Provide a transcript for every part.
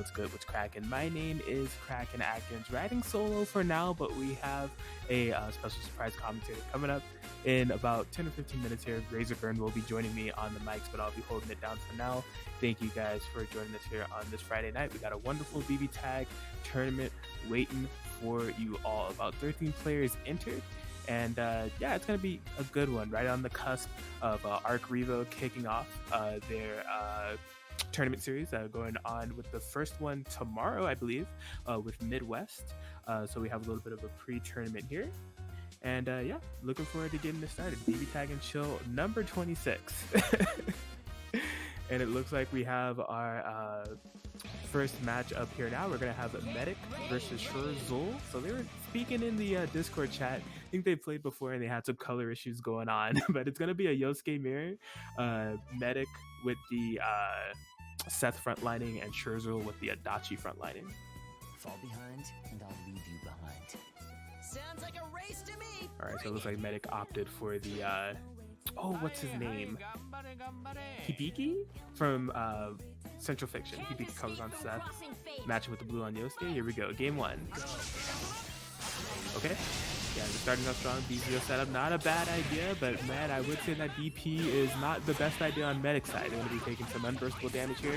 what's good, what's cracking? My name is Kraken Atkins, riding solo for now, but we have a special surprise commentator coming up in about 10 or 15 minutes here. Razorburn will be joining me on the mics, but I'll be holding it down for now. Thank you guys for joining us here on this Friday night. We got a wonderful BBTAG tournament waiting for you all. About 13 players entered. And yeah, it's going to be a good one, right on the cusp of Arc Revo kicking off their tournament series, going on with the first one tomorrow, I believe, with Midwest. So we have a little bit of a pre-tournament here. And yeah, looking forward to getting this started. BBTAG and Chill number 26. And it looks like we have our first match up here now. We're going to have Medic versus Shurzl. So they were speaking in the Discord chat. I think they played before and they had some color issues going on. But it's going to be a Yosuke mirror. Medic with the Seth frontlining and Shurzl with the Adachi frontlining. Fall behind and I'll leave you behind. Sounds like a race to me. All right, so it looks like Medic opted for the oh, what's his name? Hibiki from Central Fiction. Hibiki comes on Seth, matching with the blue on Yosuke. Here we go, game one. Okay, yeah, they're starting off strong. BBTAG setup, not a bad idea, but man, I would say that DP is not the best idea on Medic's side. They're going to be taking some unburstable damage here.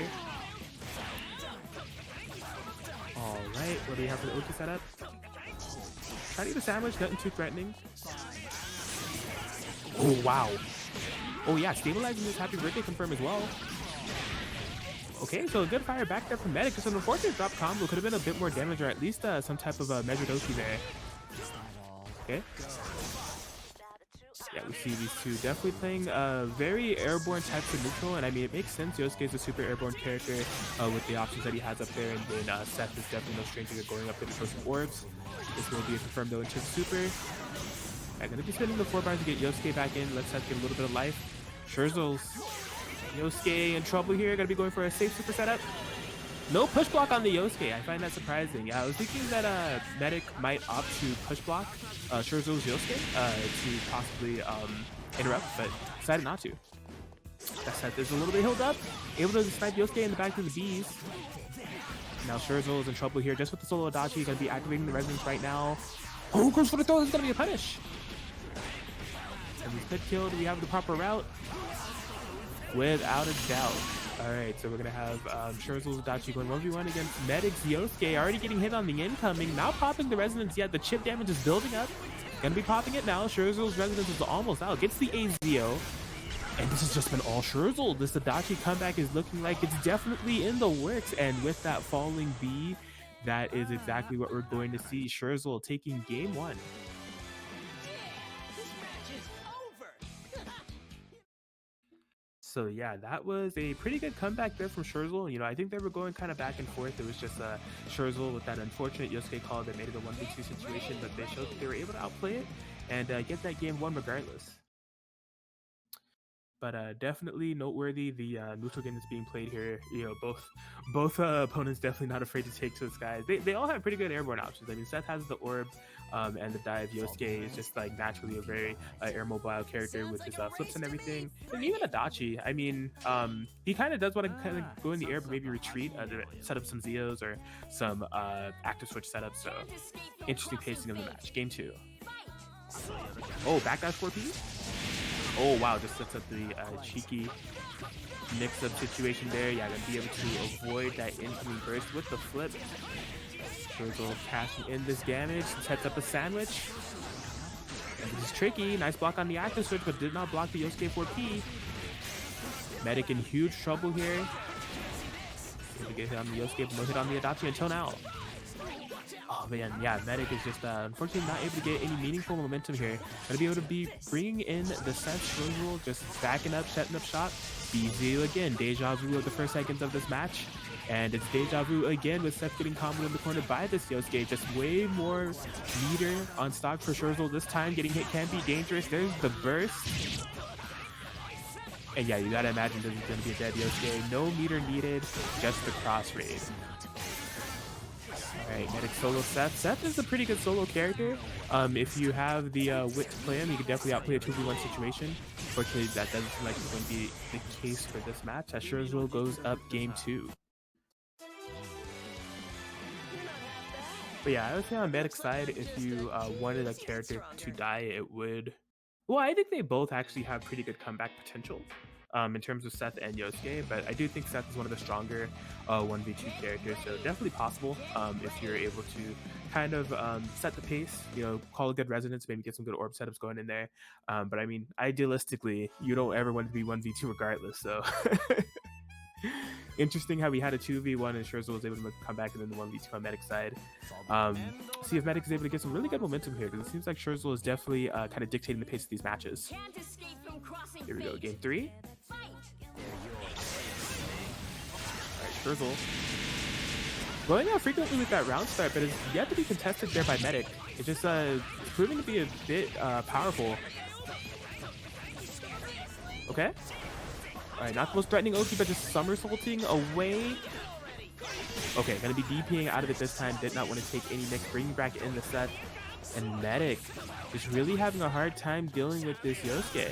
All right, what do you have for the Oki setup? Try to eat a sandwich, nothing too threatening. Oh, wow. Oh, yeah, stabilizing this happy birthday confirm as well. Okay, so a good fire back there from Medic. Just an unfortunate drop combo. Could have been a bit more damage or at least some type of measured Oki there. Okay. Yeah, we see these two definitely playing very airborne types of neutral, and I mean, it makes sense. Yosuke is a super airborne character with the options that he has up there, and then Seth is definitely no stranger to going up there to throw some orbs. This will be a confirmed though into the super. I'm going to be spinning the 4 bars to get Yosuke back in. Let's Seth get a little bit of life. Shurzl's Yosuke in trouble here. Going to be going for a safe super setup. No push block on the Yosuke. I find that surprising. Yeah, I was thinking that Medic might opt to push block Shurzl's Yosuke to possibly interrupt, but decided not to. That Seth is a little bit healed up, able to snipe Yosuke in the back to the Bees. Now Shurzl is in trouble here just with the solo Adachi. Going to be activating the resonance right now. Oh, goes for the throw. This is going to be a punish. And we could kill. Do we have the proper route? Without a doubt. Alright, so we're going to have Shurzl's Adachi going 1v1 against Medic's Yosuke. Already getting hit on the incoming. Not popping the resonance yet. The chip damage is building up. Going to be popping it now. Shurzl's resonance is almost out. Gets the AZO. And this has just been all Shurzl. This Adachi comeback is looking like it's definitely in the works. And with that falling B, that is exactly what we're going to see. Shurzl taking game one. So yeah, that was a pretty good comeback there from Shurzl. You know, I think they were going kind of back and forth. It was just Shurzl with that unfortunate Yosuke call that made it a 1v2 situation, but they showed that they were able to outplay it and get that game won regardless. But definitely noteworthy, the neutral game that's being played here. You know, both opponents definitely not afraid to take to the skies. They all have pretty good airborne options. I mean, Seth has the orb, and the dive. Yosuke is just like naturally a very air mobile character with his flips and everything. And even Adachi, I mean, he kind of does want to kind of go in the air, but maybe retreat, to set up some Zeos or some active switch setups. So interesting pacing of the match. Game 2. Oh, backdash 4P. Oh wow, just sets up the cheeky mix-up situation there. Yeah, gonna be able to avoid that incoming burst with the flip. Shurzl cashing in this damage, sets up a sandwich. And this is tricky. Nice block on the active switch, but did not block the Yosuke 4P. Medic in huge trouble here. Able to get hit on the Yosuke, but no hit on the Adachi until now. Oh man, yeah, Medic is just unfortunately not able to get any meaningful momentum here. Gonna be able to be bringing in the Seth Shurzl, just backing up, setting up shot. Beezy again, deja vu of the first seconds of this match. And it's deja vu again with Seth getting comboed in the corner by this Yosuke. Just way more meter on stock for Shurzl this time. Getting hit can be dangerous. There's the burst. And yeah, you gotta imagine this is gonna be a dead Yosuke. No meter needed, just the cross raid. Alright, Medic solo Seth. Seth is a pretty good solo character. If you have the wit to play him, you can definitely outplay a 2v1 situation. Fortunately, that doesn't seem like it's going to be the case for this match, as Shurzl goes up game 2. But yeah, I would say on medic side, if you wanted a character to die, it would. Well, I think they both actually have pretty good comeback potential in terms of Seth and Yosuke, but I do think Seth is one of the stronger 1v2 characters, so definitely possible if you're able to kind of set the pace, call a good resonance, maybe get some good orb setups going in there. But I mean, idealistically, you don't ever want to be 1v2 regardless, so. Interesting how we had a 2v1 and Shurzl was able to come back and then the 1v2 on medic side. See if medic is able to get some really good momentum here, because it seems like Shurzl is definitely kind of dictating the pace of these matches. Here we go, game 3. Alright, Shurzl going out frequently with that round start, but it's yet to be contested there by medic. It's just proving to be a bit powerful. Okay. Alright, not the most threatening Oki, but just somersaulting away. Okay, gonna be DPing out of it this time. Did not want to take any mix, bringing back in the set. And medic is really having a hard time dealing with this Yosuke.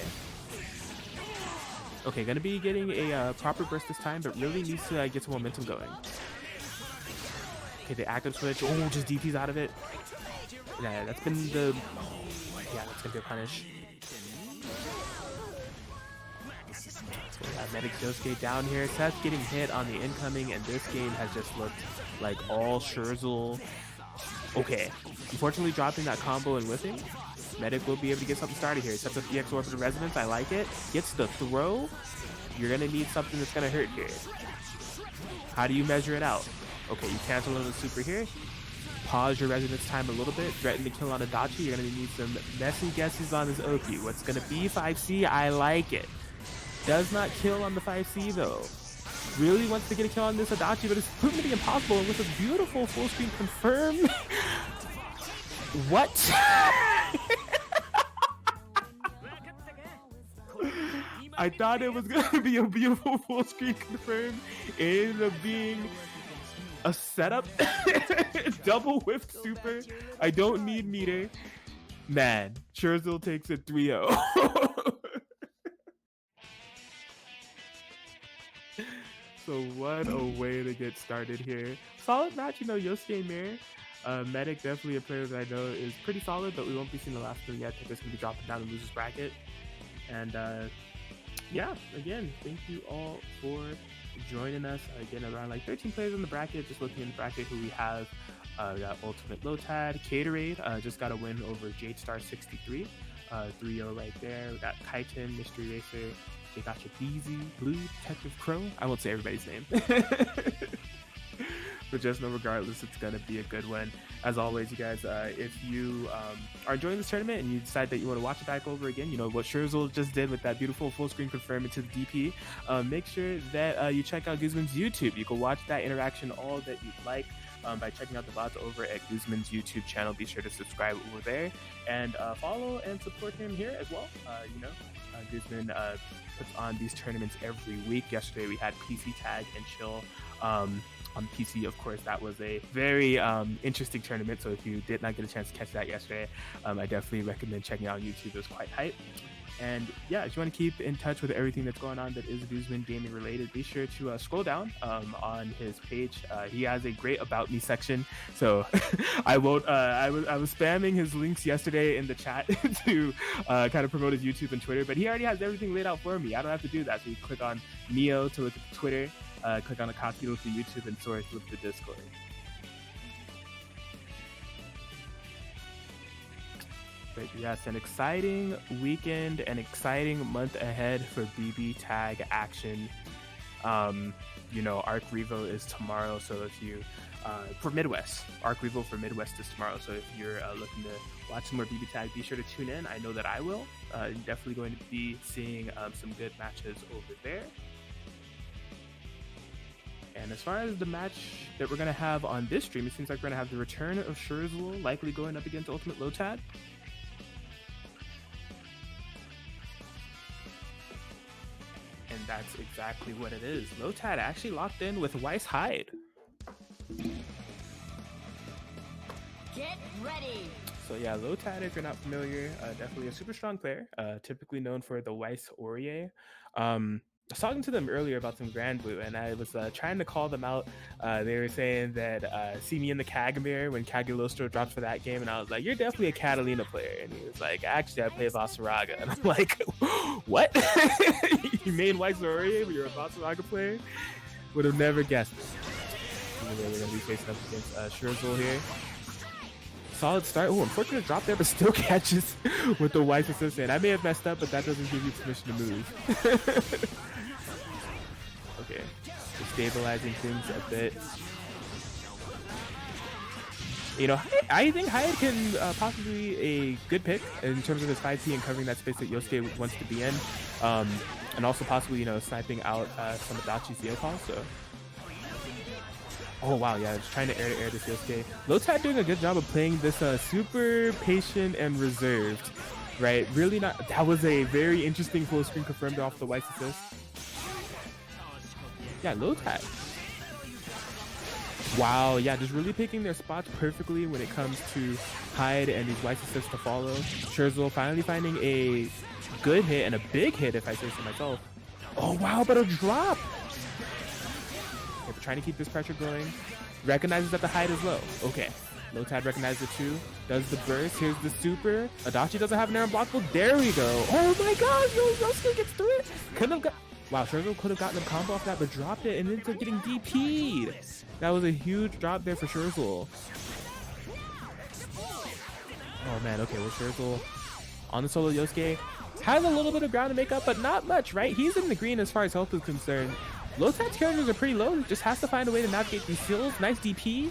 Okay, gonna be getting a proper burst this time, but really needs to get some momentum going. Okay, the active switch. Oh, just DPs out of it. Yeah, that's been the... Yeah, that's gonna be a punish. Medic Yosuke down here. Seth getting hit on the incoming, and this game has just looked like all Shurzl. Okay, unfortunately dropping that combo and whiffing. Medic will be able to get something started here. Sets up EX Orbital Resonance. I like it. Gets the throw. You're going to need something that's going to hurt here. How do you measure it out? Okay, you cancel on the super here. Pause your resonance time a little bit. Threaten to kill on Adachi. You're going to need some messy guesses on this Oki. What's going to be 5C? I like it. Does not kill on the 5C though. Really wants to get a kill on this Adachi, but it's proven to be impossible. And with a beautiful full screen confirm. What? I thought it was gonna be a beautiful full screen confirm. It ended up being a setup. Double whiffed super. I don't need meter. Man, Shurzl takes it 3-0. So what a way to get started here. Solid match, Yosuke and Mirror. Medic, definitely a player that I know is pretty solid, but we won't be seeing the last of them yet. I think it's going to be dropping down the losers bracket. And yeah, again, thank you all for joining us. Again, around like 13 players in the bracket. Just looking in the bracket who we have. We got Ultimate Lotad, Gatorade, just got a win over Jade Star 63. 3-0 right there. We got Kaiten, Mystery Racer. They got your Beezy, Blue, Detective Crow. I won't say everybody's name. But just know regardless, it's going to be a good one. As always, you guys, if you are enjoying this tournament and you decide that you want to watch it back over again, what Shurzl just did with that beautiful full screen confirm into the DP, make sure that you check out Guzman's YouTube. You can watch that interaction all that you'd like. By checking out the VODs over at Guzman's YouTube channel. Be sure to subscribe over there and follow and support him here as well. Guzman puts on these tournaments every week. Yesterday we had PC Tag and Chill on PC. Of course, that was a very interesting tournament. So if you did not get a chance to catch that yesterday, I definitely recommend checking out YouTube. It was quite hype. And yeah, if you want to keep in touch with everything that's going on that is Guzman gaming related, be sure to scroll down on his page. He has a great about me section, so I won't. I was spamming his links yesterday in the chat to kind of promote his YouTube and Twitter, but he already has everything laid out for me. I don't have to do that. So you click on Neo to look at the Twitter, click on Akatsuki to look at the YouTube, and Source to look at the Discord. But yes, an exciting weekend, an exciting month ahead for BBTAG action. Arc Revo is tomorrow, so if you for Midwest, Arc Revo for Midwest is tomorrow. So if you're looking to watch some more BBTAG, be sure to tune in. I know that I will. Definitely going to be seeing some good matches over there. And as far as the match that we're going to have on this stream, it seems like we're going to have the return of Shurzl, likely going up against Ultimate Lotad. And that's exactly what it is. Lotad actually locked in with Weiss Hyde. Get ready. So yeah, Lotad, if you're not familiar, definitely a super strong player, typically known for the Weiss Aurier. was talking to them earlier about some Grand Blue, and I was trying to call them out. They were saying that see me in the Kagomir when Kagulostro dropped for that game, and I was like, "You're definitely a Catalina player." And he was like, "Actually, I play Vasaraga," and I'm like, "What? You main White Zoria, but you're a Vasaraga player? Would have never guessed." Anyway, we're gonna be facing up against Shurzl here. Solid start. Oh, unfortunate drop there, but still catches with the White assist. And I may have messed up, but that doesn't give you permission to move. Okay, just stabilizing things a bit. You know, I think Hyatt can possibly be a good pick in terms of his 5P and covering that space that Yosuke wants to be in. And also possibly, you know, sniping out some Adachi's Zeo calls. So. Oh wow, yeah, just trying to air this Yosuke. Lotad doing a good job of playing this super patient and reserved, right? Really not. That was a very interesting full screen confirmed off the White assist. Yeah, Lotad. Wow, yeah, just really picking their spots perfectly when it comes to Hyde and these White assists to follow. Shurzl finally finding a good hit and a big hit, if I say so myself. Oh wow, but a drop. Trying to keep this pressure going. Recognizes that the height is low. Okay. Lotad recognizes it too. Does the burst. Here's the super. Adachi doesn't have an air unblockable. There we go. Oh my god. Yosuke gets through it. Couldn't have got. Wow, Shurzl could have gotten a combo off that, but dropped it and ended up getting DP'd. That was a huge drop there for Shurzl. Oh man. Okay. Well, Shurzl on the solo Yosuke has a little bit of ground to make up, but not much, right? He's in the green as far as health is concerned. Lotad's characters are pretty low. Just has to find a way to navigate these hills. Nice DP.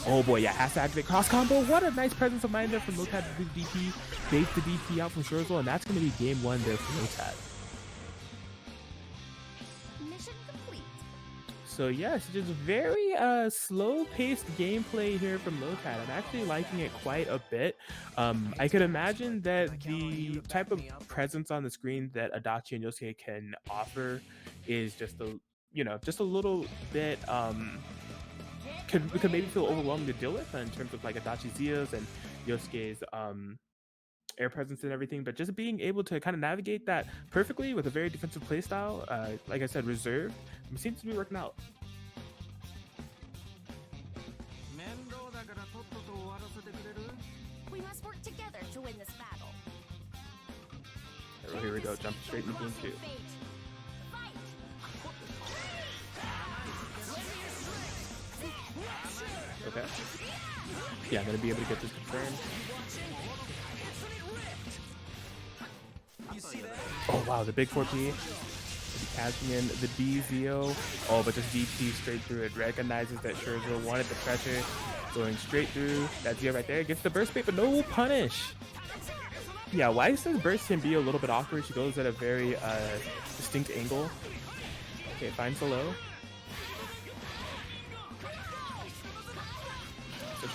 Oh boy, yeah, has to activate cross combo. What a nice presence of mind there from Lotad to do DP. Baits the DP out from Shurzl, and that's going to be game one there for Lotad. Mission complete. So yes, just very slow-paced gameplay here from Lotad. I'm actually liking it quite a bit. I could imagine that the type of presence on the screen that Adachi and Yosuke can offer is just a little bit could maybe feel overwhelming to deal with in terms of like Adachi's Zeos and Yosuke's air presence and everything, but just being able to kind of navigate that perfectly with a very defensive playstyle, like I said, reserved, seems to be working out. We must work together to win this battle. Oh, here we go, jump straight into game two. Okay. Yeah, I'm gonna be able to get this confirmed. Oh wow, the big 4P. Catching in the Beezy. Oh, but just DP straight through it. Recognizes that Shurzl wanted the pressure. Going straight through. That Zeo right there. Gets the burst bait, but no punish. Yeah, Weiss's burst can be a little bit awkward. She goes at a very distinct angle. Okay, finds the low.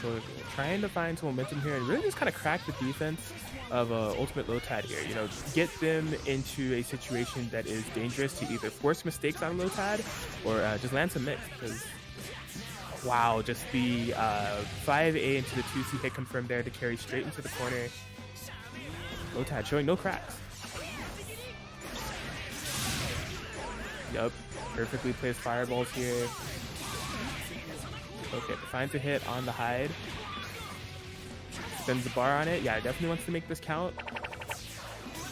So trying to find some momentum here and really just kind of crack the defense of Ultimate Lotad here. You know, get them into a situation that is dangerous to either force mistakes on Lotad or just land some mix. Because wow, just the 5A into the 2C hit confirmed there to carry straight into the corner. Lotad showing no cracks. Yup, perfectly placed fireballs here. Okay, finds a hit on the hide. Spins the bar on it. Yeah, definitely wants to make this count.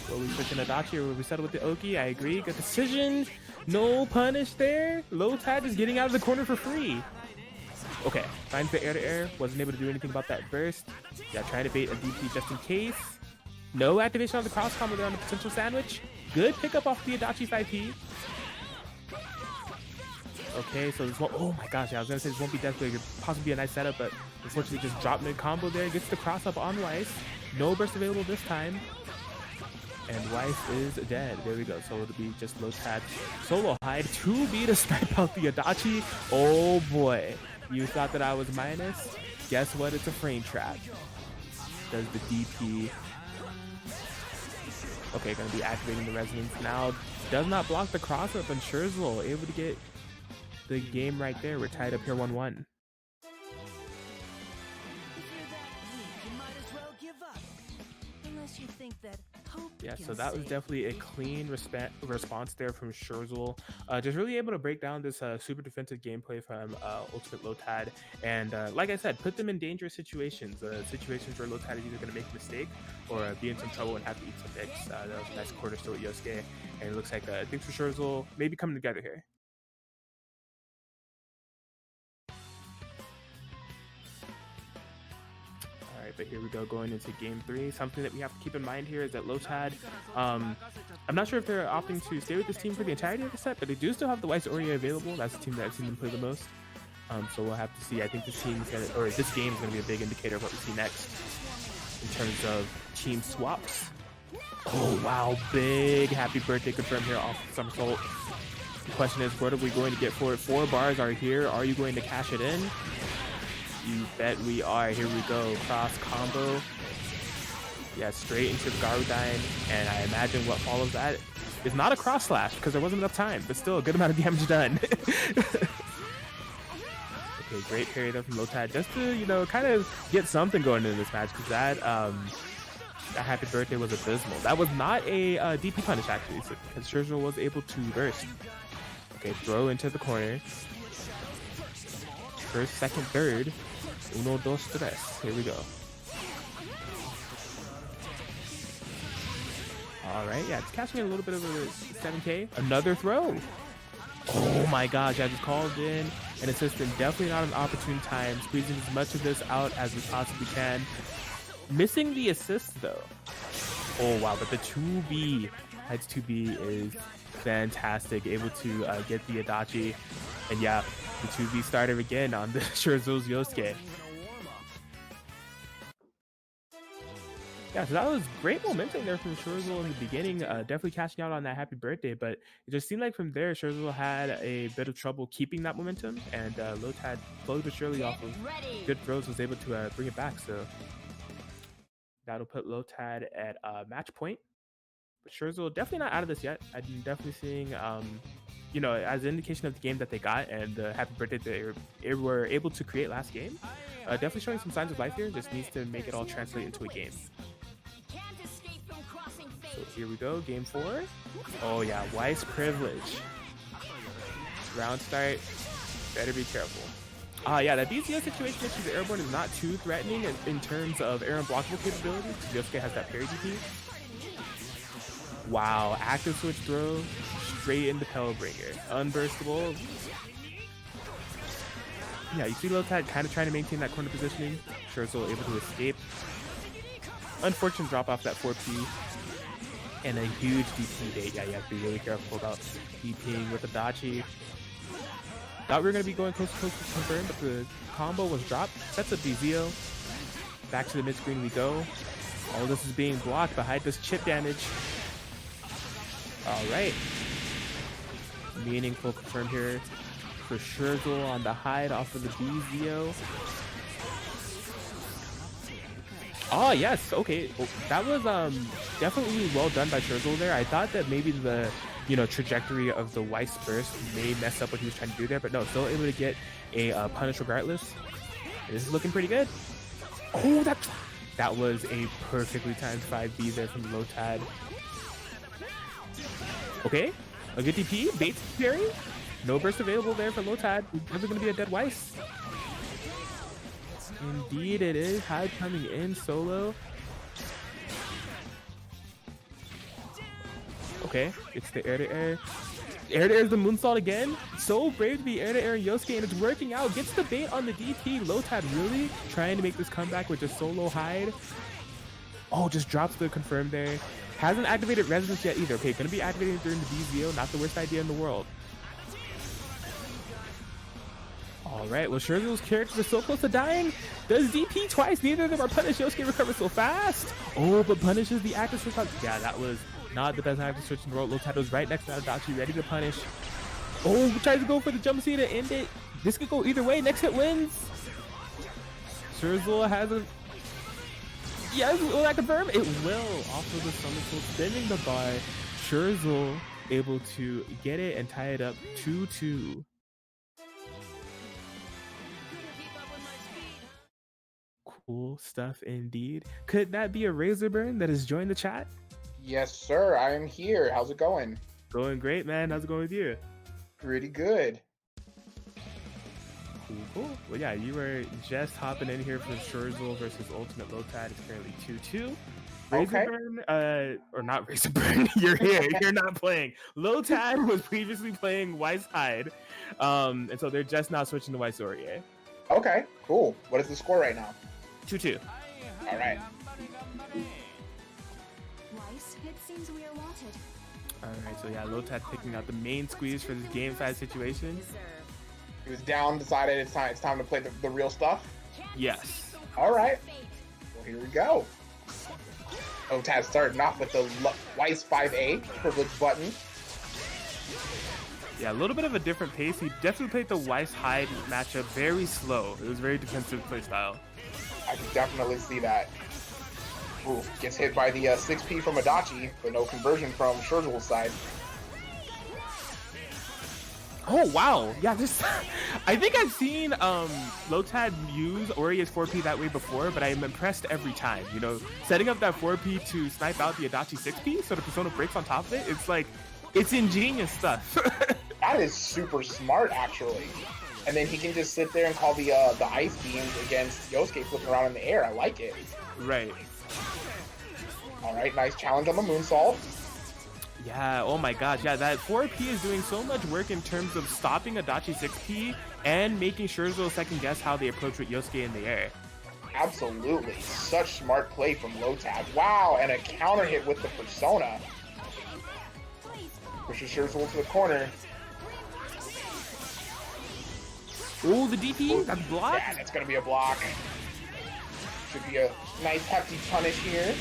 Will we switch in Adachi or will we settle with the Oki? I agree. Good decision. No punish there. Lotad is getting out of the corner for free. Okay, finds the air-to-air. Wasn't able to do anything about that burst. Yeah, trying to bait a DP just in case. No activation on the cross combo there on the potential sandwich. Good pickup off the Adachi 5P. Okay, so this won't, oh my gosh, yeah, I was gonna say this won't be death, but it could possibly be a nice setup, but unfortunately just dropped mid combo there, gets the cross up on Weiss. No burst available this time. And Weiss is dead. There we go. So it'll be just Lotad solo hide 2B to snipe out the Adachi. Oh boy. You thought that I was minus? Guess what? It's a frame trap. Does the DP. Okay, gonna be activating the resonance now. Does not block the cross up, and Shurzl able to get the game right there. We're tied up here 1-1. Unless you think that hope Yeah, can so that was save definitely a the day. clean response there from Shurzl. Just really able to break down this super defensive gameplay from Ultimate Lotad, and like I said, put them in dangerous situations, situations where Lotad is either going to make a mistake or be in some trouble and have to eat some picks. That was a nice quarter still at Yosuke, and it looks like things for Shurzl maybe coming together here. All right, but here we go, going into game 3. Something that we have to keep in mind here is that Lotad, I'm not sure if they're opting to stay with this team for the entirety of the set, but they do still have the Weiss Oreo available. That's the team that I've seen them play the most. So we'll have to see. I think this team is gonna, or this game is going to be a big indicator of what we see next in terms of team swaps. Oh wow, big happy birthday confirmed here off somersault. The question is, what are we going to get for it? 4 bars are here. Are you going to cash it in? You bet we are. Here we go. Cross combo. Yeah, straight into the Garudine. And I imagine what follows that is not a cross slash because there wasn't enough time, but still a good amount of damage done. Okay, great parry though from Lotad just to, you know, kind of get something going into this match because that happy birthday was abysmal. That was not a DP punish actually, because Shurzl was able to burst. Okay, throw into the corner. First, second, third. Uno, dos, tres. Here we go. All right, yeah, it's catching a little bit of a 7K. Another throw. Oh my gosh, I just called in an assistant. Definitely not an opportune time. Squeezing as much of this out as we possibly can. Missing the assist though. Oh wow, but the 2B, Heads 2B is fantastic. Able to get the Adachi. And yeah, the 2B starter again on the Shurzl's Yosuke. Yeah, so that was great momentum there from Shurzl in the beginning. Definitely cashing out on that happy birthday, but it just seemed like from there, Shurzl had a bit of trouble keeping that momentum, and Lotad slowly but surely off of good throws was able to bring it back. So that'll put Lotad at match point. But Shurzl definitely not out of this yet. I'm definitely seeing, you know, as an indication of the game that they got and the happy birthday they were able to create last game. Definitely showing some signs of life here. Just needs to make it all translate into a game. So here we go, game 4. Oh yeah, Weiss privilege. Round start. Better be careful. Yeah, that BZO situation if she's airborne is not too threatening in terms of air unblockable capabilities. Yosuke has that parry DP. Wow, active switch throw straight into Pellbringer. Unburstable. Yeah, you see Lotad kind of trying to maintain that corner positioning. Shurzl able to escape. Unfortunate drop off that 4P. And a huge DP bait. Yeah, you have to be really careful about DPing with Adachi. Thought we were going to be going close to confirm, but the combo was dropped. Sets up BZO. Back to the mid screen we go. All this is being blocked behind this chip damage. Alright. Meaningful confirm here for Shurzl on the hide off of the BZO. Oh yes, okay. Well, that was definitely well done by Shurzl there. I thought that maybe the trajectory of the Weiss burst may mess up what he was trying to do there, but no, still able to get a punish regardless. This is looking pretty good. Oh, that was a perfectly timed 5B there from Lotad. Okay, a good DP, bait parry. No burst available there for Lotad. Is it going to be a dead Weiss? Indeed it is. Hyde coming in solo. Okay, it's the air-to-air. Air-to-air is the moonsault again. So brave to be air-to-air Yosuke, and it's working out. Gets the bait on the DP. Lotad really trying to make this comeback with just solo Hyde. Oh, just drops the confirm there. Hasn't activated resonance yet either. Okay, gonna be activated during the BZO. Not the worst idea in the world. Alright, well Shurzl's characters are so close to dying. Does DP twice, neither of them are punished. Yosuke recovers so fast. Oh, but punishes the active switch. Yeah, that was not the best active switch in the world. Lotad was right next to Adachi, ready to punish. Oh, tries to go for the jump C to end it. This could go either way. Next hit wins. Shurzl has a... Yes, will that confirm? It will. Off of the somersault, spinning the bar. Shurzl able to get it and tie it up 2-2. Cool stuff indeed. Could that be a Razorburn that has joined the chat? Yes, sir. I am here. How's it going? Going great, man. How's it going with you? Pretty good. Cool. Well, yeah, you were just hopping in here for Shurzl versus Ultimate Lotad. It's currently 2-2. Okay. Razorburn, or not Razorburn, you're here. You're not playing. Lotad was previously playing Weiss Hyde, and so they're just now switching to Weiss Aurier. Okay, cool. What is the score right now? 2-2. All right. Weiss, it seems we are wanted. All right, so yeah, Lotad picking out the main squeeze for this game 5 situation. He was down, decided it's time to play the real stuff. Yes. All right. Well, here we go. Lotad starting off with the Weiss 5A privilege button. Yeah, a little bit of a different pace. He definitely played the Weiss Hyde matchup very slow. It was very defensive play style. I can definitely see that. Ooh, gets hit by the 6P from Adachi, but no conversion from Shurzl's side. Oh wow, yeah, this I think I've seen Lotad use Aurier's 4P that way before, but I'm impressed every time. You know, setting up that 4P to snipe out the Adachi 6P so the Persona breaks on top of it, it's like, it's ingenious stuff. That is super smart, actually. And then he can just sit there and call the ice beams against Yosuke flipping around in the air. I like it. Right. All right, nice challenge on the moonsault. Yeah, oh my gosh, yeah, that 4P is doing so much work in terms of stopping Adachi 6P and making Shurzl second guess how they approach with Yosuke in the air. Absolutely. Such smart play from Lotad. Wow, and a counter hit with the Persona. Pushes Shurzl to the corner. Oh, the DP, that's blocked. Yeah, that's going to be a block. Should be a nice hefty punish here.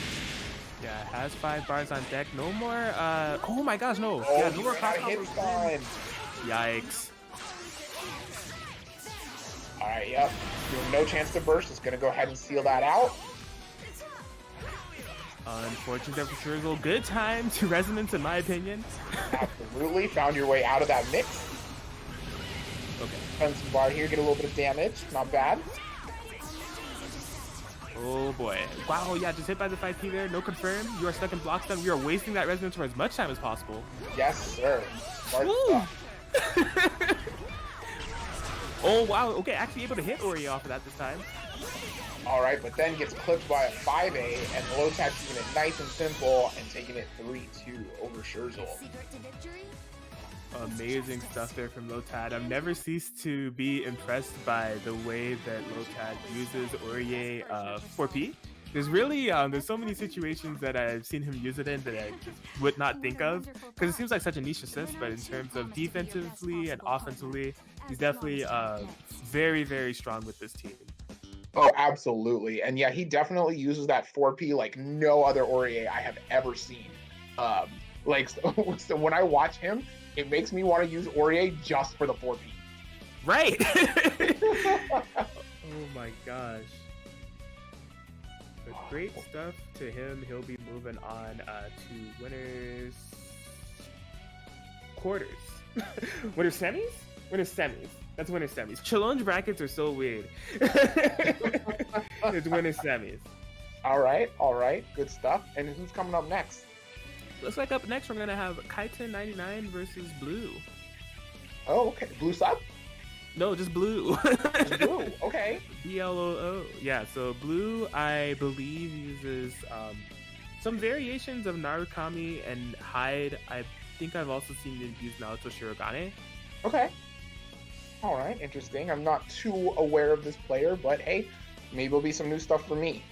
Yeah, has 5 bars on deck. No more, oh my gosh, no. Oh, Yeah, no more cross hit stun. Yikes. All right, yep. No chance to burst. It's going to go ahead and seal that out. Unfortunate for Shurzl. Good time to resonance, in my opinion. Absolutely. Found your way out of that mix. Okay. Defensive bar here. Get a little bit of damage. Not bad. Oh boy. Wow, yeah, just hit by the 5P there. No confirm. You are stuck in block stun. We are wasting that resonance for as much time as possible. Yes, sir. Smart stuff. Oh wow, okay, actually able to hit Ori off of that this time. All right, but then gets clipped by a 5A, and Lotad keeping it nice and simple and taking it 3-2 over Shurzl. Secret to victory? Amazing stuff there from Lotad. I've never ceased to be impressed by the way that Lotad uses Aurier 4P. There's really, there's so many situations that I've seen him use it in that I just would not think of, because it seems like such a niche assist, but in terms of defensively and offensively, he's definitely very, very strong with this team. Oh, absolutely. And yeah, he definitely uses that 4P like no other Aurier I have ever seen. So when I watch him, it makes me want to use Aurier just for the 4P. Right. Oh my gosh. But great stuff to him. He'll be moving on to winners quarters. Winners semis? Winners semis. That's winners semis. Challenge brackets are so weird. It's winners semis. All right. Good stuff. And who's coming up next? Looks like up next we're gonna have Kaiten 99 versus Blue. Oh, okay. Blue sub? No, just Blue. Blue. Okay. BLOO. Yeah, so Blue, I believe, uses some variations of Narukami and Hyde. I think I've also seen him use Naoto Shirogane. Okay. All right. Interesting. I'm not too aware of this player, but hey, maybe it'll be some new stuff for me.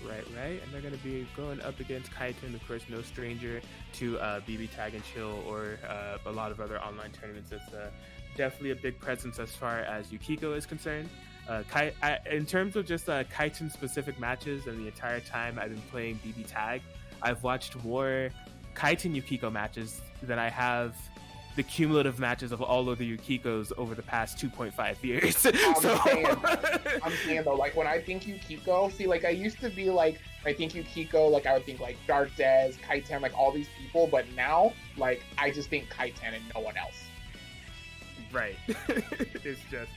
Right. And they're going to be going up against Kaiten, of course, no stranger to BBTAG and Chill or a lot of other online tournaments. It's definitely a big presence as far as Yukiko is concerned. In terms of just Kaiten-specific matches, and the entire time I've been playing BBTAG, I've watched more Kaiten Yukiko matches than I have the cumulative matches of all of the Yukikos over the past 2.5 years. I'm saying though, like when I think Yukiko, see, like I used to be like, I think Yukiko, like I would think like Dark Des, Kaiten, like all these people, but now, like I just think Kaiten and no one else. Right. It's just,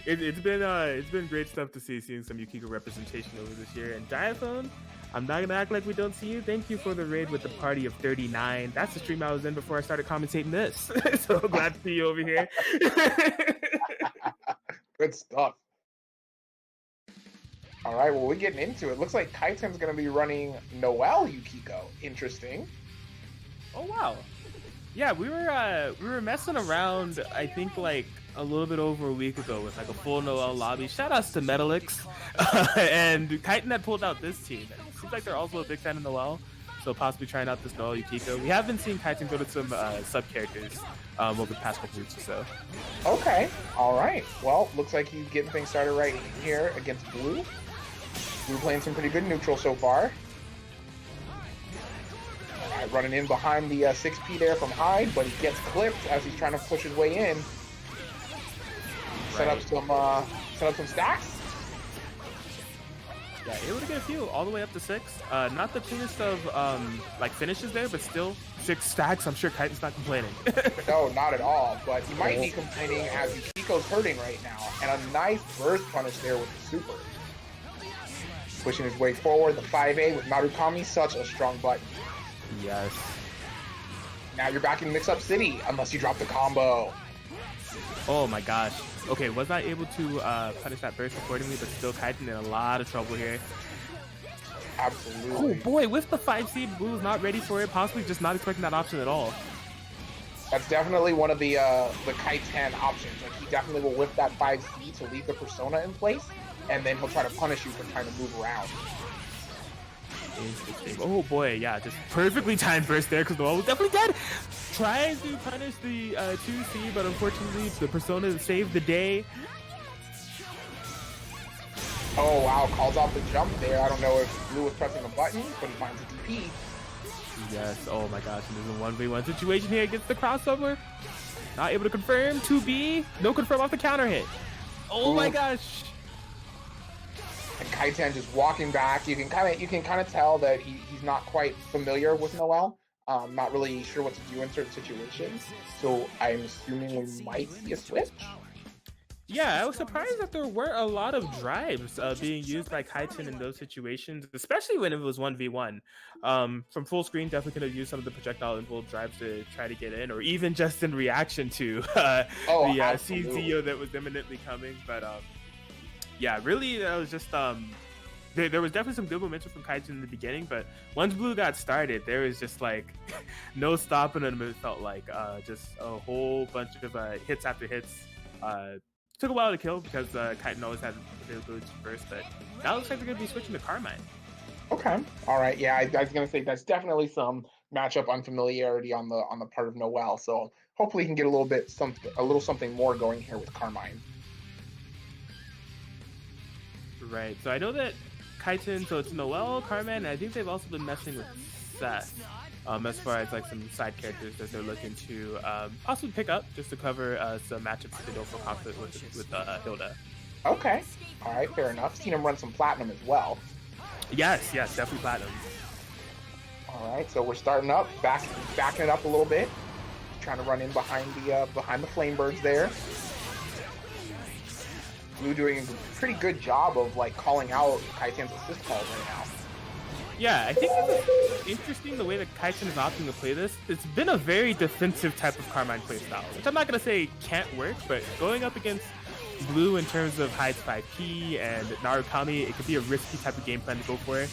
It's been great stuff to seeing some Yukiko representation over this year. And Diaphone, I'm not gonna act like we don't see you. Thank you for the raid with the party of 39. That's the stream I was in before I started commentating this. So glad to see you over here. Good stuff. All right, well, we're getting into it. Looks like Kaiten's going to be running Noelle Yukiko. Interesting. Oh wow. Yeah, we were messing around. I think like a little bit over a week ago with like a full Noelle lobby. Shout outs to Metalix, and Kaiten had pulled out this team. And it seems like they're also a big fan of Noelle, so possibly trying out this Noelle Yukiko. We have been seeing Kaiten go to some sub characters over the past couple weeks or so. Okay, all right. Well, looks like he's getting things started right here against Blue. Blue playing some pretty good neutral so far. All right, running in behind the 6P there from Hyde, but he gets clipped as he's trying to push his way in. Set up some stacks. Yeah, able to get a few all the way up to 6. Not the cleanest of like finishes there, but still 6 stacks. I'm sure Kaiten's not complaining. No, not at all. But he might be complaining as Yukiko's hurting right now. And a nice burst punish there with the super. Pushing his way forward, the 5A with Narukami, such a strong button. Yes. Now you're back in Mix-Up City, unless you drop the combo. Oh my gosh. Okay, was not able to punish that burst accordingly, but still Kaiten in a lot of trouble here. Absolutely. Oh boy, with the 5C, Blue's not ready for it, possibly just not expecting that option at all. That's definitely one of the Kaiten options. Like, he definitely will whip that 5C to leave the persona in place, and then he'll try to punish you for trying to move around. Oh boy, yeah, just perfectly timed burst there because Noelle was definitely dead. Tries to punish the 2C, but unfortunately the persona saved the day. Oh wow, calls off the jump there. I don't know if Blue was pressing a button, but he finds a DP. Yes, oh my gosh, and there's a 1v1 situation here against the crossover. Not able to confirm, 2B, no confirm off the counter hit. Oh my gosh. And Kaiten just walking back. You can kind of tell that he's not quite familiar with Noelle. Not really sure what to do in certain situations. So I'm assuming we might see a switch. Yeah, I was surprised that there weren't a lot of drives being used by Kaiten in those situations, especially when it was 1v1. From full screen, definitely could have used some of the projectile involved drives to try to get in, or even just in reaction to the CZO that was imminently coming. But yeah, really, that was just there was definitely some good momentum from Kaiten in the beginning, but once Blue got started, there was just like no stopping them. It felt like just a whole bunch of hits after hits. Took a while to kill because Kaiten always had the ability to burst, but now it looks like they're going to be switching to Carmine. Okay, all right, yeah, I was going to say that's definitely some matchup unfamiliarity on the part of Noelle. So hopefully he can get a little something more going here with Carmine. Right. So I know that Kaiten, so it's Noelle, Carmine, and I think they've also been messing with Seth as far as like some side characters that they're looking to possibly pick up just to cover some matchups that they don't feel confident with Hilda. Okay. All right, fair enough. Seen him run some platinum as well. Yes, definitely platinum. All right, so we're starting up, backing it up a little bit, trying to run in behind the Flamebirds there. Blue doing a pretty good job of like calling out Kaiten's assist calls right now. Yeah, I think it's interesting the way that Kaiten is opting to play this. It's been a very defensive type of Carmine playstyle, which I'm not going to say can't work, but going up against Blue in terms of Hyde's 5P and Narukami, it could be a risky type of game plan to go for,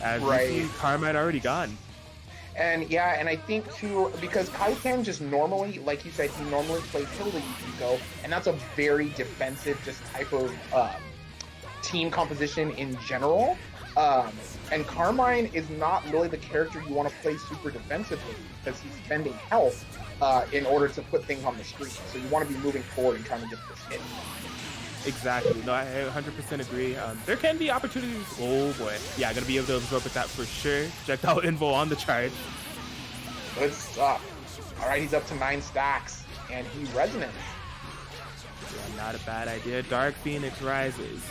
as we see Carmine already gone. And yeah, and I think too, because Kaiten just normally, like you said, he normally plays Hilda Yukiko, and that's a very defensive just type of team composition in general. And Carmine is not really the character you want to play super defensively because he's spending health in order to put things on the screen. So you want to be moving forward and trying to get this hit. Exactly. No, I 100% agree. There can be opportunities. Oh boy. Yeah, gonna be able to absorb with that for sure. Projectile Invo on the charge. Good stuff. All right, he's up to 9 stacks, and he resonates. Yeah, not a bad idea. Dark Phoenix rises.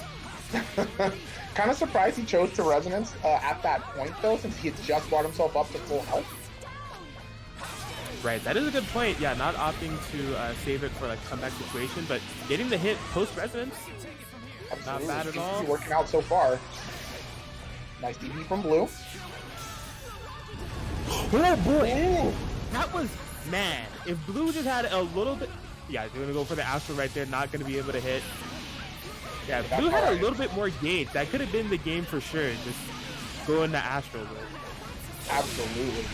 Kind of surprised he chose to resonance at that point, though, since he had just brought himself up to full health. Right, that is a good point. Yeah, not opting to save it for like comeback situation, but getting the hit post resonance, not bad at all. Working out so far. Nice DP from Blue. Oh boy, that was, man. If Blue just had a little bit, yeah, they're gonna go for the Astro right there. Not gonna be able to hit. Yeah, if Blue had a little bit more gauge, that could have been the game for sure. Just going to Astro with. Absolutely.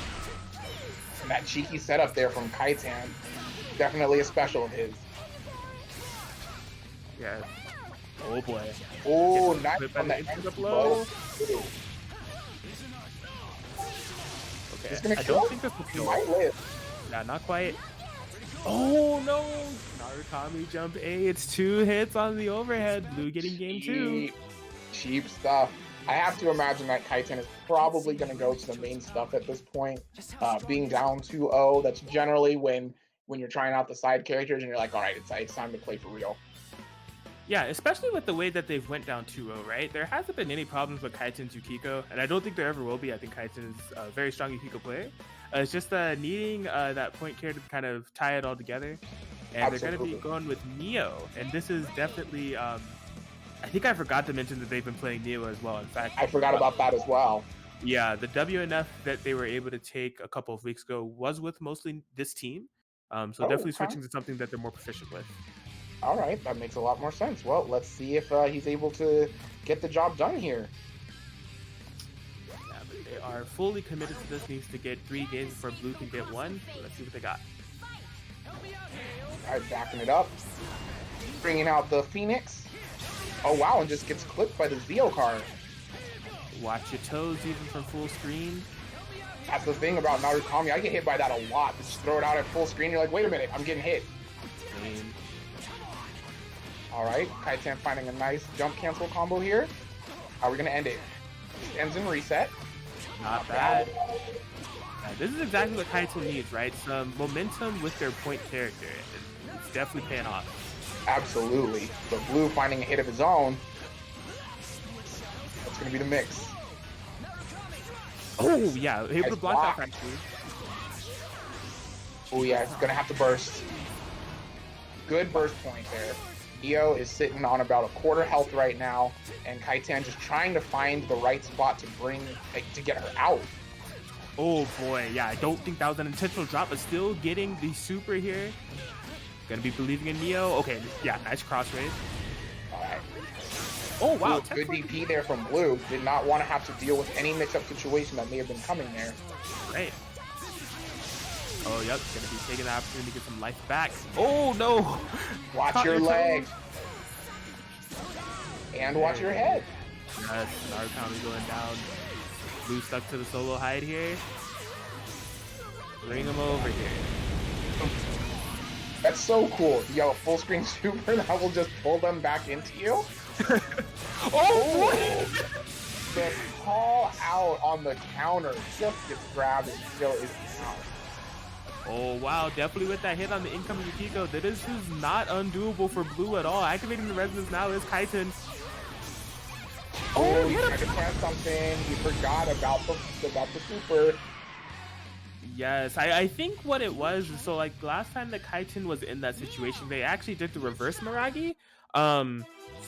And that cheeky setup there from Kaiten, definitely a special of his. Yeah. Oh boy. Oh, nice on the end blow. Okay. I don't think this will kill. Might live. Nah, not quite. Oh no! Narukami jump A. It's 2 hits on the overhead. Blue getting game 2. Cheap stuff. I have to imagine that Kaiten is probably going to go to the main stuff at this point. Being down 2-0, that's generally when you're trying out the side characters and you're like, all right, it's time to play for real. Yeah, especially with the way that they've went down 2-0, right? There hasn't been any problems with Kaiten's Yukiko, and I don't think there ever will be. I think Kaiten is a very strong Yukiko player. It's just needing that point care to kind of tie it all together. And Absolutely. They're going to be going with Neo, and this is definitely... I think I forgot to mention that they've been playing Neo as well. In fact, I forgot about that as well. Yeah, the WNF that they were able to take a couple of weeks ago was with mostly this team. So definitely switching to something that they're more proficient with. All right, that makes a lot more sense. Well, let's see if he's able to get the job done here. Yeah, but they are fully committed to this. Needs to get 3 games before Blue can get 1. So let's see what they got. All right, backing it up. Bringing out the Phoenix. Oh, wow, and just gets clipped by the Zeo card. Watch your toes even from full screen. That's the thing about Narukami. I get hit by that a lot. Just throw it out at full screen. You're like, wait a minute, I'm getting hit. All right, Kaiten finding a nice jump cancel combo here. How are we going to end it? Ends in reset. Not bad. Yeah, this is exactly what Kaiten needs, right? Some momentum with their point character. It's definitely paying off. Absolutely. But Blue finding a hit of his own. That's going to be the mix. Oh, yeah. Able to block that actually. Oh, yeah. He's going to have to burst. Good burst point there. Neo is sitting on about a quarter health right now. And Kaiten just trying to find the right spot to get her out. Oh, boy. Yeah, I don't think that was an intentional drop, but still getting the super here. Gonna be believing in Neo. Okay, yeah, nice cross raise. Alright. Oh, wow. Good DP there from Blue. Did not want to have to deal with any mix-up situation that may have been coming there. Great. Oh, yep. Gonna be taking the opportunity to get some life back. Oh, no. Watch your leg. And watch your head. Yes, Narukami going down. Blue stuck to the solo hide here. Bring him over here. That's so cool. Yo, a full screen super that will just pull them back into you. Oh, boy! The call out on the counter just gets grabbed and still is out. Oh, wow. Definitely with that hit on the incoming Yukiko. This is not undoable for Blue at all. Activating the resonance now is Kaiten. Oh, he tried to press something. He forgot about the super. Yes, I think what it was, so like last time that Kaiten was in that situation, they actually did the reverse Miragi.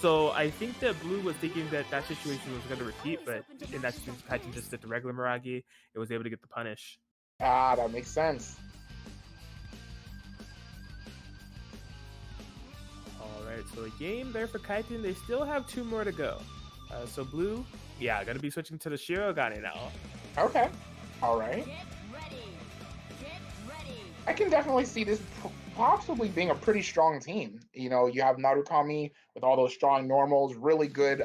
So I think that Blue was thinking that that situation was going to repeat, but in that situation, Kaiten just did the regular Miragi. It was able to get the punish. Ah, that makes sense. All right, so a game there for Kaiten. They still have 2 more to go. So Blue, yeah, going to be switching to the Shirogane now. Okay, all right. I can definitely see this possibly being a pretty strong team. You know, you have Narukami with all those strong normals, really good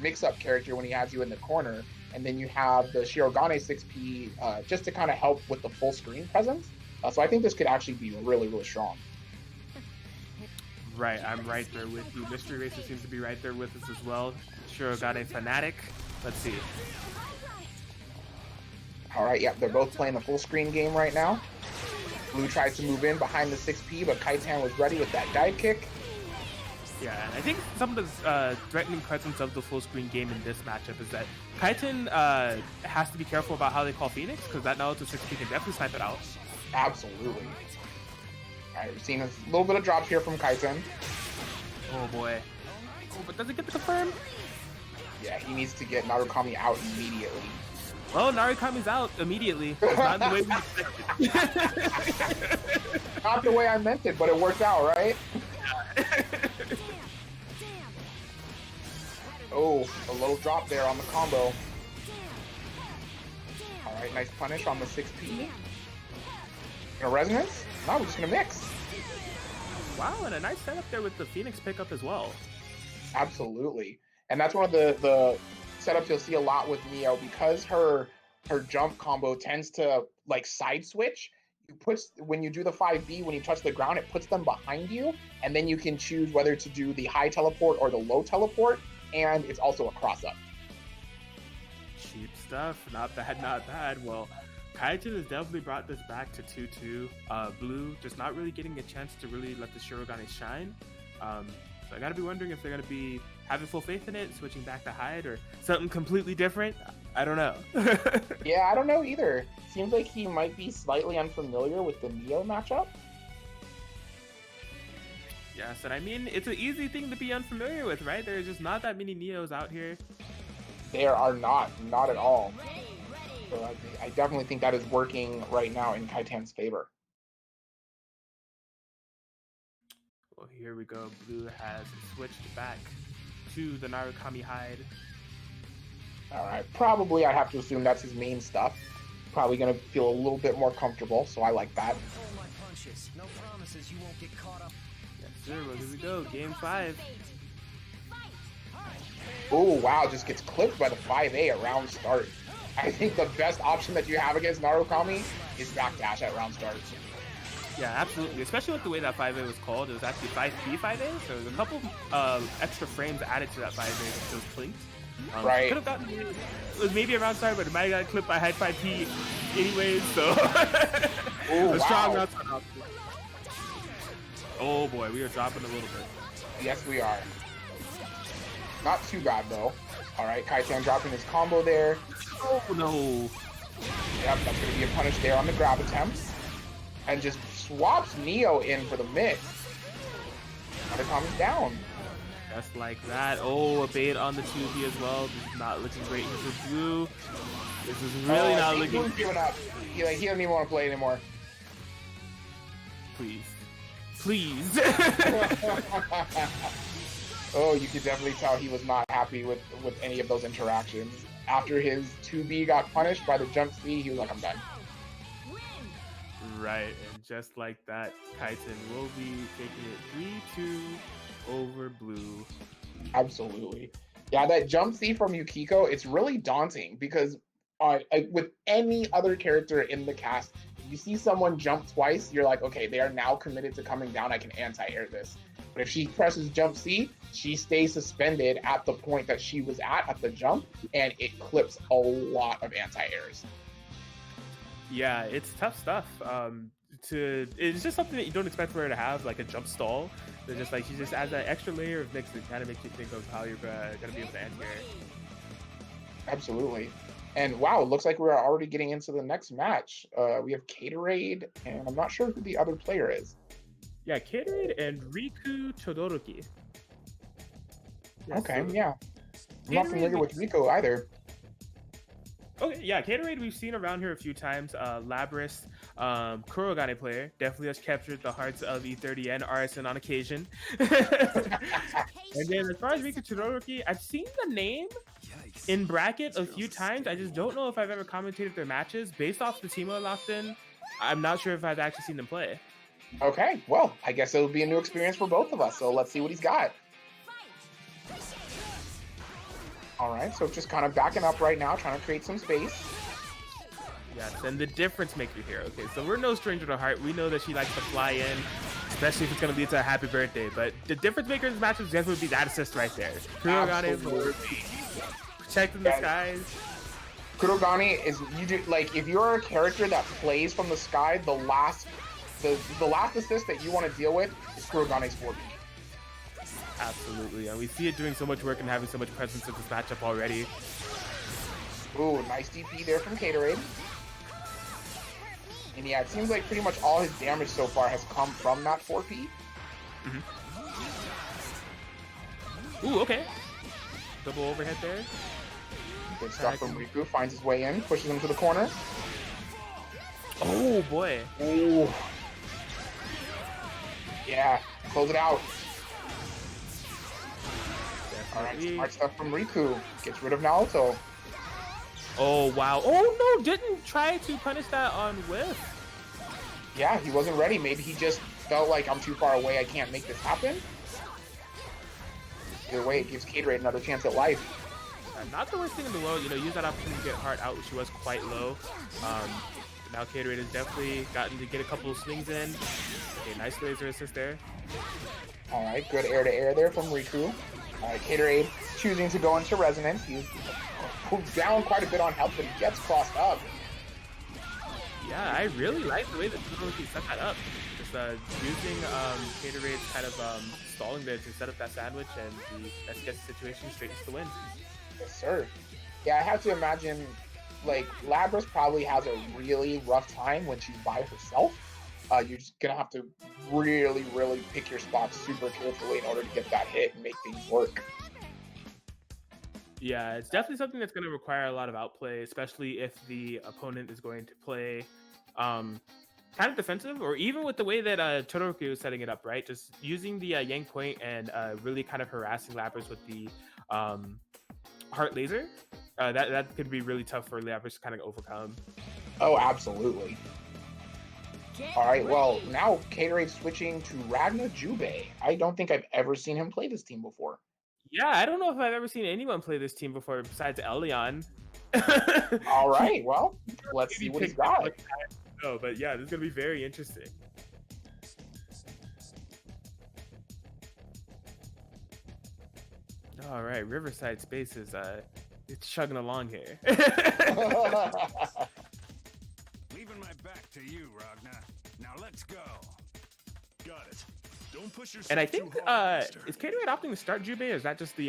mix-up character when he has you in the corner, and then you have the Shirogane 6P just to kind of help with the full screen presence. So I think this could actually be really, really strong. Right, I'm right there with you. Mystery Racer seems to be right there with us as well. Shirogane Fanatic. Let's see. All right, yeah, they're both playing the full screen game right now. Blue tried to move in behind the 6P, but Kaiten was ready with that dive kick. Yeah, and I think some of the threatening presence of the full screen game in this matchup is that Kaiten has to be careful about how they call Phoenix, because that knowledge of 6P can definitely snipe it out. Absolutely. All right, we've seen a little bit of drops here from Kaiten. Oh boy. Oh, but does it get the confirm? Yeah, he needs to get Narukami out immediately. Oh, Narukami's out immediately. It's not the way we expected. Not the way I meant it, but it worked out, right? Oh, a little drop there on the combo. Alright, nice punish on the 6P. Gonna resonance? No, we're just gonna mix. Wow, and a nice setup there with the Phoenix pickup as well. Absolutely. And that's one of the setups you'll see a lot with Neo, because her jump combo tends to like side switch. When you do the 5B, when you touch the ground, it puts them behind you, and then you can choose whether to do the high teleport or the low teleport, and it's also a cross up. Cheap stuff, not bad, not bad. Well, Kaiten has definitely brought this back to 2-2. Blue just not really getting a chance to really let the Shirogane shine. So I gotta be wondering if they're gonna be having full faith in it, switching back to Hyde, or something completely different. I don't know. Yeah, I don't know either. Seems like he might be slightly unfamiliar with the Neo matchup. Yes, and I mean, it's an easy thing to be unfamiliar with, right? There's just not that many Neos out here. There are not at all. So I definitely think that is working right now in Kaiten's favor. Well, here we go. Blue has switched back to the Narukami Hyde. All right, probably I have to assume that's his main stuff. Probably gonna feel a little bit more comfortable, so I like that. Hold my punches. No promises you won't get caught up. Yes, sir. Well, here we go. Game 5. Oh, wow, just gets clipped by the 5A at round start. I think the best option that you have against Narukami is backdash at round start. Yeah, absolutely. Especially with the way that 5A was called. It was actually 5B 5A, so there's a couple extra frames added to that 5A with those clinks. Right. Could have gotten it was maybe a round start, but it might have got clipped by Hyde 5P anyways, so Ooh, a strong wow. round start. Oh boy, we are dropping a little bit. Yes, we are. Not too bad, though. All right, Kaiten dropping his combo there. Oh no. Yep, that's going to be a punish there on the grab attempt. And just swaps Neo in for the mix. Narukami's down. Just like that. Oh, a bait on the 2B as well. This is not looking great here for Blue. This is really not looking Blue's giving up. He doesn't even want to play anymore. Please. Please. Oh, you could definitely tell he was not happy with any of those interactions. After his 2B got punished by the jump C, he was like, I'm done. Right, and just like that, Kaiten will be taking it 3-2 over Blue. Absolutely. Yeah, that jump C from Yukiko, it's really daunting because with any other character in the cast, if you see someone jump twice, you're like, okay, they are now committed to coming down. I can anti-air this. But if she presses jump C, she stays suspended at the point that she was at the jump, and it clips a lot of anti-airs. Yeah, it's tough stuff. It's just something that you don't expect for her to have, like a jump stall. They're just like, she just adds that extra layer of mix that kind of makes you think of how you're gonna be able to anti-air. Absolutely. And wow, it looks like we're already getting into the next match. We have Gatorade, and I'm not sure who the other player is. Yeah, Gatorade and Riku Todoroki. Yeah, Okay, so yeah. I'm not familiar with Riku either. Okay, yeah, Gatorade we've seen around here a few times. Labris, Kurogane player, definitely has captured the hearts of E30 and RSN on occasion. And then as far as Riku Todoroki, I've seen the name in bracket a few times. I just don't know if I've ever commentated their matches. Based off the team I locked in, I'm not sure if I've actually seen them play. Okay, well, I guess it'll be a new experience for both of us, so let's see what he's got. All right, so just kind of backing up right now, trying to create some space. Yes, and the difference maker here. Okay, so we're no stranger to Heart. We know that she likes to fly in, especially if it's going to lead to a happy birthday. But the difference maker in this match is definitely would be that assist right there. Kurogane will be protecting the skies. Kurogane is, if you're a character that plays from the sky, the last assist that you want to deal with is Kurogane's 4B. Absolutely, and we see it doing so much work and having so much presence in this matchup already. Ooh, nice DP there from Gatorade. And yeah, it seems like pretty much all his damage so far has come from that 4P. Ooh, okay. Double overhead there. Good stuff from Riku. Finds his way in, pushes him to the corner. Oh boy. Ooh. Yeah, close it out. Alright, smart stuff from Riku. Gets rid of Naoto. Oh wow. Oh no, didn't try to punish that on whiff. Yeah, he wasn't ready. Maybe he just felt like I'm too far away, I can't make this happen. Either way, it gives Gatorade another chance at life. Not the worst thing in the world, you know, use that opportunity to get Heart out, which she was quite low. Now Gatorade has definitely gotten to get a couple of swings in. Okay, nice laser assist there. Alright, good air-to-air there from Riku. Alright, Gatorade choosing to go into Resonance. He's down quite a bit on health, but he gets crossed up. Yeah, I really like the way that Todoroki set that up. Just using Gatorade's kind of stalling there to set up that sandwich, and the best guess situation straight to the win. Yes, sir. Yeah, I have to imagine, like, Labras probably has a really rough time when she's by herself. You're just gonna have to really, really pick your spots super carefully in order to get that hit and make things work. Yeah, it's definitely something that's going to require a lot of outplay, especially if the opponent is going to play kind of defensive, or even with the way that Todoroki was setting it up, right? Just using the Yang Point and really kind of harassing Lapras with the Heart Laser. That could be really tough for Lapras to kind of overcome. Oh, absolutely. All right, well, now Gatorade switching to Ragna Jubei. I don't think I've ever seen him play this team before. Yeah, I don't know if I've ever seen anyone play this team before besides Elion. All right, well, let's see what he's got. No, but yeah, this is going to be very interesting. All right, Riverside Space is it's chugging along here. Leaving my back to you, Ragna. Now let's go. Got it. Don't push yourself. And I think is Gatorade opting to start Jubei, or is that just the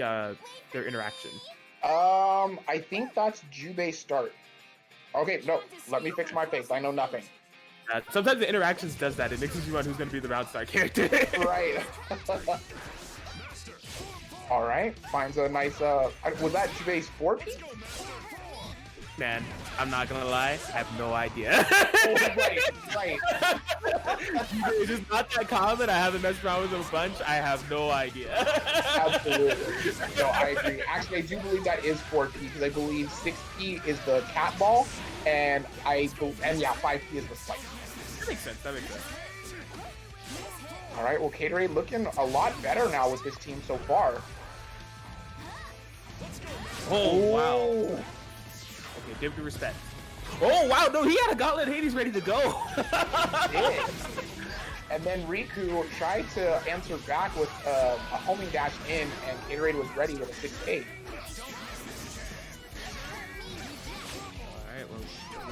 their interaction? I think that's Jubei's start. Okay, no, let me fix my face. I know nothing. Sometimes the interactions does that. It mixes you on who's going to be the round star character. Right. All right, finds a nice. Was that Jubei's 4P? Man, I'm not gonna lie, I have no idea. Right. It's just not that common. I haven't messed around with them a bunch. I have no idea. Absolutely. No, I agree. Actually, I do believe that is 4P because I believe 6P is the cat ball, and yeah, 5P is the spike. That makes sense. All right, well, Gatorade looking a lot better now with this team so far. Oh, wow. Okay, give the respect. Oh, wow. No, he had a Gauntlet Hades ready to go. He did. And then Riku tried to answer back with a homing dash in, and Gatorade was ready with a 6K. All right, well,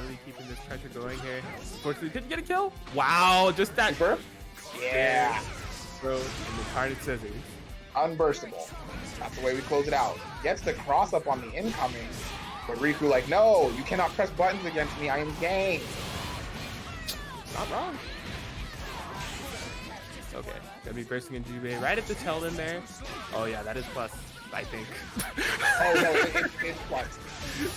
really keeping this pressure going here. Unfortunately, couldn't get a kill. Wow, just that. Super? Yeah. Bro, and the Carnage Scissors. Unburstable. That's the way we close it out. Gets the cross up on the incoming. But Riku like, no, you cannot press buttons against me. I am gang. Not wrong. Okay, gonna be bursting in Jubei right at the tail end there. Oh yeah, that is plus, I think. Oh no, it's plus.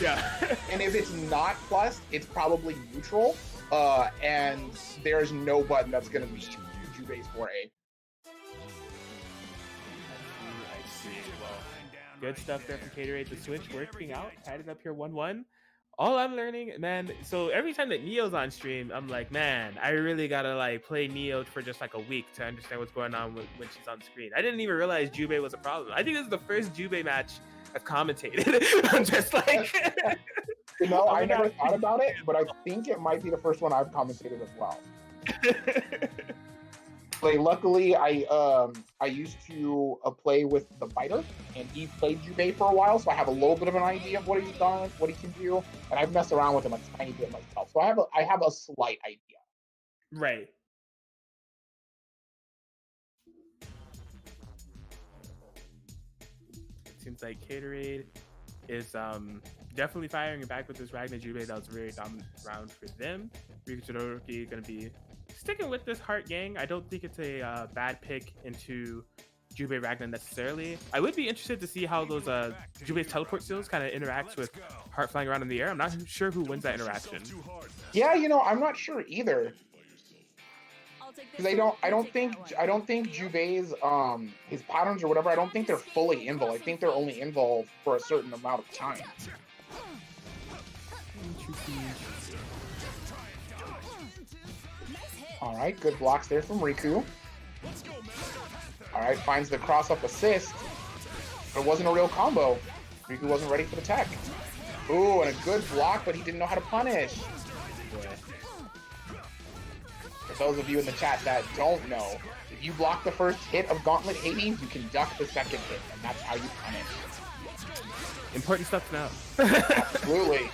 Yeah. And if it's not plus, it's probably neutral. And there's no button that's gonna be Jubei's 4A. Good stuff there from Gatorade. The switch working out. Tied it up here 1-1. All I'm learning, man, so every time that Neo's on stream, I'm like, man, I really gotta like play Neo for just like a week to understand what's going on when she's on screen. I didn't even realize Jubei was a problem. I think this is the first Jubei match I've commentated. I'm just like... You know, I never thought about it, but I think it might be the first one I've commentated as well. Like, luckily, I used to play with the fighter, and he played Jubei for a while, so I have a little bit of an idea of what he's done, what he can do, and I've messed around with him a tiny bit myself, so I have a slight idea. Right. It seems like Gatorade is definitely firing back with this Ragna Jubei. That was a very dominant round for them. Riku Todoroki going to be sticking with this Heart Yang. I don't think it's a bad pick into Jubei Ragnar necessarily. I would be interested to see how those Jubei's teleport skills kind of interacts with Heart flying around in the air. I'm not sure who wins that interaction. Yeah, you know, I'm not sure either. Because I don't think Jubei's his patterns or whatever, I don't think they're fully invul. I think they're only invul for a certain amount of time. All right, good blocks there from Riku. All right, finds the cross-up assist. But it wasn't a real combo. Riku wasn't ready for the tech. Ooh, and a good block, but he didn't know how to punish. For those of you in the chat that don't know, if you block the first hit of Gauntlet Hades, you can duck the second hit, and that's how you punish. Important stuff to know. Absolutely.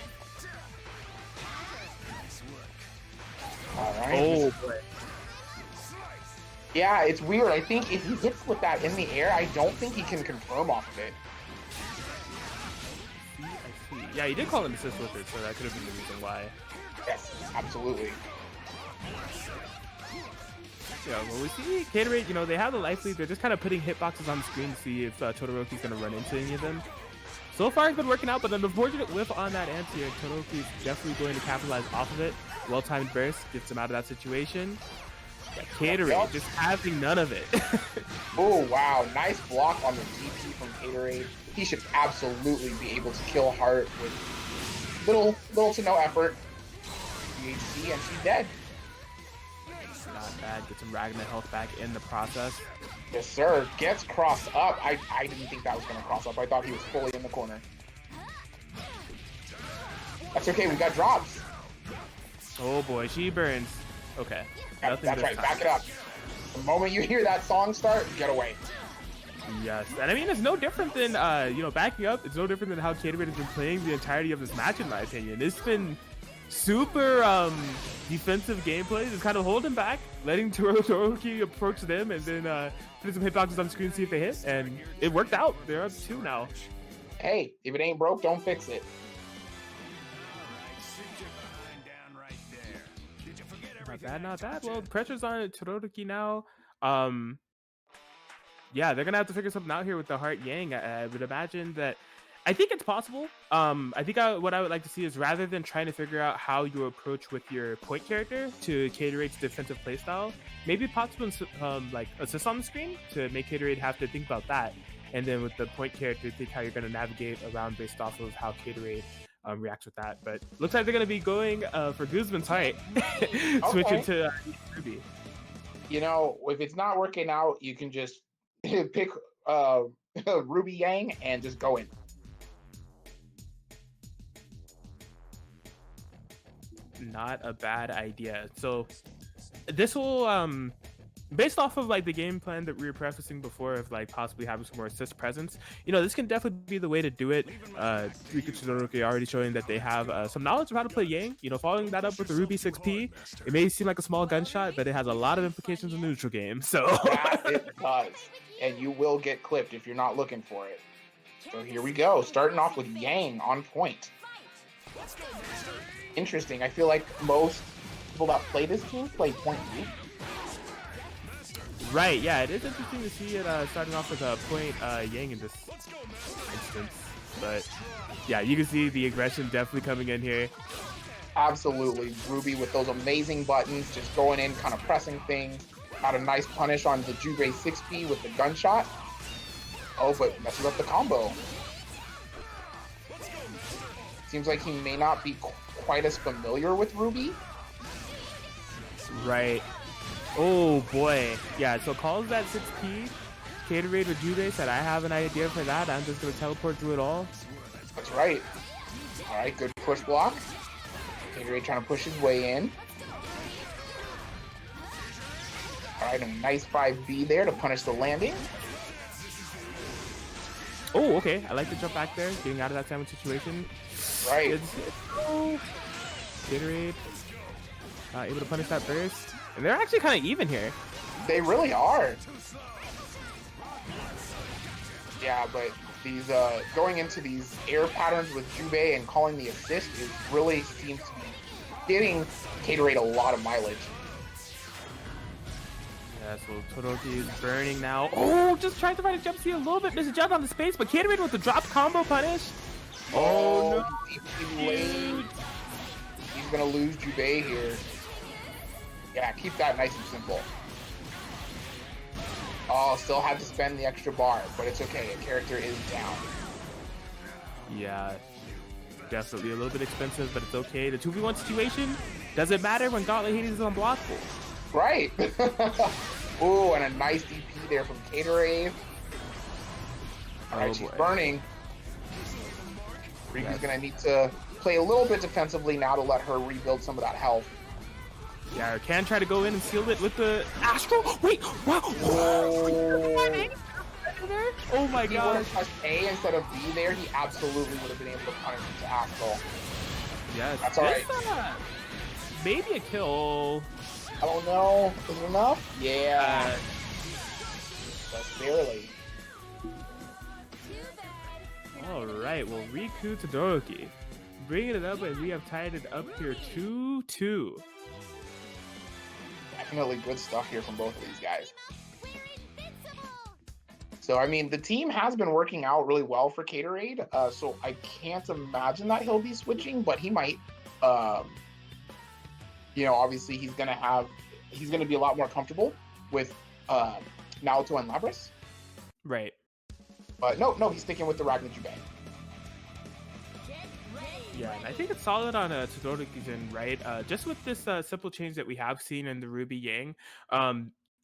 All right. Oh, boy. Yeah, it's weird. I think if he hits with that in the air, I don't think he can confirm off of it. I see. Yeah, he did call an assist with it, so that could have been the reason why. Yes, absolutely. Yeah, well, we see Gatorade, you know, they have the life lead. They're just kind of putting hitboxes on the screen to see if Todoroki's going to run into any of them. So far, it's been working out, but an unfortunate whiff on that anti-air. Todoroki's definitely going to capitalize off of it. Well-timed burst gets him out of that situation. Yeah, Gatorade just having none of it. Oh, wow. Nice block on the DP from Gatorade. He should absolutely be able to kill Heart with little to no effort. UHC, and she's dead. Not bad. Get some Ragnar health back in the process. Yes, sir. Gets crossed up. I didn't think that was going to cross up. I thought he was fully in the corner. That's okay. We got drops. Oh, boy. She burns. Okay. That's right. Back it up. The moment you hear that song start, get away. Yes. And I mean, it's no different than, you know, backing up. It's no different than how Gatorade has been playing the entirety of this match, in my opinion. It's been super defensive gameplay, just kind of holding back, letting Todoroki approach them, and then putting some hitboxes on the screen to see if they hit, and it worked out. They're up 2 now. Hey, if it ain't broke, don't fix it. Not bad, not bad. Well, the pressure's on Todoroki now. Yeah, they're gonna have to figure something out here with the Heart Yang. I would imagine that. I think it's possible. I think what I would like to see is, rather than trying to figure out how you approach with your point character to Gatorade's defensive playstyle, maybe possible like assist on the screen to make Gatorade have to think about that, and then with the point character, think how you're going to navigate around based off of how Gatorade reacts with that. But looks like they're going to be going for Guzman's Heart, switching to Ruby. You know, if it's not working out, you can just pick Ruby Yang and just go in. Not a bad idea. So this will based off of like the game plan that we were prefacing before of like possibly having some more assist presence, you know, this can definitely be the way to do it. Riku Todoroki already showing that they have some knowledge of how to play Yang. You know, following that up with the Ruby 6P, it may seem like a small gunshot, but it has a lot of implications in the neutral game. So that it does, and you will get clipped if you're not looking for it. So here we go, starting off with Yang on point. Interesting. I feel like most people that play this team play point Ruby. Right, yeah, it is interesting to see it starting off with a point Yang in this instance. But yeah, you can see the aggression definitely coming in here. Absolutely. Ruby with those amazing buttons, just going in, kind of pressing things. Got a nice punish on the Jubei 6P with the gunshot. Oh, but messes up the combo. Seems like he may not be quite as familiar with Ruby. Right. Oh boy. Yeah, so calls that 6P. Gatorade with Jubei said, I have an idea for that. I'm just going to teleport through it all. That's right. All right, good push block. Gatorade trying to push his way in. All right, a nice 5B there to punish the landing. Oh, okay. I like the jump back there, getting out of that sandwich situation. Right. Gatorade able to punish that burst. And they're actually kind of even here. They really are. Yeah, but these going into these air patterns with Jubei and calling the assist is really seems to be getting Gatorade a lot of mileage. Yeah, so Todoroki is burning now. Oh, just tried to find a jump steal a little bit. Misses jump on the space, but Gatorade with the drop combo punish. Oh, no. He's gonna lose Jubei here. Yeah, keep that nice and simple. Oh, still had to spend the extra bar, but it's okay. A character is down. Yeah, definitely a little bit expensive, but it's okay. The 2v1 situation doesn't matter when Gauntlet Hades is unblockable. Right. Ooh, and a nice DP there from Gatorade. Alright, she's burning. Riku's gonna need to play a little bit defensively now to let her rebuild some of that health. Yeah, can try to go in and seal it with the Astro. Wait, wow. Oh my If he would god. have pressed A instead of B there, he absolutely would have been able to punish him to Astral. Yes, That's alright. Maybe a kill. I don't know. Is it enough? Yeah. Just barely. Alright, well, Riku Todoroki bringing it up, and we have tied it up here 2-2. Definitely good stuff here from both of these guys. So, I mean, the team has been working out really well for Gatorade, so I can't imagine that he'll be switching, but he might. You know, obviously he's gonna be a lot more comfortable with Naoto and Labras. Right. But no, he's sticking with the Ragnar Jubei. Yeah, and I think it's solid on Todoroki's end, right? Just with this simple change that we have seen in the Ruby Yang,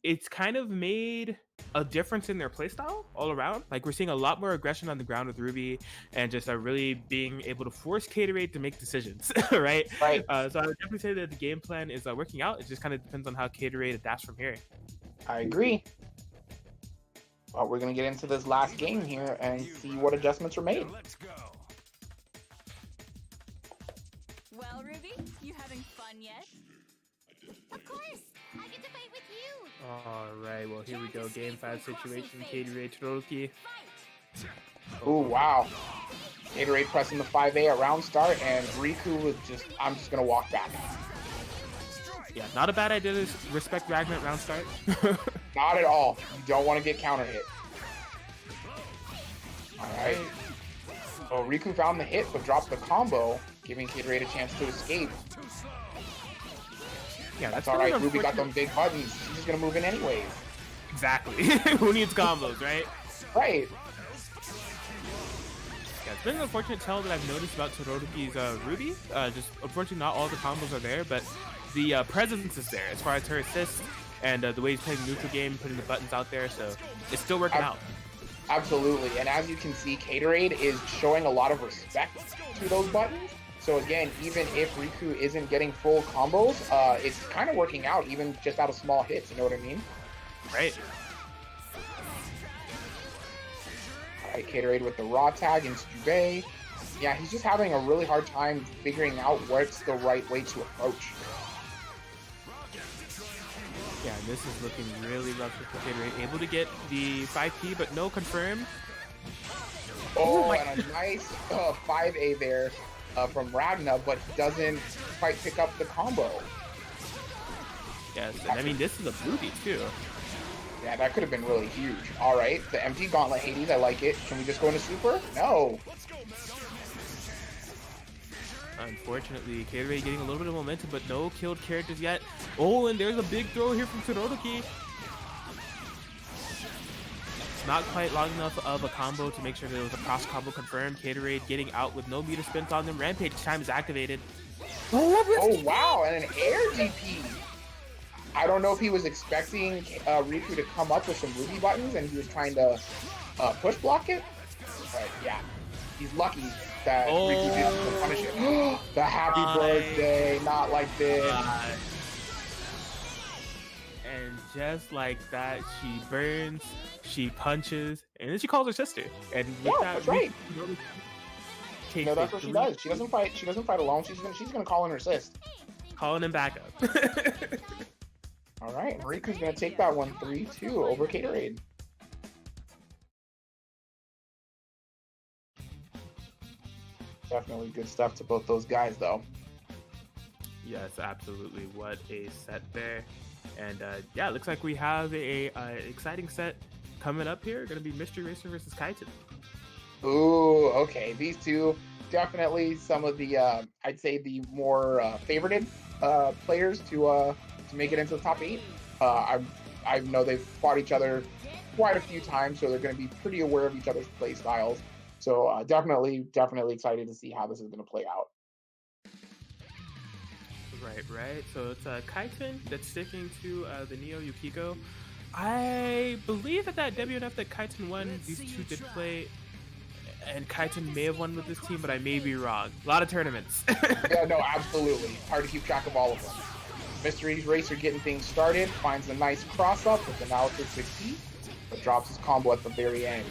it's kind of made a difference in their playstyle all around. Like, we're seeing a lot more aggression on the ground with Ruby, and just really being able to force Gatorade to make decisions, right? Right. So I would definitely say that the game plan is working out. It just kind of depends on how Gatorade adapts from here. I agree. Well, we're gonna get into this last game here and see what adjustments are made. Let's go. Well, Ruby, you having fun yet? Of course! I get to fight with you! Alright, well, here we go. Game 5 situation. Gatorade Todoroki. Oh wow. Gatorade pressing the 5A at round start, and Riku was I'm just gonna walk back. Yeah, not a bad idea to respect Ragnar at round start. Not at all. You don't want to get counter hit. Alright. Oh, Riku found the hit, but dropped the combo, giving Gatorade a chance to escape. Yeah, That's alright. Ruby got them big buttons. She's just gonna move in anyways. Exactly. Who needs combos, right? Right. Yeah, it's been an unfortunate tell that I've noticed about Todoroki's Ruby. Just unfortunately, not all the combos are there, but the presence is there as far as her assists and the way he's playing the neutral game, putting the buttons out there. So it's still working out. Absolutely. And as you can see, Gatorade is showing a lot of respect to those buttons. So again, even if Riku isn't getting full combos, it's kind of working out, even just out of small hits. You know what I mean? Right. All right, Gatorade with the raw tag into Jubei. Yeah, he's just having a really hard time figuring out what's the right way to approach. Yeah, this is looking really rough for Gatorade. Able to get the 5P, but no confirm. Oh, and a nice 5A there from Ragnar, but he doesn't quite pick up the combo. Yes, and I mean, this is a blue beat too. Yeah, that could have been really huge. All right, the empty gauntlet Hades, I like it. Can we just go into super? No. Unfortunately, Gatorade getting a little bit of momentum, but no killed characters yet. Oh, and there's a big throw here from Todoroki. Not quite long enough of a combo to make sure that it was a cross combo confirmed. Gatorade getting out with no meter spins on them. Rampage time is activated. Oh, wow, and an air DP. I don't know if he was expecting Riku to come up with some Ruby buttons and he was trying to push block it. But yeah, he's lucky that Riku didn't punish it. The happy birthday, not like this. And just like that, she burns, she punches, and then she calls her sister. And with that, that's right. You No, that's what she does. She doesn't fight. She doesn't fight alone. She's gonna call in her sis. Calling him back up. All right, Riku's gonna take that one 3-2 over Gatorade. Definitely good stuff to both those guys, though. Yes, absolutely. What a set there. And yeah, it looks like we have a exciting set coming up here. Going to be Mystery Racer versus Kaiten. Ooh, okay. These two definitely some of the I'd say the more favorited players to make it into the top 8. I know they've fought each other quite a few times, so they're going to be pretty aware of each other's play styles. So definitely excited to see how this is going to play out. Right. So it's Kaiten that's sticking to the Neo Yukiko. I believe at that WNF that Kaiten won, these two did play, and Kaiten may have won with this team, but I may be wrong. A lot of tournaments. Yeah, no, absolutely. Hard to keep track of all of them. Mystery Racer getting things started, finds a nice cross-up with the Naruto 6E, but drops his combo at the very end.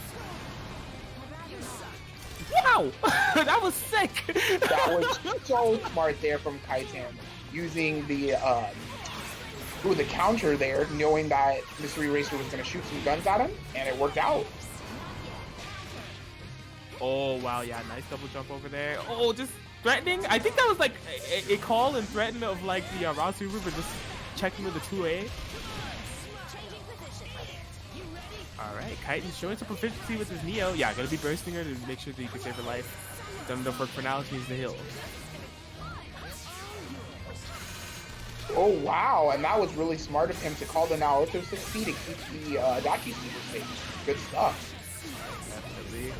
Wow! That was sick! That was so smart there from Kaiten, using the counter there, knowing that Mystery Racer was going to shoot some guns at him, and it worked out. Oh, wow, yeah, nice double jump over there. Oh, just threatening? I think that was like a call and threaten of like the Rasu River just checking with the 2A. Alright, Kaiten's showing some proficiency with his Neo. Yeah, gonna be bursting her to make sure that you can save her life. Done enough work for now, she needs the heal. Oh, wow, and that was really smart of him to call the Naruto 6P to keep the Daki Super safe. Good stuff. Definitely.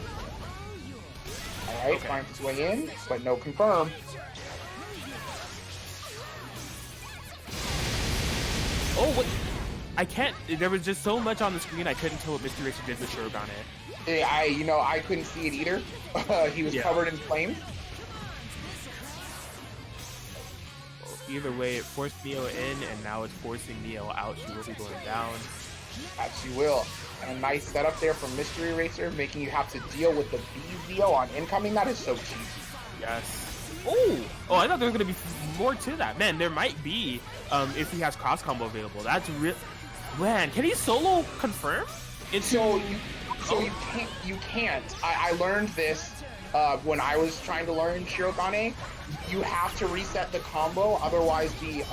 Alright, Okay. finds his way in, but no confirm. Oh, what? I can't. There was just so much on the screen, I couldn't tell what Mystery Racer did with Shurigane. I couldn't see it either. He was covered in flames. Well, either way, it forced Neo in, and now it's forcing Neo out. She will be going down. As she will. And a nice setup there from Mystery Racer, making you have to deal with the Beezy on incoming. That is so cheesy. Yes. Oh, I thought there was gonna be more to that. Man, there might be if he has cross combo available. That's real. Man, can he solo confirm? So you can't. I learned this when I was trying to learn Shirogane. You have to reset the combo, otherwise the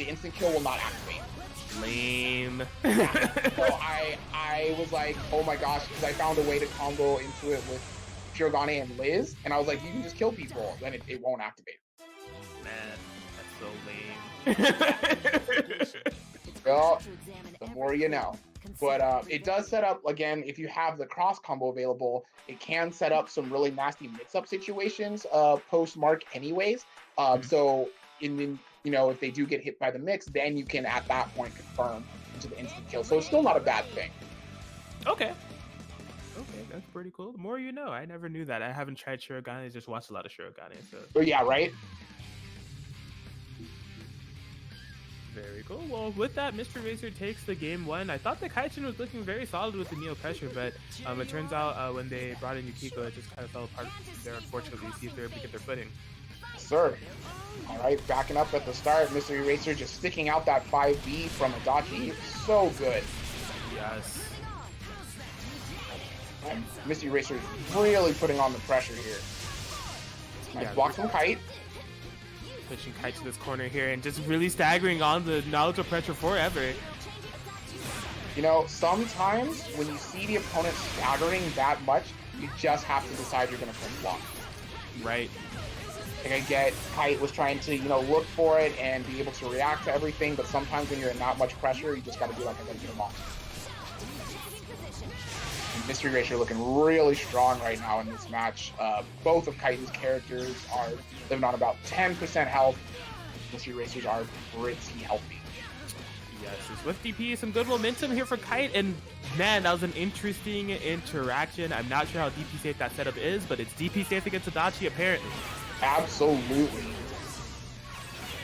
instant kill will not activate. Lame. So I was like, oh my gosh, because I found a way to combo into it with Shirogane and Liz, and I was like, you can just kill people, then it won't activate. Man, that's so lame. Well, the more you know. But it does set up, again, if you have the cross combo available, it can set up some really nasty mix-up situations post-mark anyways. So if they do get hit by the mix, then you can at that point confirm into the instant kill. So it's still not a bad thing. Okay, that's pretty cool. The more you know. I never knew that. I haven't tried Shirogane. I just watched a lot of Shirogane. So. But yeah, right? Very cool. Well, with that, Mr. Racer takes the game 1. I thought the Kaiten was looking very solid with the Neo pressure, but it turns out when they brought in Yukiko, it just kind of fell apart there, unfortunately. See if they're able to get their footing. Sir. All right, backing up at the start. Mystery Racer just sticking out that 5B from Adachi. So good. Yes. And Mystery Racer is really putting on the pressure here. Nice block from Kite. Pushing Kite to this corner here and just really staggering on the Naruto pressure forever. Sometimes when you see the opponent staggering that much, you just have to decide you're going to flip block. Right. Like I get, Kite was trying to, look for it and be able to react to everything, but sometimes when you're in that much pressure, you just got to be like, I'm going to get him off. And Mystery Racer looking really strong right now in this match. Both of Kaiten's characters are living on about 10% health. Mystery Racers are pretty healthy. Yes, it's with DP, some good momentum here for Kite, and man, that was an interesting interaction. I'm not sure how DP safe that setup is, but it's DP safe against Adachi apparently. Absolutely.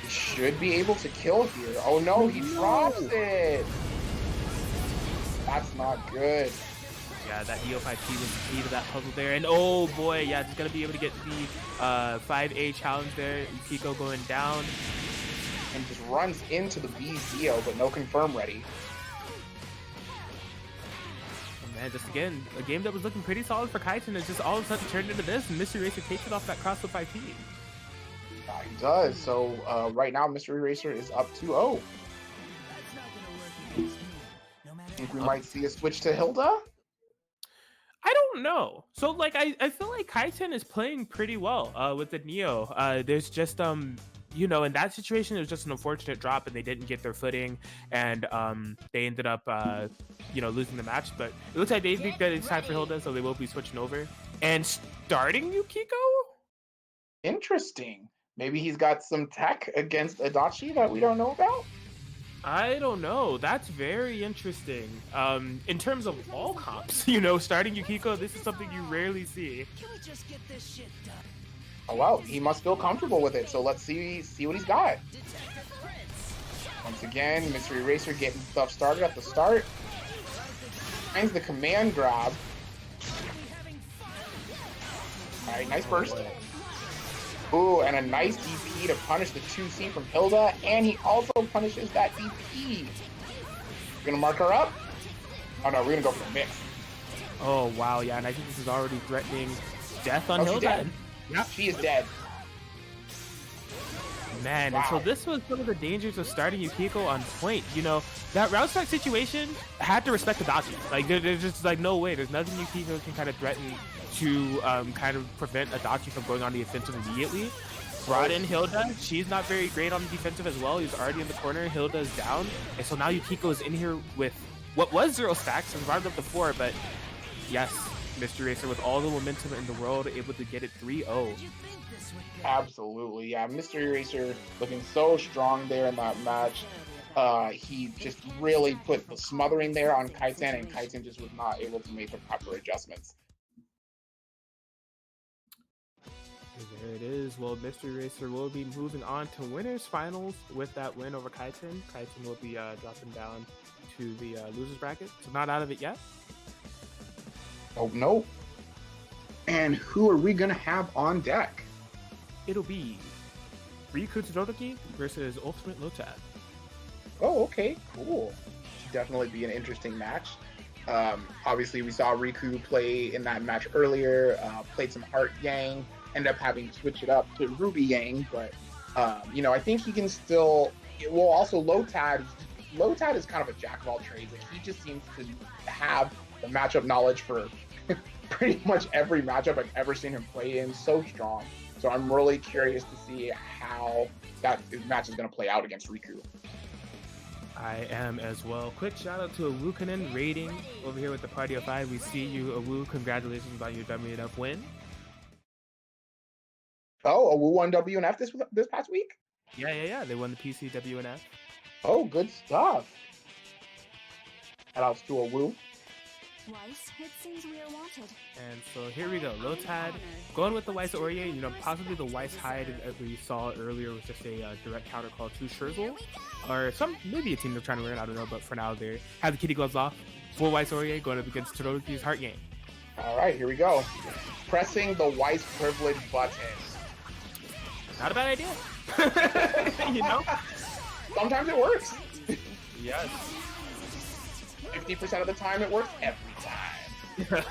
He should be able to kill here. Oh no, he drops it! That's not good. Yeah, that EO5T was the key to that puzzle there. And oh boy, yeah, just gonna be able to get the 5A challenge there. Yukiko going down. And just runs into the Beezy, but no confirm ready. Oh man, just again, a game that was looking pretty solid for Kaiten is just all of a sudden turned into this, and Mystery Racer takes it off that cross with 5P. He does. So right now, Mystery Racer is up 2-0. That's not gonna work against me. No matter Think we how might see a switch to Hilda? I don't know. So like I feel like Kaiten is playing pretty well with the Neo. There's just you know, in that situation it was just an unfortunate drop and they didn't get their footing and they ended up you know, losing the match, but it looks like they think that it's time for Hilda, so they will be switching over and starting Yukiko. Interesting. Maybe he's got some tech against Adachi that we don't know about? I don't know. That's very interesting. In terms of all comps, you know, starting Yukiko, this is something you rarely see. can we just get this shit done? Oh well, he must feel comfortable with it, so let's see what he's got. Detective Prince. Once again, Mystery Racer getting stuff started at the start. Finds the command grab. Alright, nice burst. Ooh, and a nice DP to punish the 2C from Hilda, and he also punishes that DP. We're gonna mark her up? Oh no, we're gonna go for a mix. Oh wow, yeah, and I think this is already threatening death on Oh, she's Hilda. dead. Yep. She is dead. Man, and so this was some of the dangers of starting Yukiko on point. You know, that round strike situation had to respect Adachi. Like, there's just like no way. There's nothing Yukiko can kind of threaten to kind of prevent Adachi from going on the offensive immediately. Brought in Hilda. She's not very great on the defensive as well. He's already in the corner. Hilda's down. And so now Yukiko is in here with what was 0 stacks and brought it up to 4. But yes, Mystery Racer with all the momentum in the world, able to get it 3-0. Absolutely, yeah. Mystery Racer looking so strong there in that match. He just really put the smothering there on Kaiten, and Kaiten just was not able to make the proper adjustments. There it is. Well, Mystery Racer will be moving on to winners finals with that win over Kaiten. Kaiten will be dropping down to the losers bracket, so not out of it yet. Oh no. And who are we gonna have on deck? It'll be Riku Todoroki versus Ultimate Lotad. Oh, okay, cool. Should definitely be an interesting match. Obviously, we saw Riku play in that match earlier, played some Heart Yang, ended up having to switch it up to Ruby Yang, but, you know, I think he can still... Well, also, Lotad is kind of a jack of all trades. Like, he just seems to have the matchup knowledge for pretty much every matchup I've ever seen him play in. So strong. So I'm really curious to see how that match is going to play out against Riku. I am as well. Quick shout out to Awukanen rating over here with the Party of 5. We see you, Awu. Congratulations on your WNF win. Oh, Awu won WNF this past week? Yeah. They won the PC WNF. Oh, good stuff. Shout outs to Awu. Weiss, it seems we are wanted. And so here we go. Lotad going with the Weiss Aurier. You know, possibly the Weiss Hide that we saw earlier was just a direct counter call to Shurzl. Or maybe a team they're trying to learn, I don't know. But for now, they have the kitty gloves off. Full Weiss Aurier going up against Todoroki's Heart Game. All right, here we go. Pressing the Weiss privilege button. Not a bad idea. You know? Sometimes it works. Yes. 50% of the time it works every time.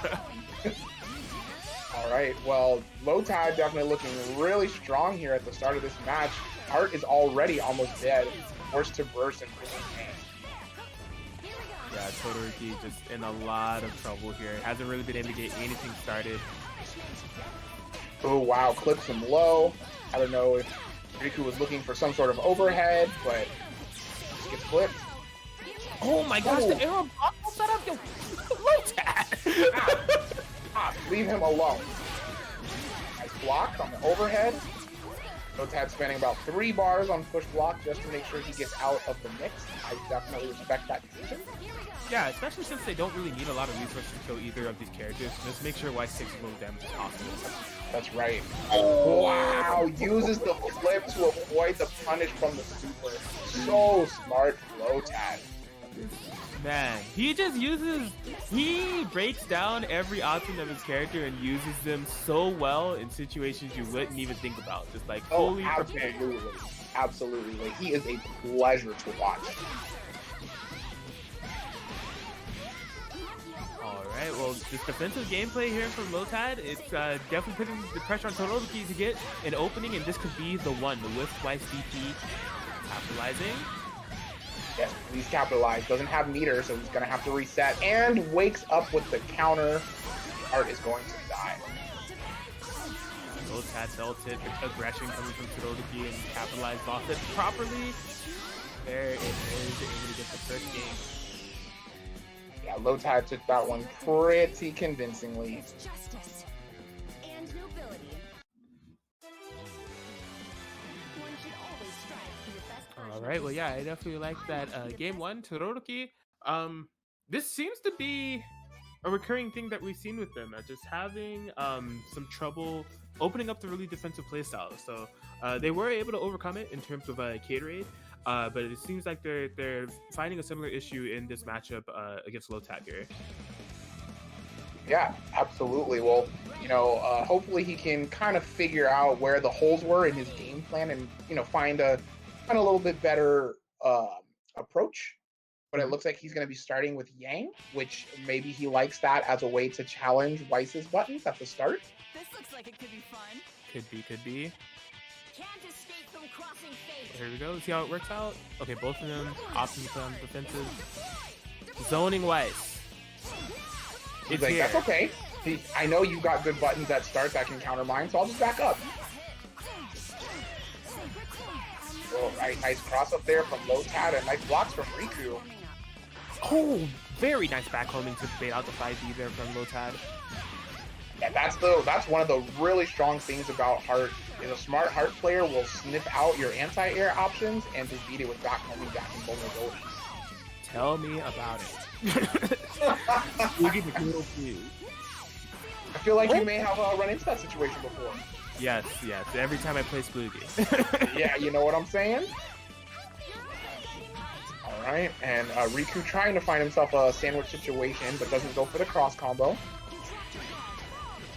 All right, well, Lotad definitely looking really strong here at the start of this match. Heart is already almost dead, forced to burst and bring his hand. Yeah, Todoroki just in a lot of trouble here. Hasn't really been able to get anything started. Oh, wow, clips him low. I don't know if Riku was looking for some sort of overhead, but just gets clipped. Oh my gosh, the arrow block set up, yo, Lotad! Leave him alone. Nice block on the overhead. Lotad spending about 3 bars on push block just to make sure he gets out of the mix. I definitely respect that decision. Yeah, especially since they don't really need a lot of resources to kill either of these characters. Just make sure Weiss takes as little damage as possible. That's right. Oh, wow, uses the flip to avoid the punish from the super. So smart, Lotad. Man, he breaks down every option of his character and uses them so well in situations you wouldn't even think about. Just like fully prepared. Absolutely. Like, he is a pleasure to watch. Alright, well well, this defensive gameplay here from Lotad, it's definitely putting the pressure on Todoroki to get an opening, and this could be the one. The whiff twice DP capitalizing. Yes, he's capitalized. Doesn't have meter, so he's gonna have to reset. And wakes up with the counter. Art is going to die. Lotad felt it. Aggression coming from Todoroki and capitalized off it properly. There it is, able to get the first game. Yeah, Lotad took that one pretty convincingly. Justice and nobility. One should always strive to be the best version All of right, well, yeah, I himself. definitely like that. Game one, Todoroki. This seems to be a recurring thing that we've seen with them, just having some trouble opening up the really defensive playstyle. So they were able to overcome it in terms of Gatorade, but it seems like they're finding a similar issue in this matchup against Lotad here. Yeah, absolutely. Well, you know, hopefully he can kind of figure out where the holes were in his game plan and, you know, find a little bit better approach. But it looks like he's going to be starting with Yang, which maybe he likes that as a way to challenge Weiss's buttons at the start. This looks like it could be fun. Could be. Can't escape from crossing fate. Here we go. See how it works out. Okay, both of them opting to play on the defensive. Zoning Weiss. He's It's like, here. that's okay. I know you got good buttons at start that can counter mine, so I'll just back up. Oh, right, nice cross up there from Lotad and nice blocks from Riku. Oh, very nice backhoming to bait out the 5D there from Lotad. And that's one of the really strong things about Heart. Is a smart Heart player will sniff out your anti-air options and just beat it with backhoming back and vulnerabilities. Tell me about it. Look at the little view. I feel like you may have run into that situation before. Yes. Every time I play Sploogie. Yeah, you know what I'm saying? All right, and Riku trying to find himself a sandwich situation, but doesn't go for the cross combo.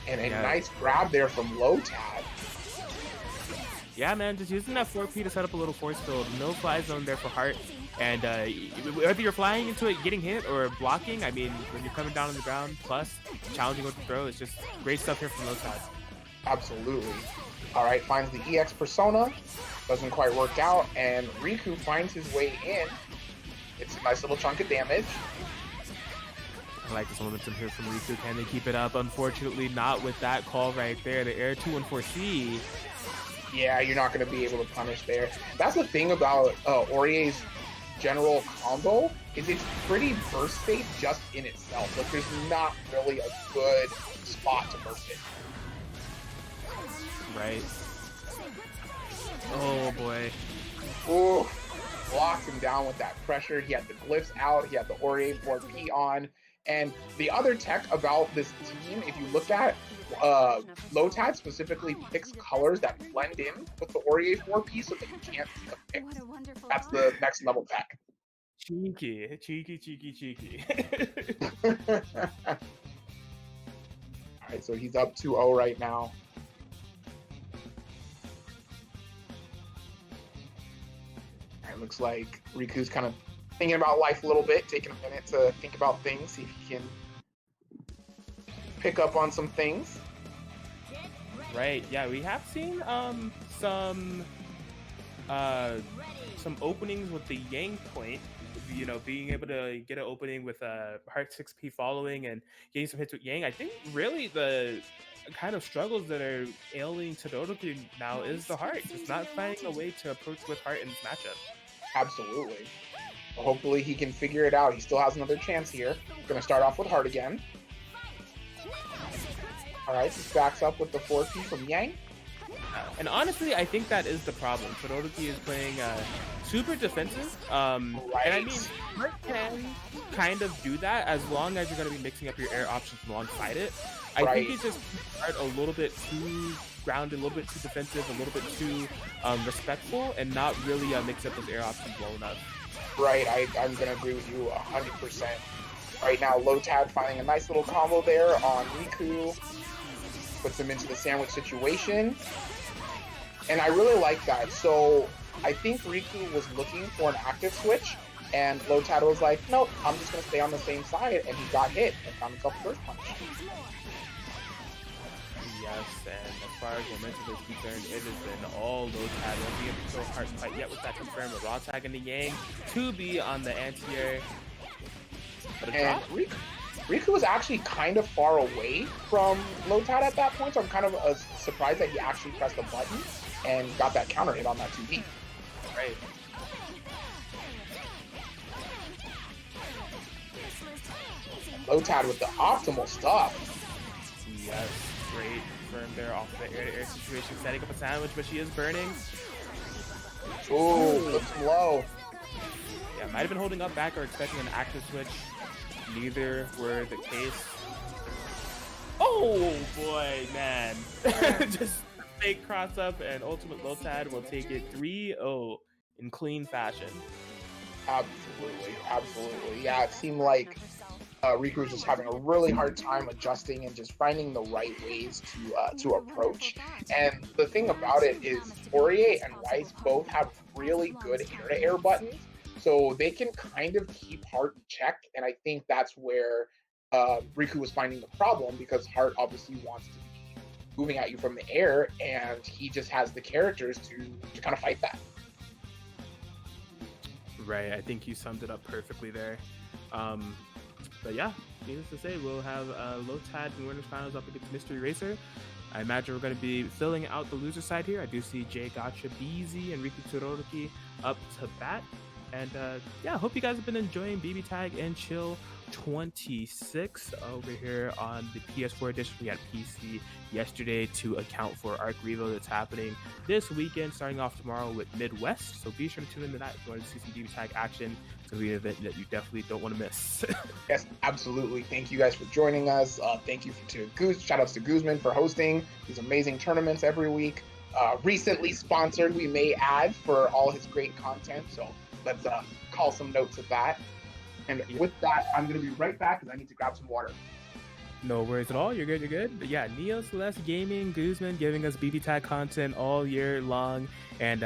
And a nice grab there from Lotad. Yeah, man, just using that 4P to set up a little force field. No fly zone there for Heart. And whether you're flying into it, getting hit, or blocking, I mean, when you're coming down on the ground, plus challenging with the throw, it's just great stuff here from Lotad. Absolutely. All right, finds the EX persona. Doesn't quite work out, and Riku finds his way in. It's a nice little chunk of damage. I like this momentum here from Riku. Can they keep it up? Unfortunately, not with that call right there. The air 214C. Yeah, you're not going to be able to punish there. That's the thing about Aurier's general combo, is it's pretty burst safe just in itself. Like, there's not really a good spot to burst it. Right. Oh, boy. Ooh, blocks him down with that pressure. He had the glyphs out. He had the Aurier 4P on. And the other tech about this team, if you look at Lotad specifically picks colors that blend in with the Aurier 4P so that you can't see the picks. What a wonderful That's the next level tech. Cheeky. Alright, so he's up 2-0 right now. It looks like Riku's kind of thinking about life a little bit, taking a minute to think about things, see if he can pick up on some things. Right, yeah, we have seen some openings with the Yang point, you know, being able to get an opening with Heart 6P following and getting some hits with Yang. I think really the kind of struggles that are ailing Todoroki now is the Heart, just not finding a way to approach with Heart in this matchup. Absolutely. Well, hopefully he can figure it out. He still has another chance here. Gonna start off with Heart again. Alright, just backs up with the 4P from Yang. And honestly, I think that is the problem. Todoroki is playing super defensive. And I mean, Heart can kind of do that as long as you're going to be mixing up your air options alongside it. I think it's just Heart a little bit too grounded, a little bit too defensive, a little bit too respectful, and not really mix up those air options well enough. Right, I'm going to agree with you 100%. Right now, Lotad finding a nice little combo there on Riku. Puts him into the sandwich situation. And I really like that. So I think Riku was looking for an active switch. And Lotad was like, nope, I'm just going to stay on the same side, and he got hit and found himself the first punch. Yes, and as far as momentum is concerned, it has been all Lotad. Won't be able to throw Heart quite yet with that confirmed with raw tag in the Yang. 2B on the anti-air. And Riku was actually kind of far away from Lotad at that point, so I'm kind of surprised that he actually pressed the button and got that counter hit on that 2B. Right. Lotad with the optimal stuff. Yes, great firm there off the air-to-air situation, setting up a sandwich, but she is burning. Ooh, looks low. Yeah, might have been holding up back or expecting an active switch. Neither were the case. Oh boy, man. Just fake cross up, and Ultimate Lotad will take it 3-0 in clean fashion. Absolutely, absolutely. Yeah, it seemed like Riku was just having a really hard time adjusting and just finding the right ways to approach. And the thing about it is Aurier and Weiss both have really good air-to-air buttons, so they can kind of keep Heart in check. And I think that's where Riku was finding the problem, because Heart obviously wants to be moving at you from the air, and he just has the characters to kind of fight that. Right, I think you summed it up perfectly there. But yeah, needless to say, we'll have Lotad in winners finals up against Mystery Racer. I imagine we're going to be filling out the loser side here. I do see Jay Gotcha, Beezy, and Riku Todoroki up to bat. And yeah, hope you guys have been enjoying BBTAG and Chill 26 over here on the PS4 edition. We had PC yesterday to account for Arc Revo that's happening this weekend, starting off tomorrow with Midwest. So be sure to tune in to that if you want to see some BBTAG action. It's going to be an event that you definitely don't want to miss. Yes, absolutely. Thank you guys for joining us. Thank you to Goose. Shout outs to Guzman for hosting these amazing tournaments every week. Recently sponsored, we may add, for all his great content. So let's call some notes of that. And with that, I'm going to be right back because I need to grab some water. No worries at all. You're good. You're good. But yeah, Neo Celeste Gaming, Guzman giving us BBTAG content all year long. And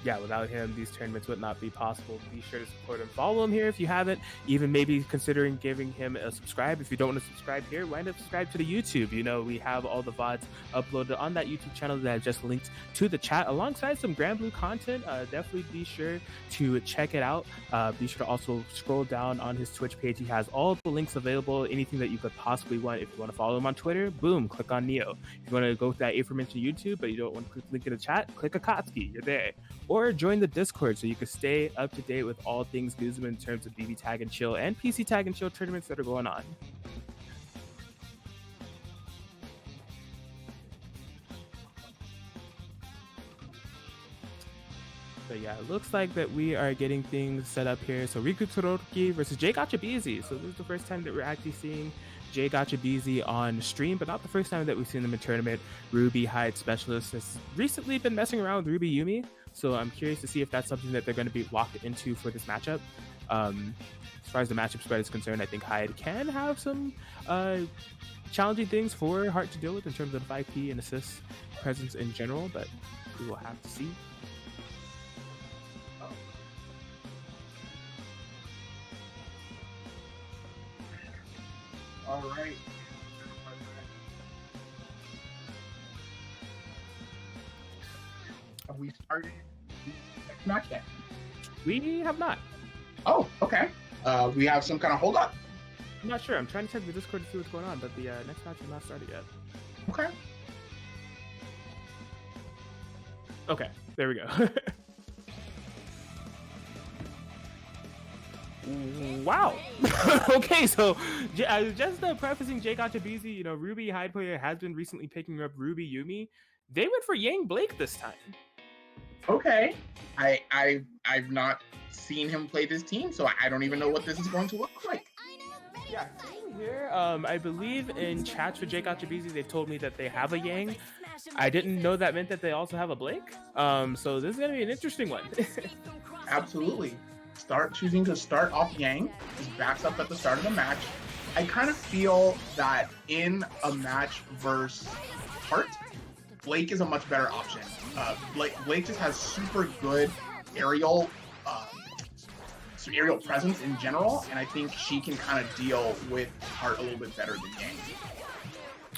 yeah, without him, these tournaments would not be possible. Be sure to support him. Follow him here if you haven't. Even maybe considering giving him a subscribe. If you don't want to subscribe here, why not subscribe to the YouTube? You know, we have all the VODs uploaded on that YouTube channel that I've just linked to the chat alongside some BBTAG content. Definitely be sure to check it out. Be sure to also scroll down on his Twitch page. He has all the links available, anything that you could possibly want. If you want to follow him on Twitter, boom, click on Neo. If you want to go with that aforementioned YouTube, but you don't want to click the link in the chat, click Akatsuki. You're there. Or join the Discord so you can stay up to date with all things Guzman in terms of BBTAG and Chill and PC Tag and Chill tournaments that are going on. But yeah, it looks like that we are getting things set up here. So Riku Todoroki versus Jay Gotcha Beezy. So this is the first time that we're actually seeing Jay Gotcha Beezy on stream, but not the first time that we've seen them in tournament. Ruby Hyde Specialist has recently been messing around with Ruby Yumi, so I'm curious to see if that's something that they're going to be locked into for this matchup. As far as the matchup spread is concerned, I think Hyde can have some challenging things for Heart to deal with in terms of 5P and assist presence in general, but we will have to see. All right. Have we started the next match yet? We have not. Oh, okay. We have some kind of hold up. I'm not sure. I'm trying to check the Discord to see what's going on, but the next match has not started yet. Okay. Okay, there we go. Wow. Okay, so just prefacing Jay Gotcha Beezy, you know, Ruby Hyde player has been recently picking up Ruby Yumi. They went for Yang Blake this time. Okay. I've not seen him play this team, so I don't even know what this is going to look like. Yeah, here, I believe in chats for Jay Gotcha Beezy, they've told me that they have a Yang. I didn't know that meant that they also have a Blake. So this is gonna be an interesting one. Absolutely. Choosing to start off Yang, just backs up at the start of the match. I kind of feel that in a match versus Heart, Blake is a much better option. Blake just has super good aerial aerial presence in general, and I think she can kind of deal with Heart a little bit better than Yang.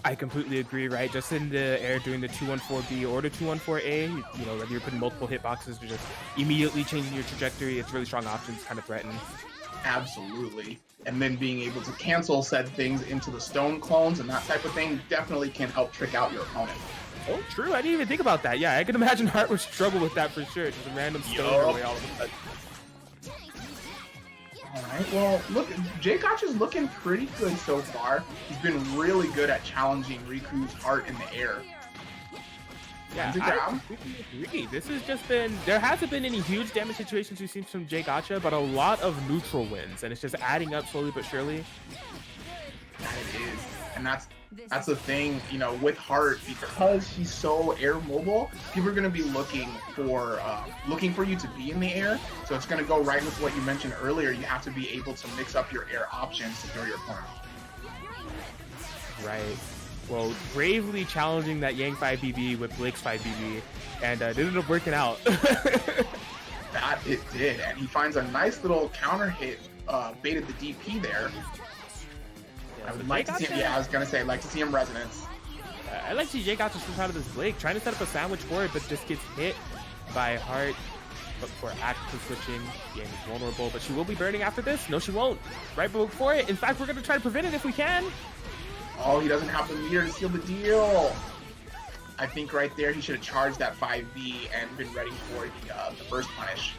I completely agree, right? Just in the air doing the 214B or the 214A, you know, whether you're putting multiple hitboxes or just immediately changing your trajectory, it's really strong options, kind of threaten. Absolutely. And then being able to cancel said things into the stone clones and that type of thing definitely can help trick out your opponent. Oh, true. I didn't even think about that. Yeah, I can imagine Heart would struggle with that for sure. Just a random stone away all of a sudden. All right, well, look, J-Gotcha's looking pretty good so far. He's been really good at challenging Riku's Heart in the air. Yeah, I agree. This has just been, there hasn't been any huge damage situations we've seen from J-Gotcha, but a lot of neutral wins, and it's just adding up slowly but surely. Yeah, it is. And that's the thing, you know, with Heart, because he's so air mobile, people are going to be looking for you to be in the air. So it's going to go right with what you mentioned earlier. You have to be able to mix up your air options to throw your opponent off. Right. Well, bravely challenging that Yang 5BB with Blake's 5BB, and it ended up working out. That it did, and he finds a nice little counter hit, baited the DP there. I would like to see him, I was going to say, I'd like to see him resonance. I like to see J-Gotcha switch out of this Blake, trying to set up a sandwich for it, but just gets hit by Heart. But for active switching, Yang is vulnerable, but she will be burning after this. No, she won't. Right before it. In fact, we're going to try to prevent it if we can. Oh, he doesn't have the meter to seal the deal. I think right there he should have charged that 5B and been ready for the first punish.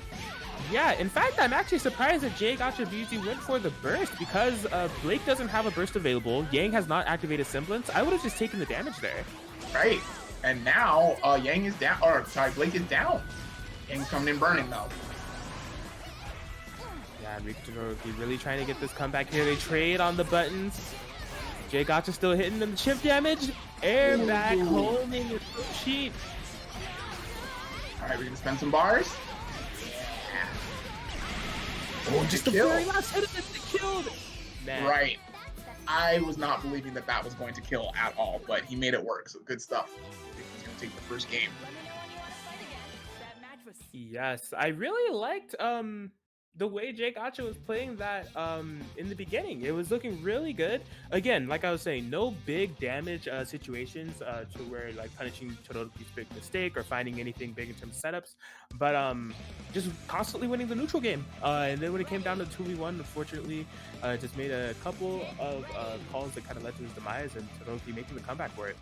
Yeah, in fact, I'm actually surprised that J-Gotcha Beezy went for the burst because Blake doesn't have a burst available. Yang has not activated Semblance. I would have just taken the damage there. Right. And now Yang is down. Or, sorry, Blake is down. Yang's coming in burning, though. Yeah, Riku Todoroki really trying to get this comeback here. They trade on the buttons. J-Gotcha still hitting them chip damage. Air back, holding it cheap. All right, we're going to spend some bars. Oh, just the very last hit of it killed. Man. Right. I was not believing that that was going to kill at all, but he made it work, so good stuff. He's going to take the first game. Yes, I really liked the way J-Gotcha was playing that in the beginning. It was looking really good. Again, like I was saying, no big damage situations to where like punishing Todoroki's big mistake or finding anything big in terms of setups, but just constantly winning the neutral game. And then when it came down to 2v1, unfortunately, just made a couple of calls that kind of led to his demise, and Todoroki making the comeback for it.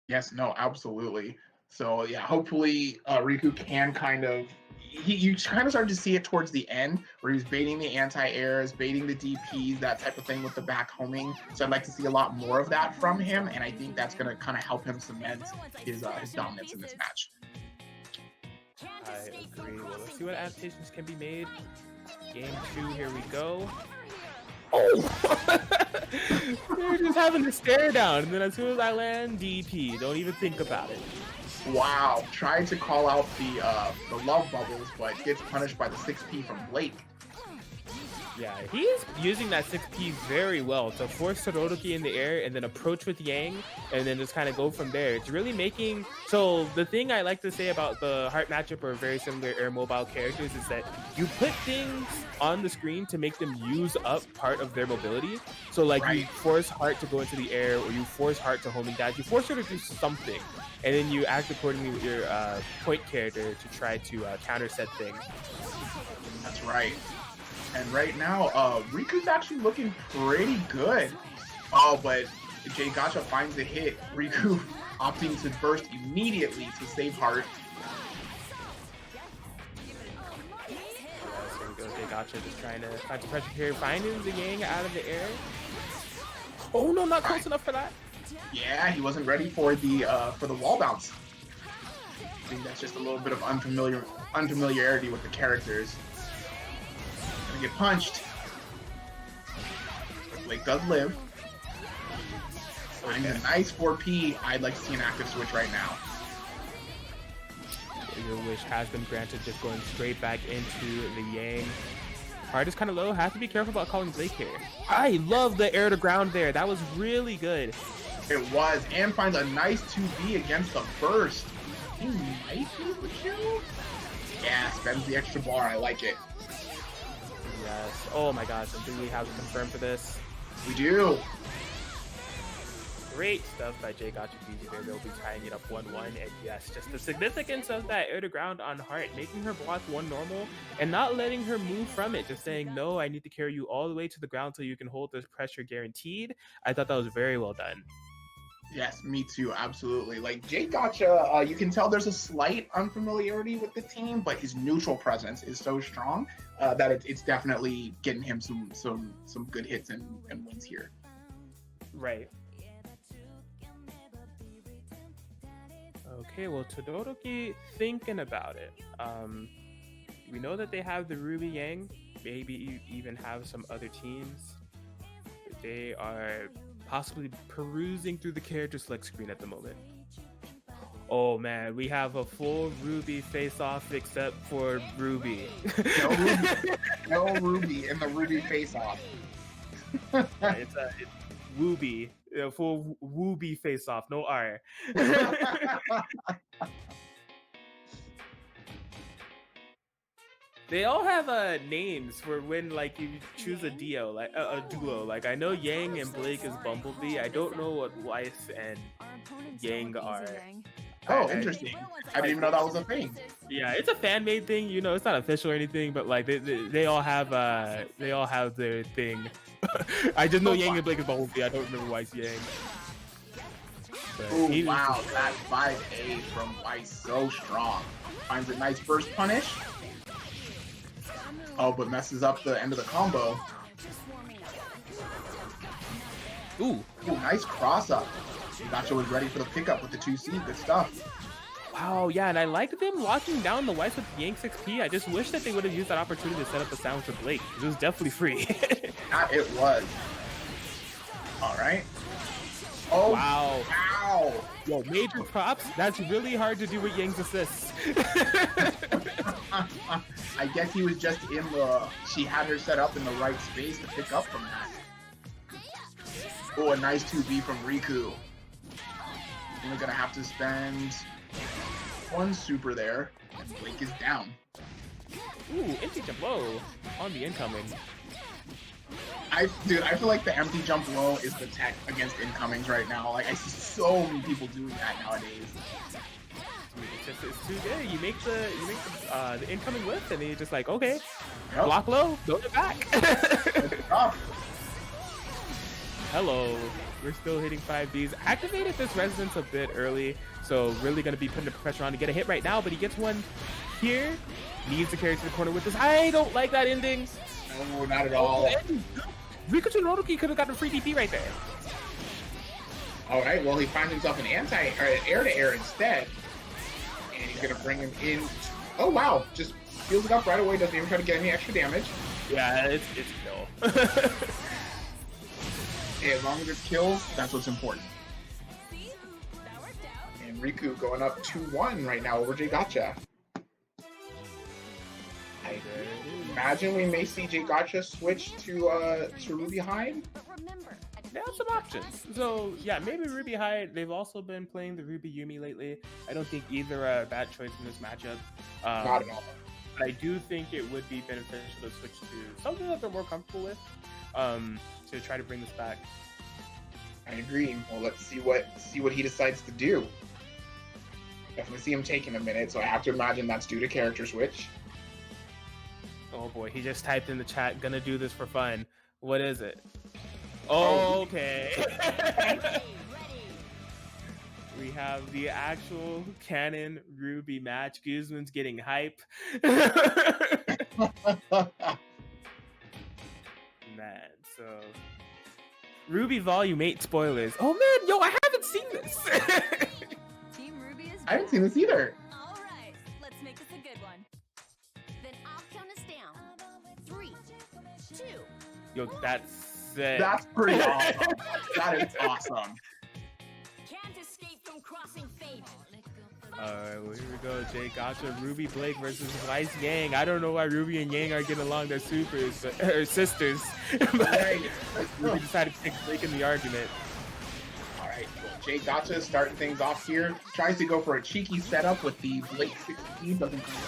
Yes, no, absolutely. So yeah, hopefully Riku can kind of, you kind of started to see it towards the end where he was baiting the anti-airs, baiting the DPs, that type of thing with the back homing. So I'd like to see a lot more of that from him, and I think that's going to kind of help him cement his dominance in this match. I agree. Well, let's see what adaptations can be made. Game 2, here we go. Oh! We're just having to stare down, and then as soon as I land, DP. Don't even think about it. Wow, tried to call out the love bubbles, but gets punished by the 6P from Blake. Yeah, he's using that 6P very well to force Todoroki in the air and then approach with Yang and then just kind of go from there. It's really making... So the thing I like to say about the Heart matchup or very similar air mobile characters is that you put things on the screen to make them use up part of their mobility. So like you force Heart to go into the air, or you force Heart to homing dash. You force her to do something, and then you act accordingly with your point character to try to counter said thing. That's right. And right now, Riku's actually looking pretty good. Oh, but J-Gotcha finds the hit. Riku opting to burst immediately to save Heart. Yeah, so we go. J-Gotcha just trying to find some pressure here, finding the Yang out of the air. Oh no, not close enough for that. Yeah, he wasn't ready for the wall bounce. I think that's just a little bit of unfamiliarity with the characters. Get punched. But Blake does live. Finding a nice 4P. I'd like to see an active switch right now. Your wish has been granted, just going straight back into the Yang. Heart is kind of low. Have to be careful about calling Blake here. I love the air to ground there. That was really good. It was. And finds a nice 2B against the burst. He might be the kill. Yeah, spends the extra bar. I like it. yes. Oh my gosh, I think we have to confirm for this. We do. Great stuff by Jay Gotcha Beezy there. They'll be tying it up 1-1. And yes, just the significance of that air to ground on Heart, making her block 1 normal and not letting her move from it. Just saying, no, I need to carry you all the way to the ground so you can hold this pressure guaranteed. I thought that was very well done. Yes, me too, absolutely. Like Jay Gotcha, you can tell there's a slight unfamiliarity with the team, but his neutral presence is so strong that it's definitely getting him some good hits and wins here. Right. Okay, well, Todoroki thinking about it. We know that they have the Ruby Yang, maybe even have some other teams. They are possibly perusing through the character select screen at the moment. Oh man, we have a full Ruby face-off except for Ruby. No Ruby in the Ruby face-off. It's Wooby, full Wooby face-off, no R. They all have names for when like you choose a duo, like a duo. Like I know Yang and Blake is Bumblebee. I don't know what Weiss and Yang are. Oh, interesting. I didn't even know that was a thing. Yeah, it's a fan-made thing. You know, it's not official or anything, but like they all have their thing. I just know Yang and Blake is Bumblebee. I don't remember Weiss Yang. Oh wow, that 5A from Weiss so strong. Finds a nice burst punish. Oh, but messes up the end of the combo. Ooh, nice cross up. Gotcha was ready for the pickup with the 2C. Good stuff. Wow, yeah, and I liked them locking down the Weiss with Yang 6P. I just wish that they would have used that opportunity to set up a sound for Blake. It was definitely free. It was. All right. Oh, wow. Wow. Yo, major props. That's really hard to do with Yang's assists. I guess he was just in she had her set up in the right space to pick up from that. Oh, a nice 2B from Riku. Only gonna have to spend 1 super there. And Blake is down. Ooh, empty jump low on the incoming. Dude, I feel like the empty jump low is the tech against incomings right now. Like I see so many people doing that nowadays. It's too good. You make the incoming lift, and then you're just like, okay, block low, throw it back. Hello, we're still hitting 5Ds. Activated this resonance a bit early, so really gonna be putting the pressure on to get a hit right now. But he gets one here. Needs to carry to the corner with this. I don't like that ending. No, not at all. Riku Todoroki could have gotten a free DP right there. All right, well he finds himself an air-to-air instead. And he's gonna bring him in. Oh wow, just heals it up right away, doesn't even try to get any extra damage. Yeah, it's kill. Hey, as long as it's kills, that's what's important. And Riku going up 2-1 right now over Jay Gotcha. I imagine we may see Jay Gotcha switch to Ruby Hide. They have some options. So yeah, maybe Ruby Hide. They've also been playing the Ruby Yumi lately. I don't think either are a bad choice in this matchup. Not at all. But I do think it would be beneficial to switch to something that they're more comfortable with, to try to bring this back. I agree. Well, let's see what he decides to do. Definitely see him taking a minute, so I have to imagine that's due to character switch. Oh boy, he just typed in the chat, gonna do this for fun. What is it? Okay. We have the actual canon Ruby match. Guzman's getting hype. Man, so Ruby Volume 8 spoilers. Oh man, yo, I haven't seen this. Team Ruby is I haven't seen this either. all right. Let's make this a good one. Then I'll count us down. 3, 2. Yo, that's sick. That's pretty awesome. That is awesome. Can't escape from crossing fate. Alright, well here we go. Jay Gotcha, Ruby Blake versus Weiss Yang. I don't know why Ruby and Yang are getting along. They're supers, or sisters. But Ruby decided to take Blake in the argument. Alright, well, Jay Gotcha starting things off here. Tries to go for a cheeky setup with the Blake 16. Doesn't come out.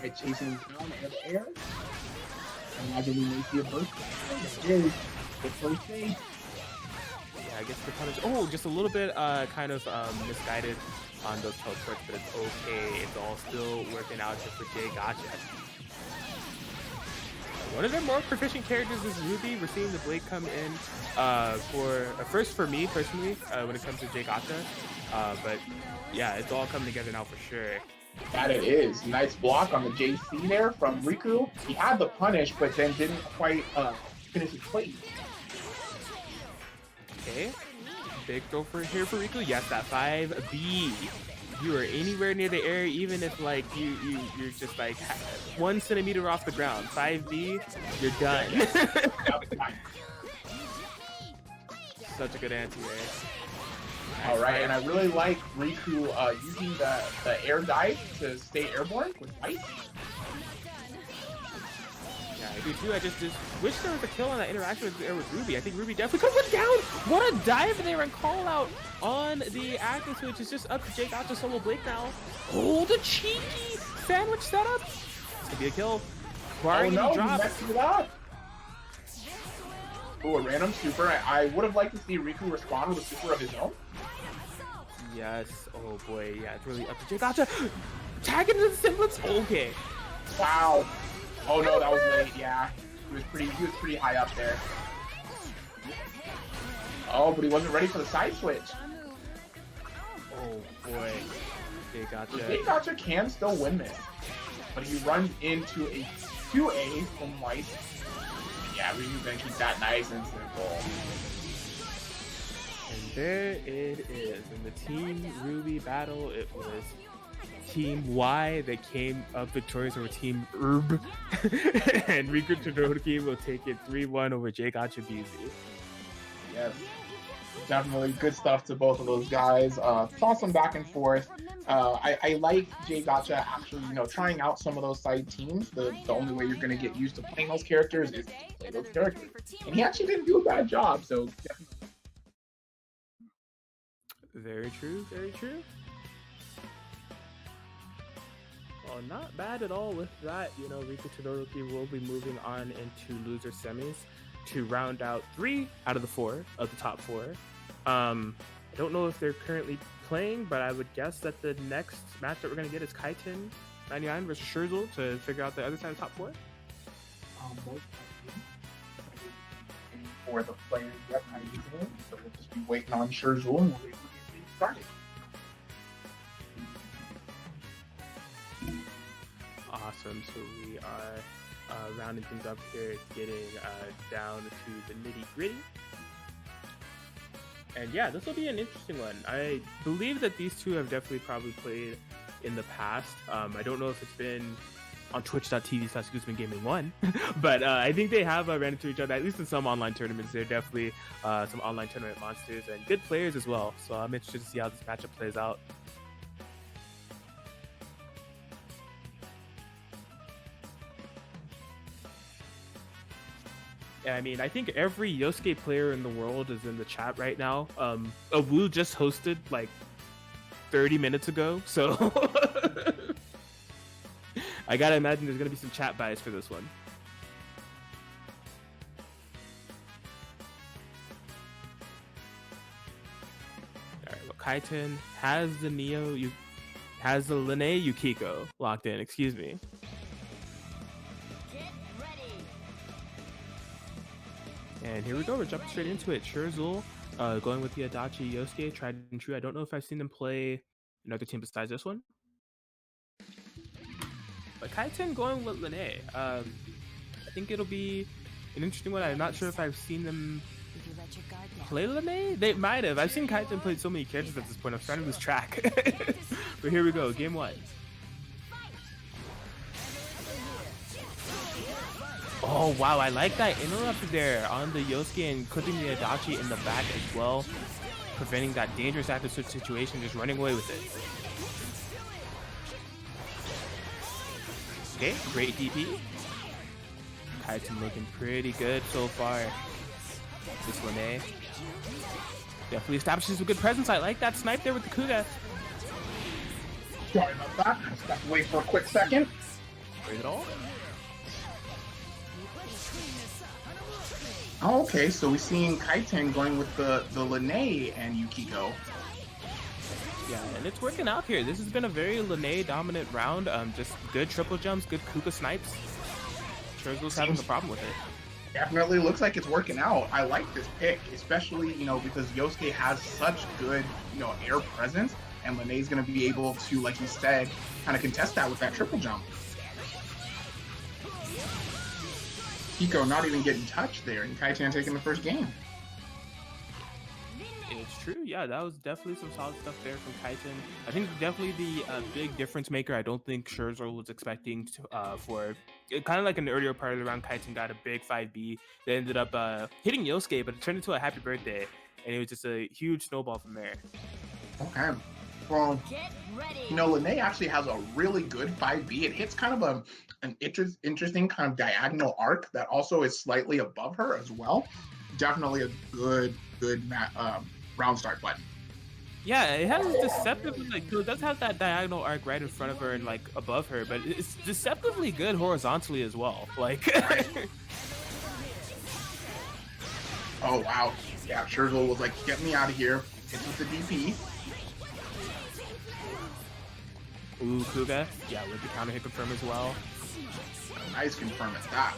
Right, chasing him down in the air. I imagine we may see a burst. There it is. The first stage. Yeah, I guess the punish. Oh, just a little bit kind of misguided on those teleports, but it's okay. It's all still working out just for Jay Gotcha. One of their more proficient characters is Ruby. We're seeing the Blade come in for first for me personally when it comes to Jay Gotcha. But yeah, it's all coming together now for sure. That it is. Nice block on the JC there from Riku. He had the punish, but then didn't quite finish his plate. Okay, big throw for here for Riku. Yes, that 5B. You are anywhere near the air, even if like you're just like 1 centimeter off the ground. 5B, you're done. Such a good anti-air. Nice. All right, and I really like Riku using the air dive to stay airborne with ice. Yeah, I do too. I just wish there was a kill on that interaction with Ruby. I think Ruby definitely could put down. What a dive there and call out on the active switch. It's just up to Jake out to solo Blake now. Oh, the cheeky sandwich setup. This could be a kill. Oh no, he messed it up. Oh, a random super. I would have liked to see Riku respond with a super of his own. Yes. Oh boy. Yeah, it's really up to Jake. Gotcha. Tag into the semblance. Okay. Wow. Oh no, that was late. Yeah, he was pretty high up there. Oh, but he wasn't ready for the side switch. Oh boy. Jake Gotcha. Jake Gotcha can still win this, but he runs into a 2A from White. Yeah, Ryu's gonna keep that nice and simple. And there it is. In the Team Ruby battle, it was Team Y that came up victorious over Team Herb. And Riku Todoroki will take it 3-1 over Jay Gotcha Beezy. Yes, definitely good stuff to both of those guys. Saw some back and forth. I like Jay Gotcha actually, trying out some of those side teams. The only way you're going to get used to playing those characters is to play those characters. And he actually didn't do a bad job, so definitely. Very true, very true. Well, not bad at all with that. Riku Todoroki will be moving on into loser semis to round out 3 out of the 4 of the top 4. I don't know if they're currently playing, but I would guess that the next match that we're going to get is Kaiten 99 versus Shurzl to figure out the other side of the top 4. For the players yet, so we'll just be waiting on Shurzl and we'll get started. Awesome. So we are rounding things up here, getting down to the nitty gritty. And yeah, this will be an interesting one. I believe that these two have definitely probably played in the past. I don't know if it's been on twitch.tv/GuzmanGaming1, but I think they have ran into each other, at least in some online tournaments. They're definitely some online tournament monsters and good players as well. So I'm interested to see how this matchup plays out. I mean, I think every Yosuke player in the world is in the chat right now. Wu just hosted like 30 minutes ago, so I gotta imagine there's gonna be some chat bias for this one. Alright, well, Kaiten has the Lene Yukiko locked in, excuse me. And here we go, we're jumping straight into it. Shurzl going with the Adachi Yosuke, tried and true. I don't know if I've seen them play another team besides this one. But Kaiten going with Lene. I think it'll be an interesting one. I'm not sure if I've seen them play Lene. They might have. I've seen Kaiten play so many characters at this point, I'm starting to lose track. But here we go, game 1. Oh wow, I like that interrupt there on the Yosuke and clipping the Adachi in the back as well, preventing that dangerous active switch situation, just running away with it. Okay, great DP. Kaiten looking pretty good so far. This Lene definitely establishes a good presence. I like that snipe there with the Kuga. Sorry about that. I just got to wait for a quick second. Is it all? Oh, okay, so we're seeing Kaiten going with the Lene and Yukiko. Yeah, and it's working out here. This has been a very Lene dominant round. Just good triple jumps, good Kuka snipes. Shurzl's having a problem with it. Definitely looks like it's working out. I like this pick, especially, you know, because Yosuke has such good, you know, air presence, and Lene's going to be able to, like you said, kind of contest that with that triple jump. Kiko not even getting touched there, and Kaiten taking the first game. It's true, yeah, that was definitely some solid stuff there from Kaiten. I think definitely the big difference maker. I don't think Shurzl was expecting to, for kind of like in the earlier part of the round, Kaiten got a big 5B. They ended up hitting Yosuke, but it turned into a happy birthday, and it was just a huge snowball from there. Okay. Well, you know, Lene actually has a really good 5B. It hits kind of an interesting kind of diagonal arc that also is slightly above her as well. Definitely a good round start button. Yeah, it has deceptively, like, it does have that diagonal arc right in front of her and like above her, but it's deceptively good horizontally as well. Like, oh wow, yeah, Shurzl was like, get me out of here. It's with the DP. ooh, Kuga, yeah, with the counter hit confirm as well. Nice confirm at that.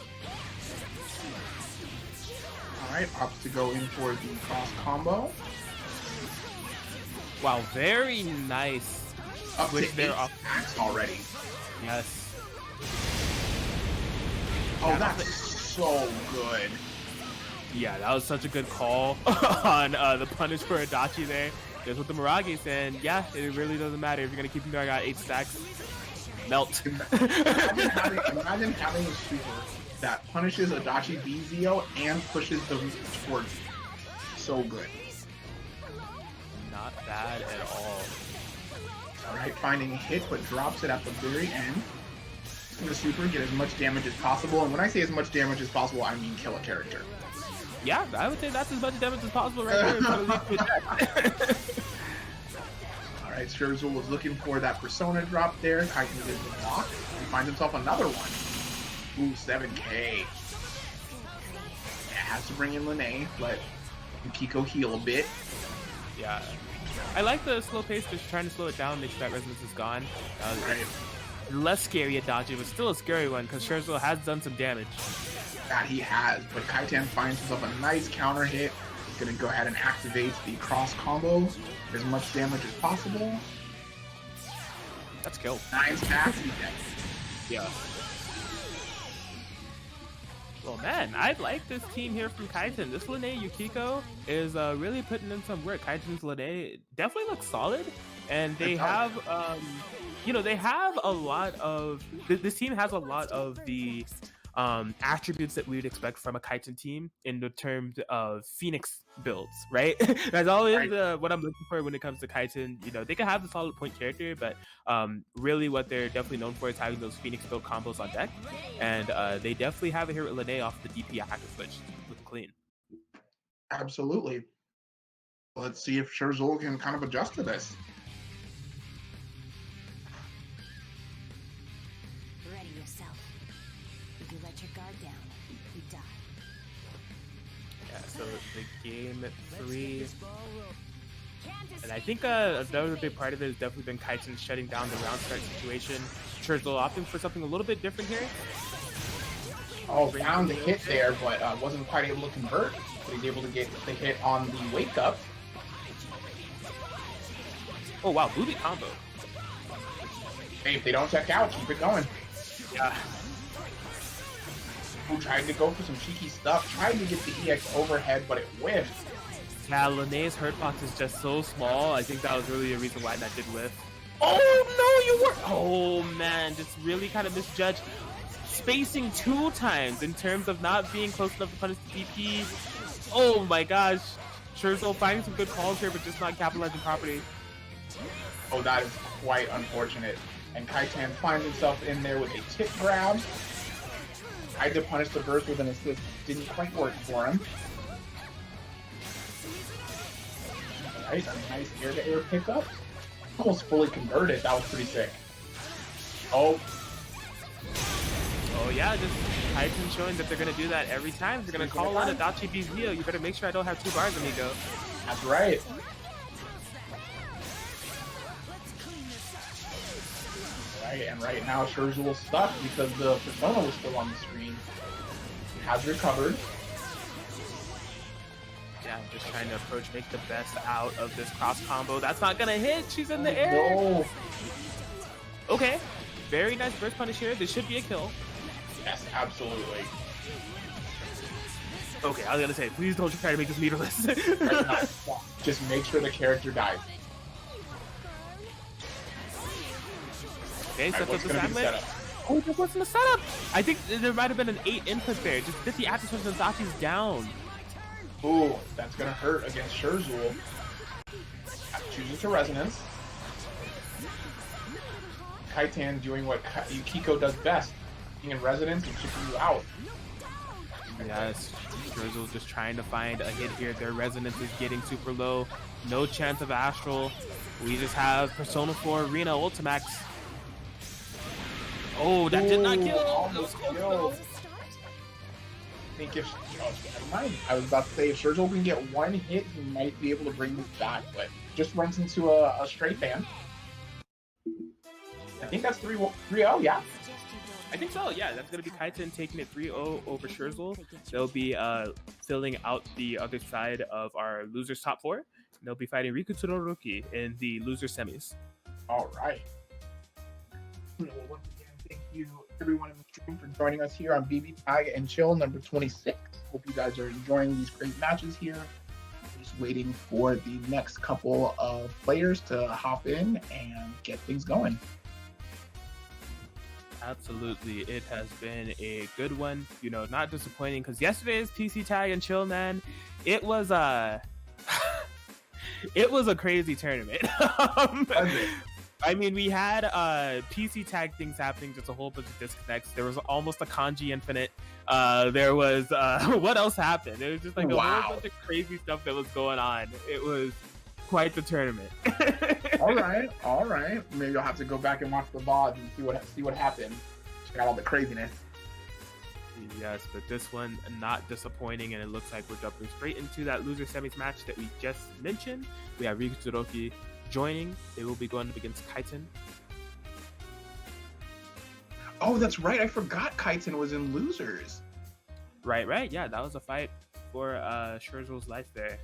All right, opts to go in for the cross combo. Wow, very nice. Up Switch to there 8 off. stacks already. Yes. Oh, that's so good. Yeah, that was such a good call on the punish for Adachi there. Just with the Mirages, and yeah, it really doesn't matter if you're gonna keep him going at 8 stacks. Melt. Imagine having a super that punishes Adachi Beezy and pushes the towards. So good. Not bad at all. All right, finding a hit, but drops it at the very end. It's gonna super get as much damage as possible, and when I say as much damage as possible, I mean kill a character. Yeah, I would say that's as much damage as possible right there. All right, Shurzl was looking for that persona drop there. Kaiten gets the block and finds himself another one. Ooh, 7K. Yeah, has to bring in Lene, let Yukiko heal a bit. Yeah. I like the slow pace, just trying to slow it down, make sure that resonance is gone. Right. Less scary Adachi, but still a scary one, because Shurzl has done some damage. That he has, but Kaiten finds himself a nice counter hit. He's gonna go ahead and activate the cross combo, as much damage as possible. That's kill. 9 stacks, he's dead. Yeah. Well, man, I like this team here from Kaiten. This Lene Yukiko is really putting in some work. Kaiten's Lene definitely looks solid, and they have, you know, they have a lot of. This team has a lot of the attributes that we would expect from a Kaiten team in the terms of Phoenix builds, right? That's always what I'm looking for when it comes to Kaiten. You know, they can have the solid point character, but really what they're definitely known for is having those Phoenix build combos on deck, and they definitely have it here with Lene off the DP hack switch with clean. Absolutely. Let's see if Shurzl can kind of adjust to this. Ready yourself. If you let your guard down, you die. Yeah, so the game 3, and I think another big part of it has definitely been Kaiten shutting down the round start situation. Shurzl opting for something a little bit different here. Oh, found the hit there, but wasn't quite able to convert. But he's able to get the hit on the wake up. Oh wow, booty combo. Hey, if they don't check out, keep it going. Yeah. Who tried to go for some cheeky stuff, tried to get the EX overhead, but it whiffed. Yeah, Lene's hurt box is just so small. I think that was really a reason why that did whiff. Oh no, you were. Oh man, just really kind of misjudged. Spacing 2 times in terms of not being close enough to punish the DP. Oh my gosh. Shurzl finding some good calls here, but just not capitalizing properly. Oh, that is quite unfortunate. And Kaiten finds himself in there with a tip grab. Tried to punish the burst with an assist. Didn't quite work for him. Alright, a nice air-to-air pickup. Almost fully converted. That was pretty sick. Oh. Well, yeah, just Kaiten showing that they're gonna do that every time. They're gonna call on Adachi Beezy. You better make sure I don't have 2 bars, amigo. That's right. Right, and right now Shurzl was stuck because the persona was still on the screen. He has recovered. Yeah, just trying to approach, make the best out of this cross combo. That's not gonna hit. She's in the air. No. Okay, very nice burst punish here. This should be a kill. Yes, absolutely. Okay, I was gonna say, please don't try to make this meterless. Just make sure the character dies. Okay, set up the what's gonna be the sandwich. setup? Oh, there wasn't a setup. I think there might have been an 8 input there. Just get the after switch and Adachi's down. Ooh, that's gonna hurt against Shurzl. Choosing to resonance. Kaiten doing what Yukiko does best, being in resonance and chipping you out. Yes, Shurzl just trying to find a hit here. Their resonance is getting super low. No chance of Astral. We just have Persona 4 Arena Ultimax. Oh, that did not kill. Almost killed. I think if never mind. I was about to say if Shurzl can get 1 hit, he might be able to bring this back, but just runs into a straight fan. I think that's 3-0, yeah. I think so, yeah. That's going to be Kaiten taking it 3-0 over Shurzl. They'll be filling out the other side of our losers top 4. They'll be fighting Riku Todoroki in the loser semis. All right. Well, once again, thank you everyone in the stream for joining us here on BBTAG and Chill number 26. Hope you guys are enjoying these great matches here. Just waiting for the next couple of players to hop in and get things going. Absolutely, it has been a good one. You know, not disappointing because yesterday's PC Tag and Chill, man, it was it was a crazy tournament. I mean, we had PC Tag things happening, just a whole bunch of disconnects. There was almost a Kanji Infinite. There was what else happened? It was just like a whole bunch of crazy stuff that was going on. It was quite the tournament. all right. Maybe I'll have to go back and watch the VOD and see what happened. Check out all the craziness. Yes, but this one not disappointing, and it looks like we're jumping straight into that loser semis match that we just mentioned. We have Riku Todoroki joining. They will be going up against Kaiten. Oh, that's right. I forgot Kaiten was in losers. Right. Yeah, that was a fight for Shurzl's life there.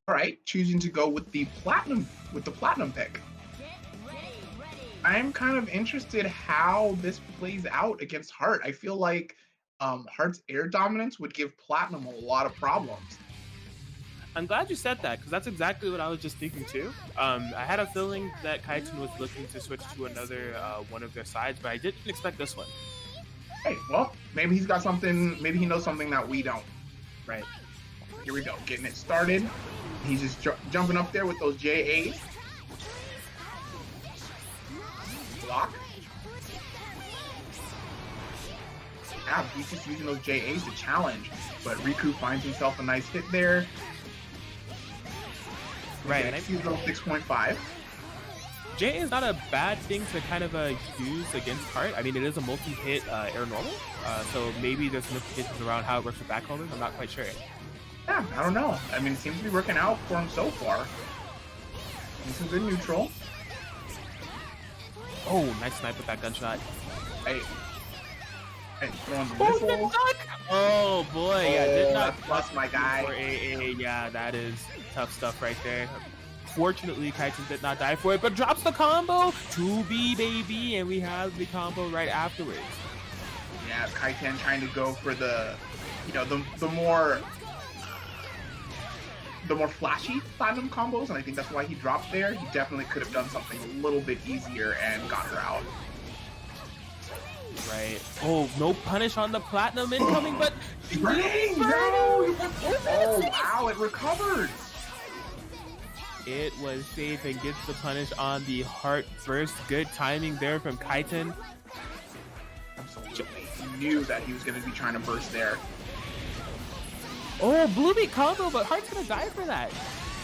All right, choosing to go with the platinum pick. I'm kind of interested how this plays out against Heart. I feel like Heart's air dominance would give Platinum a lot of problems. I'm glad you said that because that's exactly what I was just thinking too. I had a feeling that Kaiten was looking to switch to another one of their sides, but I didn't expect this one. Hey, well, maybe he's got something. Maybe he knows something that we don't. Right. Here we go, getting it started. He's just jumping up there with those JAs. Block. Yeah, he's just using those JAs to challenge, but Riku finds himself a nice hit there. Right, and I see 6.5. J is not a bad thing to kind of use against Heart. I mean, it is a multi-hit air normal, so maybe there's some implications around how it works with backholders. I'm not quite sure. Yeah, I don't know. I mean, it seems to be working out for him so far. This is a neutral. Oh, nice snipe with that gunshot. Hey, throwing the missiles. Oh boy, yeah, did not plus my guy. For AA, yeah, that is tough stuff right there. Fortunately, Kaiten did not die for it, but drops the combo. 2B, baby, and we have the combo right afterwards. Yeah, Kaiten trying to go for the, the more flashy platinum combos, and I think that's why he dropped there. He definitely could have done something a little bit easier and got her out. Right. Oh, no punish on the platinum incoming, but burning! No! Oh, wow, it recovered! It was safe and gets the punish on the Heart burst. Good timing there from Kaiten. Absolutely. He knew that he was going to be trying to burst there. Oh, Blue Beat combo, but Heart's going to die for that.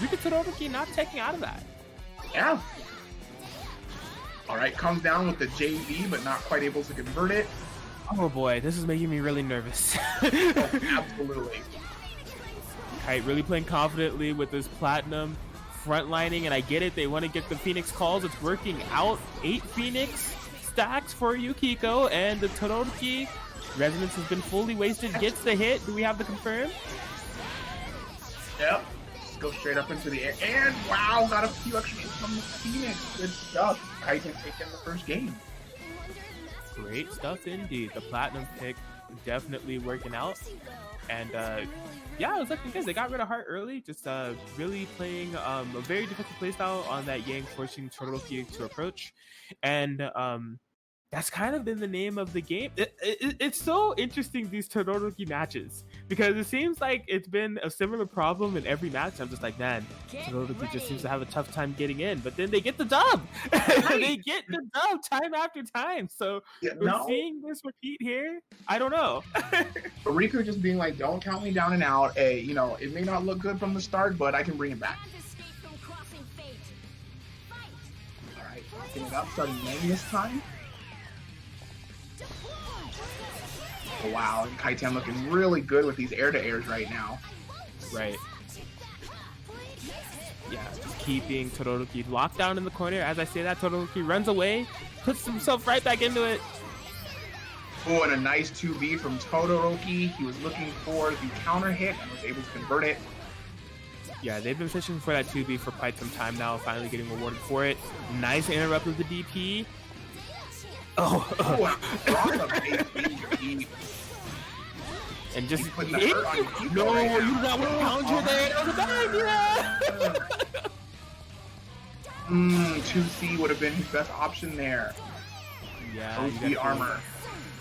Riku Todoroki not taking out of that. Yeah. All right, comes down with the JV, but not quite able to convert it. Oh boy, this is making me really nervous. Oh, absolutely. Kite really playing confidently with this platinum frontlining, and I get it. They want to get the Phoenix calls. It's working out. 8 Phoenix stacks for Yukiko, and the Todoroki resonance has been fully wasted. Gets the hit. Do we have the confirm? Yep. Just go straight up into the air. And wow, got a few extra hits from the Phoenix. Good stuff. Kaiten taking the first game. Great stuff indeed. The platinum pick definitely working out. And yeah, it was looking good. They got rid of Heart early, just really playing a very difficult playstyle on that Yang, forcing Todoroki to approach. And that's kind of been the name of the game. It's so interesting, these Todoroki matches, because it seems like it's been a similar problem in every match. I'm just like, man, Todoroki just seems to have a tough time getting in, but then they get the dub. They get the dub time after time. So we're seeing this repeat here. I don't know. But Riku just being like, don't count me down and out. You know, it may not look good from the start, but I can bring it back. All right, locking it up, starting Yang this time. Oh, wow, and Kaiten looking really good with these air-to-airs right now. Right. Yeah, just keeping Todoroki locked down in the corner. As I say that, Todoroki runs away, puts himself right back into it. Oh, and a nice 2B from Todoroki. He was looking for the counter hit and was able to convert it. Yeah, they've been fishing for that 2B for quite some time now, finally getting rewarded for it. Nice interrupt with the DP. Oh, and just no, you do not want to counter there. That was a bad idea. 2C would have been his best option there. Yeah, OC armor.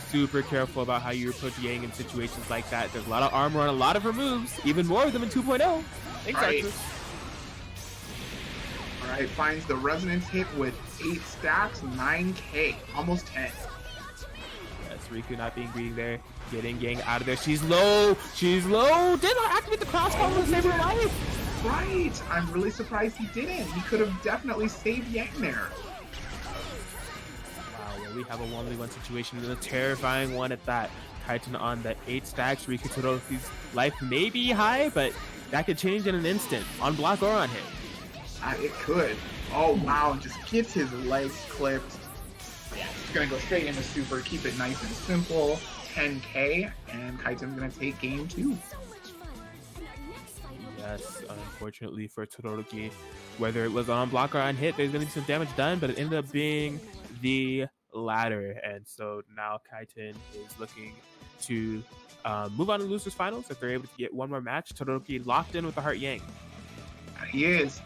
Super careful about how you approach Yang in situations like that. There's a lot of armor on a lot of her moves, even more of them in 2.0. Exactly. All right, finds the resonance hit with 8 stacks, 9K, almost 10. That's Riku not being greedy there. Getting Yang out of there. She's low. She's low. Did not activate the cross combo to save her life. Right. I'm really surprised he didn't. He could have definitely saved Yang there. Wow, well, we have a 1v1 situation and a terrifying one at that. Kaiten on the 8 stacks. Riku Todoroki's life may be high, but that could change in an instant on block or on hit. It could. Oh, wow. Just gets his legs clipped. Yeah, he's going to go straight into super, keep it nice and simple. 10K, and Kaiten's going to take game 2. Yes, unfortunately for Todoroki, whether it was on block or on hit, there's going to be some damage done, but it ended up being the latter. And so now Kaiten is looking to move on to losers finals if they're able to get one more match. Todoroki locked in with the Heart Yang. He is.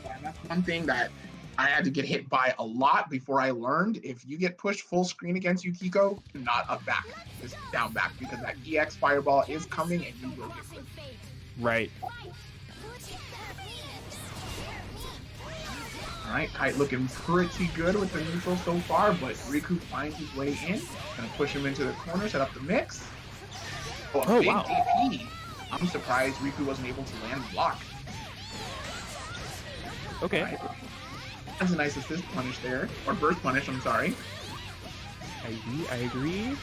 And that's one thing that I had to get hit by a lot before I learned. If you get pushed full screen against Yukiko, do not up back, just down back, because that EX fireball is coming and you will get hit. Right. All right, Kite looking pretty good with the neutral so far, but Riku finds his way in. Gonna push him into the corner, set up the mix. Oh, big wow. DP. I'm surprised Riku wasn't able to land the block. Okay. Right. That's a nice assist punish there, or burst punish, I'm sorry. I agree.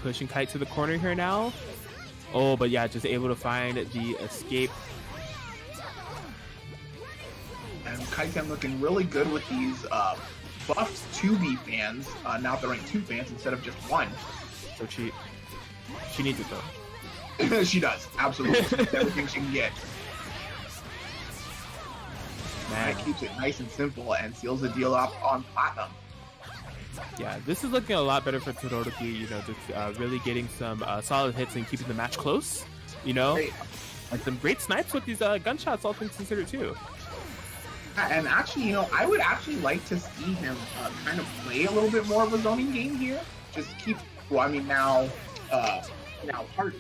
Pushing Kite to the corner here now. Oh, but yeah, just able to find the escape. And Kaiten looking really good with these buffed 2B fans, now they're rank 2 fans instead of just 1. So she needs it though. She does, absolutely. She needs everything she can get. Man. That keeps it nice and simple and seals the deal up on platinum. Yeah, this is looking a lot better for Todoroki, you know, just really getting some solid hits and keeping the match close, you know? Great. And some great snipes with these gunshots, all things considered, too. And actually, you know, I would actually like to see him kind of play a little bit more of a zoning game here. Just keep, well, I mean, now Heart,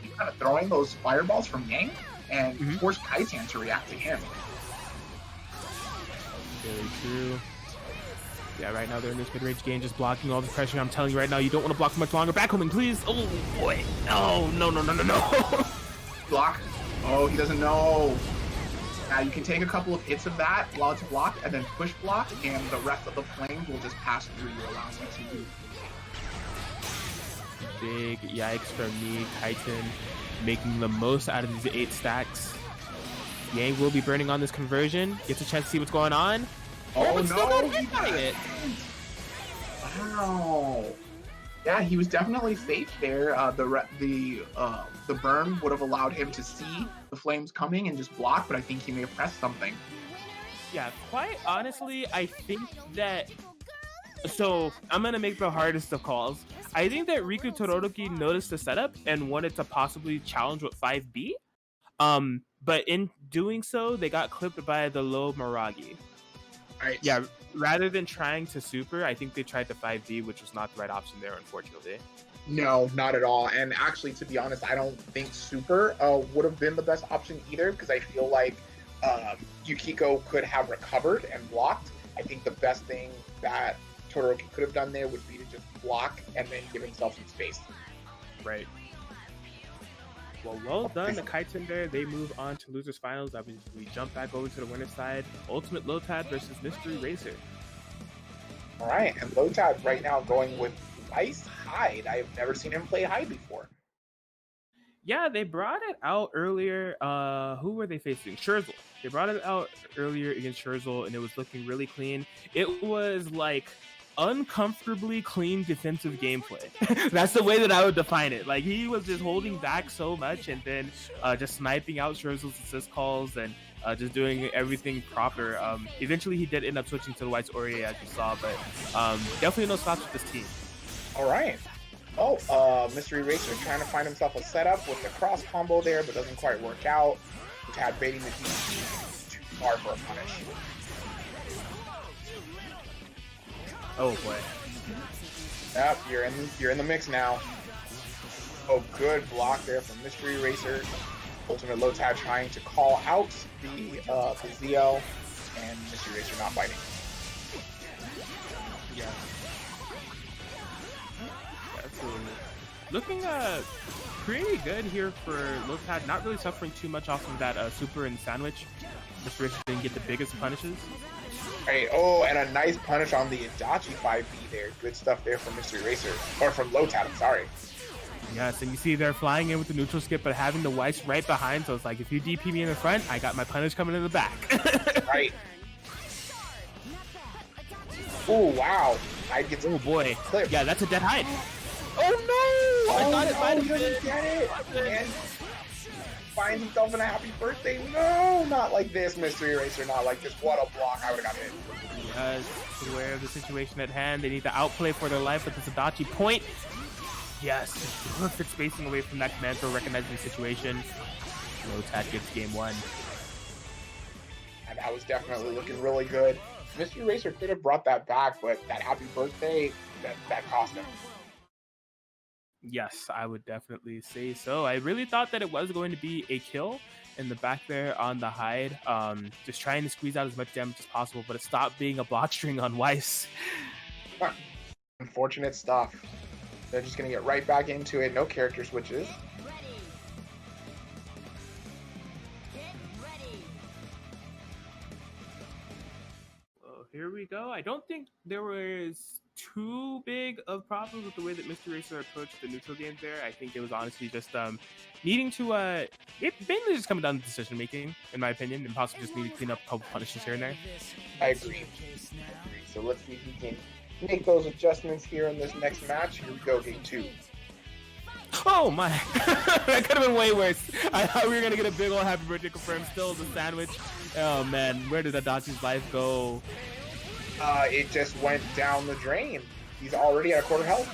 keep kind of throwing those fireballs from Yang and force Kaiten to react to him. Very true. Yeah, right now they're in this mid-range game, just blocking all the pressure. I'm telling you right now, you don't want to block for much longer. Back homing, please. Oh, boy. No. Block. Oh, he doesn't know. You can take a couple of hits of that while it's blocked, and then push block, and the rest of the flames will just pass through you, allowing you to do. Big yikes from me. Kaiten making the most out of these 8 stacks. Yang will be burning on this conversion. Gets a chance to see what's going on. Oh, but still got no! hit by it. Wow. Yeah, he was definitely safe there. The burn would have allowed him to see the flames coming and just block, but I think he may have pressed something. Yeah, quite honestly, I think that... So, I'm going to make the hardest of calls. I think that Riku Todoroki noticed the setup and wanted to possibly challenge with 5B. But in doing so, they got clipped by the low Miragi. Right. Yeah, rather than trying to super, I think they tried the 5D, which was not the right option there, unfortunately. No, not at all. And actually, to be honest, I don't think super would have been the best option either, because I feel like Yukiko could have recovered and blocked. I think the best thing that Todoroki could have done there would be to just block and then give himself some space. Right. Well done to Kaiten there. They move on to losers finals. We jump back over to the winner's side. Ultimate Lotad versus Mystery Racer. All right, and Lotad right now going with Ice Hyde. I've never seen him play Hyde before. Yeah, they brought it out earlier. Who were they facing? Shurzl. They brought it out earlier against Shurzl, and it was looking really clean. It was like uncomfortably clean defensive gameplay. That's the way that I would define it. Like, he was just holding back so much and then just sniping out Shurzl's assist calls and just doing everything proper. Eventually he did end up switching to the White's Ori, as you saw, but definitely no stops with this team. All right. Mystery Racer trying to find himself a setup with the cross combo there, but doesn't quite work out. Tad baiting the DP too far for a punish. Oh boy. Yep, you're in the mix now. Oh, good block there from Mystery Racer. Ultimate Lotad trying to call out the ZL, and Mystery Racer not biting. Yeah. Absolutely. Looking pretty good here for Lotad. Not really suffering too much off of that super and sandwich. Mystery Racer didn't get the biggest punishes. Right. Oh, and a nice punish on the Adachi 5B there. Good stuff there from Mystery Racer. Or from Lotad, I'm sorry. Yes, and you see they're flying in with the neutral skip, but having the Weiss right behind, so it's like, if you DP me in the front, I got my punish coming in the back. Right. Oh, wow. I get Oh, boy. clipped. Yeah, that's a dead hide. Oh, no! I thought it might have been. Get it. And finds himself in a happy birthday. No, not like this, Mystery Racer. Not like this. What a block. I would have got hit. Yes, aware of the situation at hand. They need to outplay for their life with this Adachi point. Yes, perfect spacing away from that command throw, recognizing the situation. Lotad gets game 1. And that was definitely looking really good. Mystery Racer could have brought that back, but that happy birthday, that cost him. Yes, I would definitely say so. I really thought that it was going to be a kill in the back there on the hide. Just trying to squeeze out as much damage as possible, but it stopped being a block string on Weiss. Unfortunate stuff. They're just going to get right back into it. No character switches. Well, here we go. I don't think there was too big of problems with the way that Mystery Racer approached the neutral game there. I think it was honestly just needing to it mainly just coming down to decision making, in my opinion, and possibly just need to clean up a couple punishes here and there. I agree. So let's see if he can make those adjustments here in this next match. Here we go, game 2. Oh my, that could have been way worse. I thought we were gonna get a big old happy birthday confirmed. Still the sandwich. Oh man, where did Adachi's life go? It just went down the drain. He's already at a quarter health.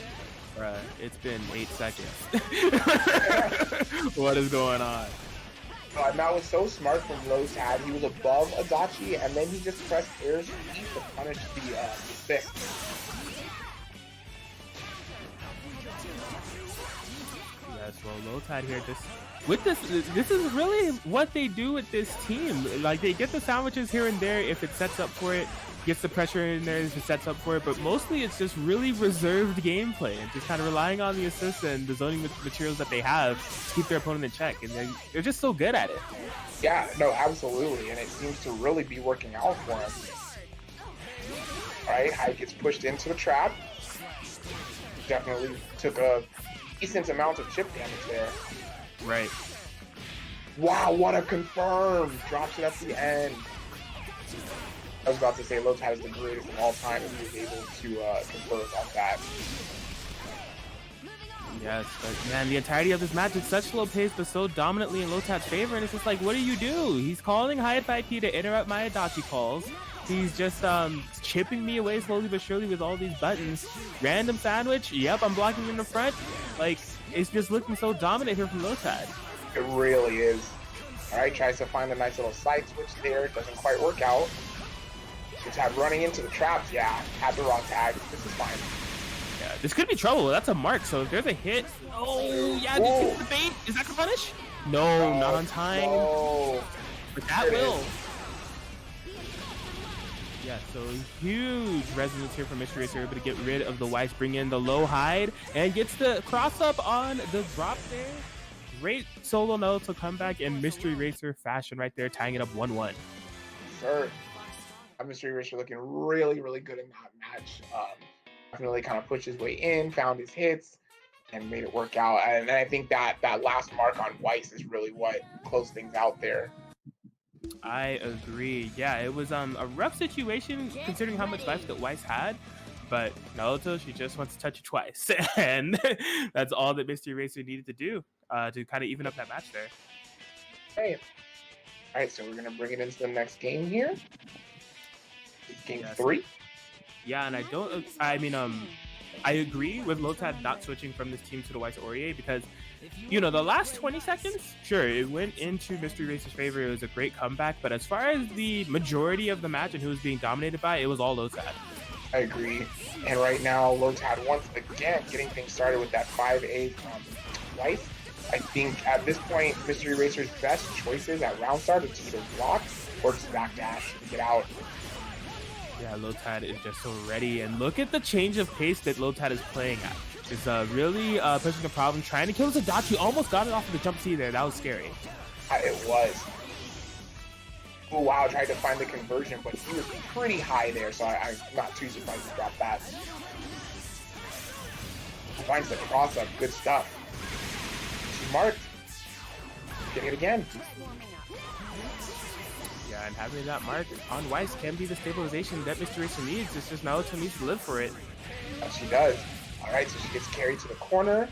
Bruh, it's been 8 seconds. What is going on? And that was so smart from Lotad. He was above Adachi, and then he just pressed air speed to punish the assist. Yes, well, Lotad here just with this is really what they do with this team. Like, they get the sandwiches here and there if it sets up for it. gets the pressure in there if it sets up for it, but mostly it's just really reserved gameplay and just kind of relying on the assists and the zoning materials that they have to keep their opponent in check, and they're just so good at it. Yeah, no, absolutely, and it seems to really be working out for him. All right, Hyde gets pushed into the trap. Definitely took a decent amount of chip damage there. Right. Wow, what a confirm! Drops it at the end. I was about to say Lotad is the greatest of all time, and he was able to confirm on that. Yes, but man, the entirety of this match is such slow pace, but so dominantly in Lotad's favor, and it's just like, what do you do? He's calling high 5P to interrupt my Adachi calls. He's just chipping me away slowly but surely with all these buttons. Random sandwich, yep, I'm blocking in the front. Like, it's just looking so dominant here from Lotad. It really is. All right, tries to find a nice little side switch there. Doesn't quite work out. Lotad running into the traps. Yeah, had the wrong tag. This is fine. Yeah, this could be trouble. That's a mark. So if there's a hit, oh yeah, did you get the bait? Is that gonna punish? No, not on time. No. But that will. Yeah, so huge resonance here from Mystery Racer, able to get rid of the Weiss, bring in the low hide, and gets the cross up on the drop there. Great solo no to come back in Mystery Racer fashion right there, tying it up 1-1. Sure. Mystery Racer looking really, really good in that match. Definitely kind of pushed his way in, found his hits, and made it work out. And I think that last mark on Weiss is really what closed things out there. I agree. Yeah, it was a rough situation considering how much life that Weiss had, but Naruto, she just wants to touch you twice, and that's all that Mystery Racer needed to do to kind of even up that match there. Hey. All right, so we're gonna bring it into the next game here. It's game 3. Yeah, and I agree with Lotad not switching from this team to the Weiss Aurier because, you know, the last 20 seconds, sure, it went into Mystery Racer's favor. It was a great comeback, but as far as the majority of the match and who was being dominated by, it was all Lotad. I agree. And right now, Lotad once again getting things started with that 5A from Weiss. I think at this point, Mystery Racer's best choices at round start is to either block or just backdash to get out. Yeah, Lotad is just so ready, and look at the change of pace that Lotad is playing at. It's really pushing the problem, trying to kill his Adachi. Almost got it off of the jump C there. That was scary. It was. Oh wow, tried to find the conversion, but he was pretty high there, so I'm not too surprised to drop that. Finds the cross up, good stuff. Smart. Getting it again. Yeah, and having that mark on Weiss can be the stabilization that Mystery Racer needs. It's just Naruto needs to live for it. Yes, she does. All right, so she gets carried to the corner.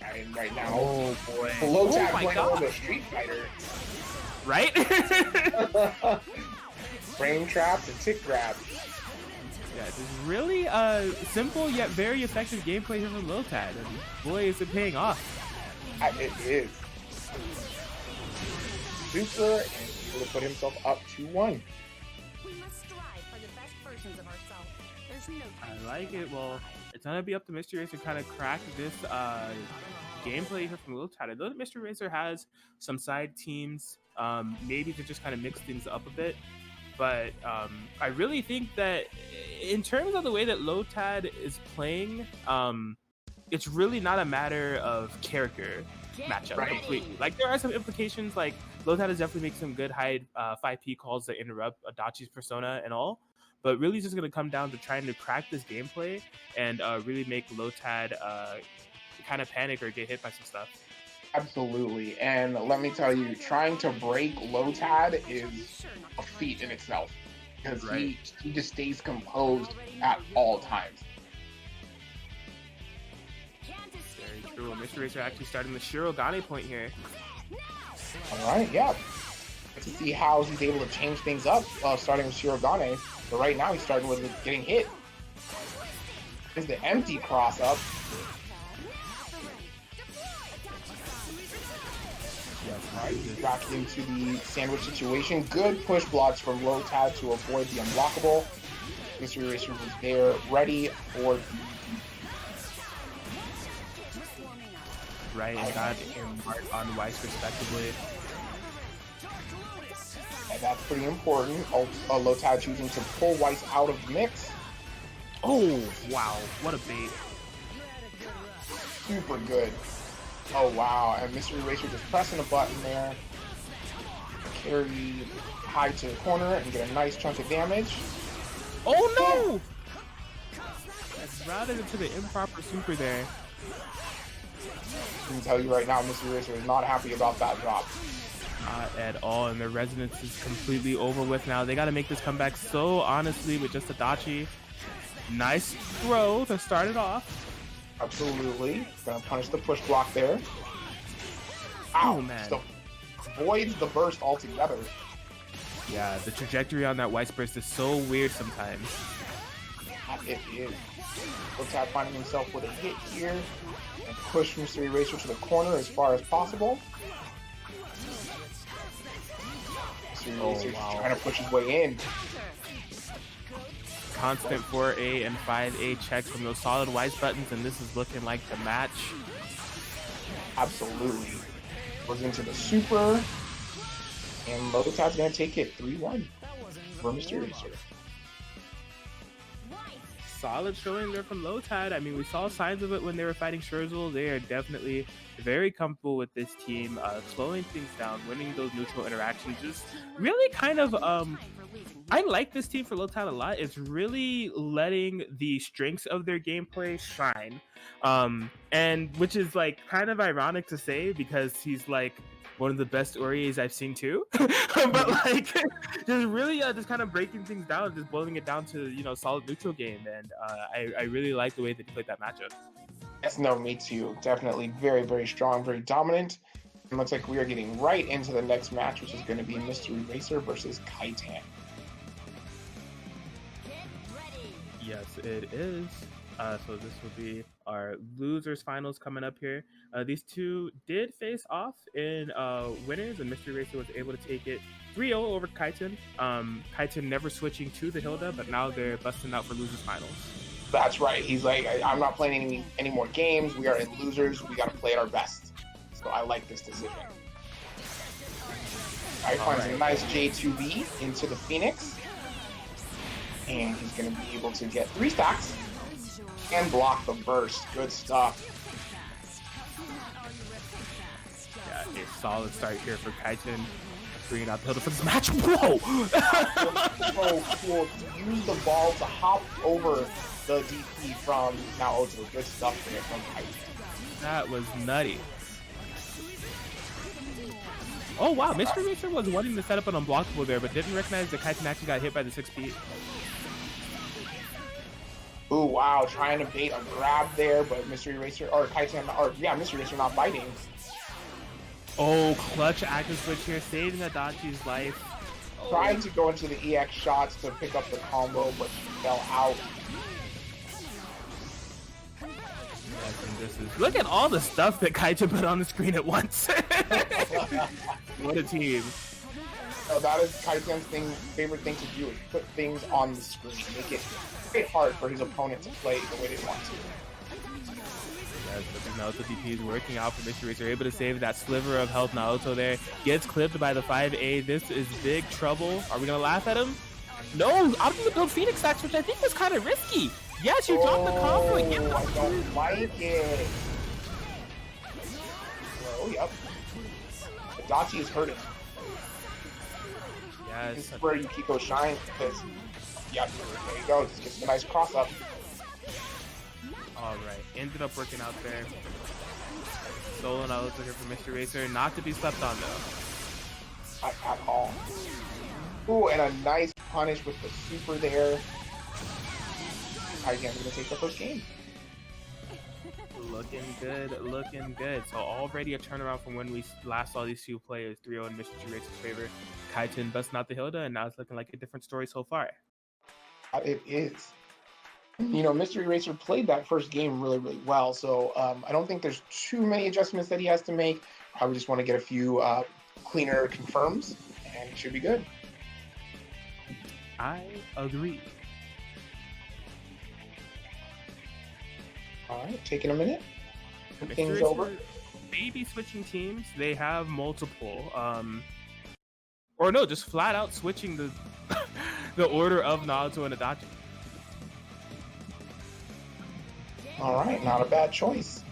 And right now, oh boy, Lotad playing a little bit of Street Fighter. Right? Frame traps and tick grabs. Yeah, this is really simple yet very effective gameplay here from Lotad, and boy, is it paying off. It is. Super, and he's able to put himself up 2-1. We must strive for the best versions of ourselves. There's no time. I like it. Well, it's gonna be up to Mystery Racer to kind of crack this gameplay here from Lotad. I know that Mystery Racer has some side teams, maybe to just kind of mix things up a bit. But I really think that in terms of the way that Lotad is playing, it's really not a matter of character matchup completely. Like, there are some implications, like Lotad is definitely making some good high 5P calls that interrupt Adachi's persona and all, but really it's just going to come down to trying to crack this gameplay and really make Lotad kind of panic or get hit by some stuff. Absolutely, and let me tell you, trying to break Lotad is a feat in itself, because he just stays composed at all times. Very true. Mystery Racer actually starting the Shirogane point here. All right, yeah. Let's see how he's able to change things up, starting with Shirogane. But right now he's starting with getting hit. There's the empty cross up. He's back into the sandwich situation. Good push blocks from Lotad to avoid the unblockable. Mystery Racer was there, ready for the right, and got him mark on Weiss respectively. And that's pretty important. Lotad choosing to pull Weiss out of the mix. Oh, wow. What a bait. Super good. Oh, wow. And Mystery Racer just pressing a button there. Carry high to the corner and get a nice chunk of damage. Oh, no! That's routed into the improper super there. I can tell you right now, Mystery Racer is not happy about that drop. Not at all, and their resonance is completely over with now. They got to make this comeback so honestly with just a Dachi. Nice throw to start it off. Absolutely. Gonna punish the push block there. Oh, man. Still avoids the burst altogether. Yeah, the trajectory on that Weiss burst is so weird sometimes. It is. Lotad finding himself with a hit here. And push Mystery Racer to the corner as far as possible. Mystery Racer trying to push his way in. Constant 4A and 5A checks from those solid Weiss buttons, and this is looking like the match. Absolutely. Goes into the super. And Lotad's going to take it 3-1 for Mystery Racer. Solid showing there from Lotad. I mean, we saw signs of it when they were fighting Shurzl. They are definitely very comfortable with this team, slowing things down, winning those neutral interactions. Just really kind of, I like this team for Lotad a lot. It's really letting the strengths of their gameplay shine. And which is like kind of ironic to say because he's like one of the best Ories I've seen too. But like just really just kind of breaking things down, just boiling it down to, you know, solid neutral game. And I really like the way that he played that matchup. Yes, no, me too. Definitely very, very strong, very dominant. It looks like we are getting right into the next match, which is going to be Mystery Racer versus Kaiten. Yes, it is. So this will be our losers finals coming up here. These two did face off in winners, and Mystery Racer was able to take it 3-0 over Kaiten. Kaiten never switching to the Hilda, but now they're busting out for losers finals. That's right. He's like, I'm not playing any more games. We are in losers. We got to play at our best. So I like this decision. All right, finds a nice J2B into the Phoenix. And he's going to be able to get 3 stacks and block the burst. Good stuff. Yeah, a solid start here for Kaiten. Bringing out the Hilda for this match. Whoa! So cool to use the ball to hop over the DP from Naoto. Good stuff there from Kaiten. That was nutty. Oh wow, Mystery Racer was wanting to set up an unblockable there, but didn't recognize that Kaiten actually got hit by the 6 feet. Ooh, wow, trying to bait a grab there, but Mystery Racer, or Kaiten, or yeah, Mystery Racer not biting. Oh, clutch active switch here, saving Adachi's life. Tried to go into the EX shots to pick up the combo, but she fell out. Yes, and this is, look at all the stuff that Kaiten put on the screen at once. What a team. So that is Kaiten's favorite thing to do, is put things on the screen, make it very hard for his opponent to play the way they want to. Yes, but Naoto DP is working out for Mystery Racer, able to save that sliver of health. Naoto there gets clipped by the 5A. This is big trouble. Are we gonna laugh at him? No, opting to build Phoenix stacks, which I think was kind of risky. Yes, you dropped the combo and get I don't like it. Oh, yep. Adachi is hurting. Yes. This is where Yukiko shines because, yep, there you go. Just gets a nice cross up. All right, ended up working out there. Solo now looks like for Mystery Racer, not to be slept on though. Not at all. Ooh, and a nice punish with the super there. Kaiten's gonna take the first game. Looking good, looking good. So already a turnaround from when we last saw these two players, 3-0 in Mystery Racer's favor. Kaiten busting out the Hilda, and now it's looking like a different story so far. It is. You know, Mystery Racer played that first game really, really well. So I don't think there's too many adjustments that he has to make. Probably just want to get a few cleaner confirms, and it should be good. I agree. All right, taking a minute. Things Racer, over. Maybe switching teams. They have multiple. Or no, just flat out switching the the order of Naruto and Adachi. All right, not a bad choice.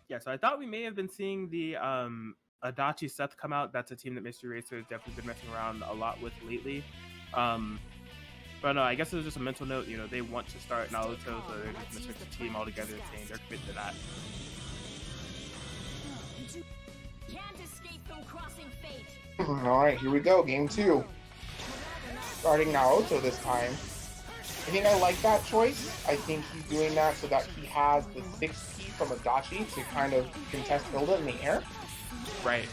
Yeah, so I thought we may have been seeing the Adachi Seth come out. That's a team that Mystery Racer has definitely been messing around a lot with lately. But no, I guess it was just a mental note. You know, they want to start Naruto, so they're just going to switch the team altogether and saying they're committed to that. Can't escape from crossing fate. All right, here we go. Game 2. Starting Naruto this time. I think I like that choice. I think he's doing that so that he has the 6P from Adachi to kind of contest Hilda in the air. Right.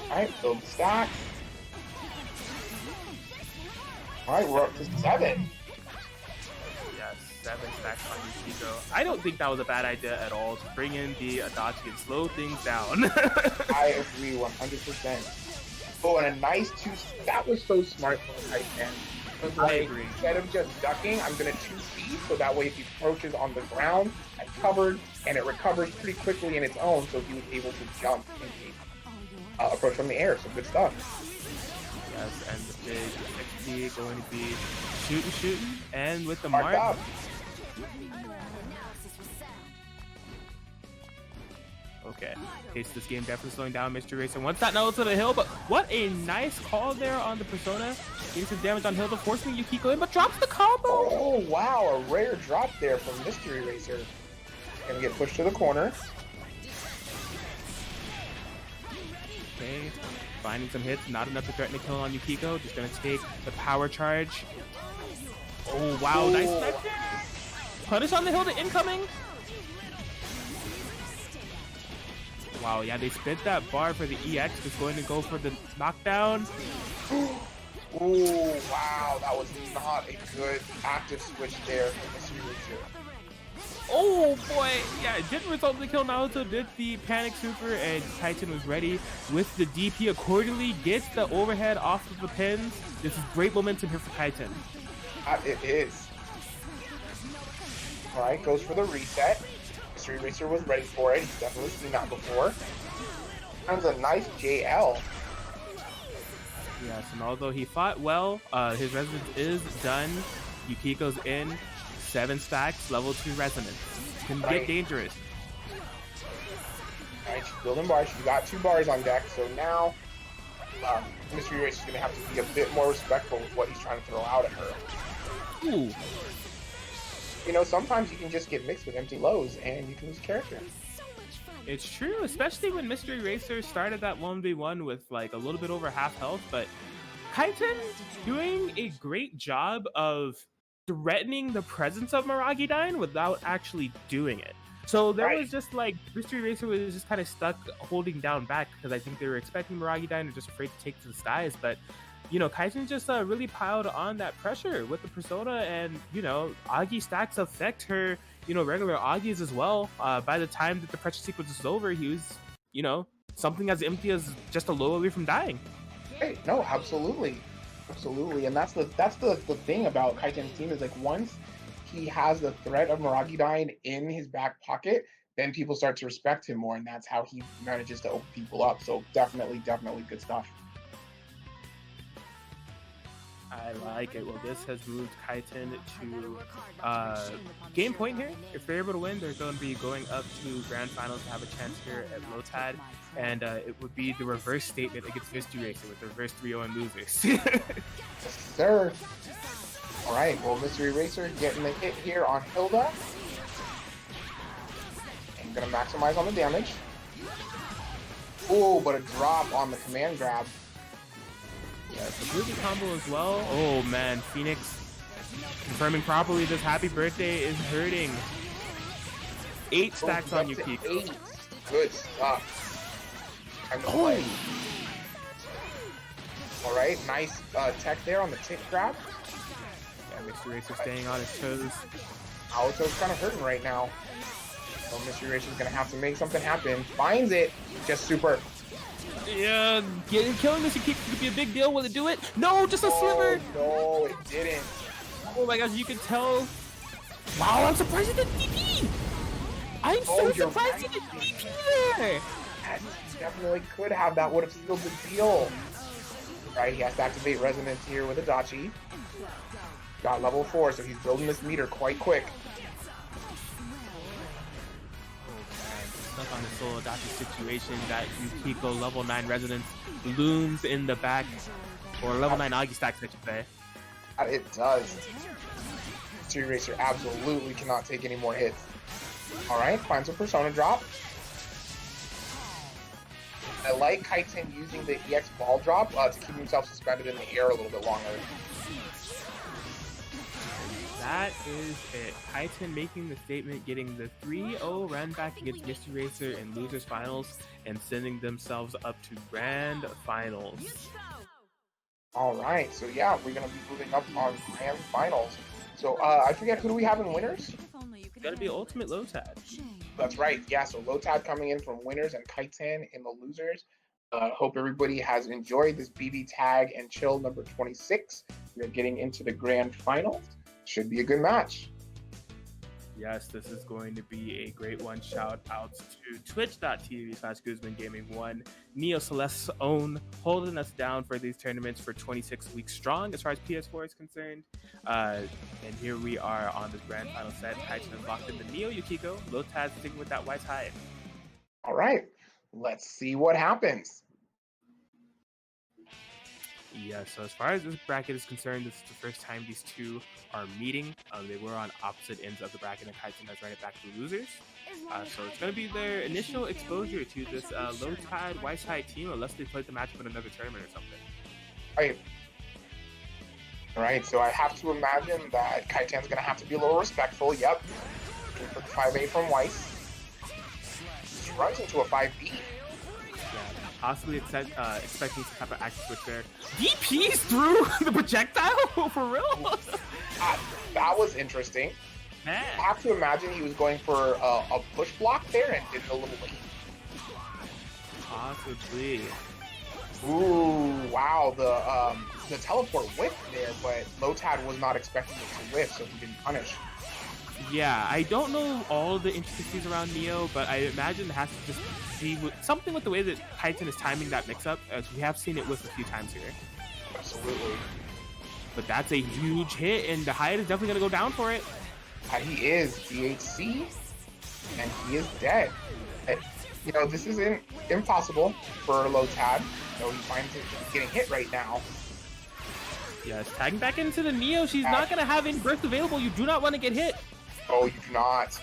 Alright, build the stacks. Alright, we're up to 7. Yeah, 7 stacks on Yukiko. I don't think that was a bad idea at all to bring in the Adachi and slow things down. I agree 100%. Oh, and a nice 2. That was so smart from Kaiten. I agree. Instead of just ducking, I'm going to 2C, so that way if he approaches on the ground, I covered, and it recovers pretty quickly in its own, so he was able to jump in the approach from the air. So good stuff. Yes, and the big 60 going to be shooting, and with the Mark mark. up. Okay, pace this game definitely slowing down Mystery Racer. Once that Naruto to the hill, but what a nice call there on the Persona. Getting some damage on Hilda, forcing Yukiko in, but drops the combo. Oh, wow, a rare drop there from Mystery Racer. Gonna get pushed to the corner. Okay, finding some hits, not enough to threaten a kill on Yukiko. Just gonna take the power charge. Oh, wow, nice step there. Punish on the Hilda incoming. Wow, yeah, they spent that bar for the EX, just going to go for the knockdown. Oh, wow, that was not a good active switch there from Mystery Racer. Oh boy, yeah, it didn't result in the kill. Naruto did the panic super, and Kaiten was ready with the DP accordingly, gets the overhead off of the pins. This is great momentum here for Kaiten. It is. Alright, goes for the reset. Mystery Racer was ready for it. He's definitely seen that before. Comes a nice JL. Yes, and although he fought well, his resonance is done. Yukiko's in. 7 stacks, level 2 resonance. Can get dangerous. Alright, she's building bars. She's got 2 bars on deck, so now Mystery Racer's going to have to be a bit more respectful with what he's trying to throw out at her. Ooh. You know, sometimes you can just get mixed with empty lows and you can lose character. It's true, especially when Mystery Racer started that 1v1 with like a little bit over half health, but Kaiten doing a great job of threatening the presence of Miragi Dine without actually doing it. So there was just like Mystery Racer was just kind of stuck holding down back because I think they were expecting Miragi Dine or just afraid to take to the skies, but you know, Kaiten just really piled on that pressure with the Persona, and you know, Agi stacks affect her, you know, regular Agis as well. By the time that the pressure sequence is over, he was, you know, something as empty as just a low away from dying. Hey, no, absolutely. Absolutely. And that's the thing about Kaiten's team is like once he has the threat of Miragi Dine in his back pocket, then people start to respect him more, and that's how he manages to open people up. So definitely good stuff. I like it. Well, this has moved Kaiten to game point here. If they're able to win, they're going to be going up to grand finals to have a chance here at Lotad, and it would be the reverse statement against Mystery Racer with the reverse 3-0 losers. Yes, sir. All right, well, Mystery Racer getting the hit here on Hilda. And going to maximize on the damage. Oh, but a drop on the command grab. Yeah, the Blue combo as well. Oh man, Phoenix confirming properly this happy birthday is hurting. 8 stacks on Yukiko. 8. Good stuff. Time to play. All right, nice tech there on the tick grab. Yeah, Mystery Racer staying on his toes. Naoto's kind of hurting right now. So Mystery Racer's going to have to make something happen. Finds it. Just super. Yeah, killing this Yukiko could be a big deal. Will it do it? No, just a sliver. No, it didn't. Oh my gosh, you can tell. Wow, I'm surprised he did DP. I'm so surprised he did DP there. That definitely could have. That would have sealed the deal. Right, he has to activate Resonance here with Adachi. Got level 4, so he's building this meter quite quick. Stuck on the solo Adachi situation. That Yukiko level 9 Resonance looms in the back, or level 9 Agi stacks, I should say. It does. Mystery Racer absolutely cannot take any more hits. Alright, finds a Persona drop. I like Kaiten using the EX ball drop to keep himself suspended in the air a little bit longer. That is it. Kaiten making the statement, getting the 3-0 run back against Mystery Racer in Losers Finals, and sending themselves up to Grand Finals. Alright, so yeah, we're going to be moving up on Grand Finals. So I forget, who do we have in winners? It's got to be Ultimate Lotad. That's right, yeah, so Lotad coming in from winners and Kaiten in the losers. Hope everybody has enjoyed this BBTAG and Chill number 26. We're getting into the Grand Finals. Should be a good match. Yes, this is going to be a great one. Shout outs to twitch.tv/GuzmanGaming1, Neo Celeste's own, holding us down for these tournaments for 26 weeks strong as far as PS4 is concerned. And here we are on this grand final set. Kaiten has locked in the Neo Yukiko. Lotad sticking with that white hide. All right, let's see what happens. Yeah, so as far as this bracket is concerned, this is the first time these two are meeting. They were on opposite ends of the bracket, and Kaiten has run it back to losers. So it's going to be their initial exposure to this Lotad White Side team, unless they played the matchup in another tournament or something. Right, so I have to imagine that Kaiten's going to have to be a little respectful. Yep, looking for the 5A from Weiss. She runs into a 5B. Possibly expecting some type of action switch there. DPs through the projectile? For real? That was interesting. Man. I have to imagine he was going for a push block there and did it a little late. Possibly. Ooh, wow. The teleport whiffed there, but Lotad was not expecting it to whiff, so he didn't punish. Yeah, I don't know all the intricacies around Neo, but I imagine it has to just be something with the way that Kaiten is timing that mix-up, as we have seen it with a few times here. Absolutely. But that's a huge hit, and the Hyatt is definitely going to go down for it. He is DHC, and he is dead. You know, this isn't impossible for Lotad. You know, he finds it getting hit right now. Yes, tagging back into the Neo. She's not going to have any burst available. You do not want to get hit. Oh, you do not.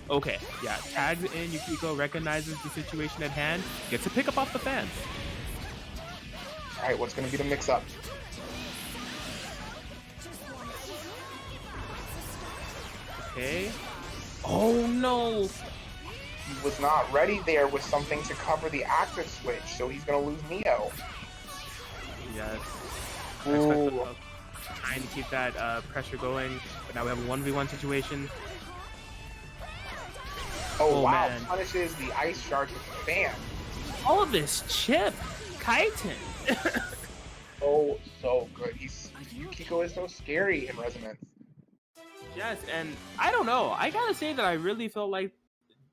Okay, yeah, tags in. Yukiko recognizes the situation at hand, gets a pick up off the fans. All right, what's going to be the mix-up? Okay. Oh, no. He was not ready there with something to cover the active switch, so he's going to lose Neo. Yes. Ooh. Trying to keep that pressure going, but now we have a 1v1 situation. Oh wow, man. Punishes the ice charge with the fan. All of this chip, Kaiten. Oh, so good. Yukiko is so scary in Resonance. Yes, and I don't know. I gotta say that I really feel like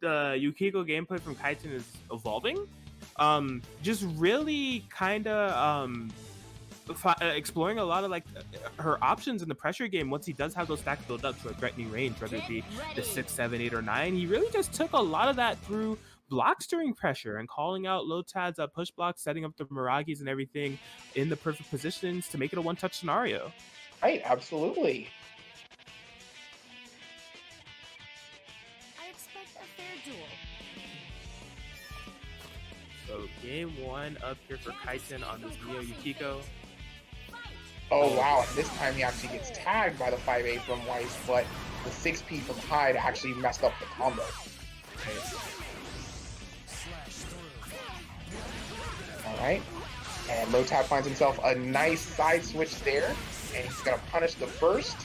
the Yukiko gameplay from Kaiten is evolving. Just really kind of exploring a lot of like her options in the pressure game. Once he does have those stacks built up to a threatening range, whether it be the 6, 7, 8, or 9, he really just took a lot of that through blocks during pressure and calling out Lotad's push blocks, setting up the Miragis and everything in the perfect positions to make it a one-touch scenario. Right, absolutely. I expect a fair duel. So game 1 up here for Kaiten on this Neo Yukiko. Oh wow, and this time he actually gets tagged by the 5A from Weiss, but the 6P from Hyde actually messed up the combo. Alright, and Lotad finds himself a nice side switch there, and he's going to punish the first.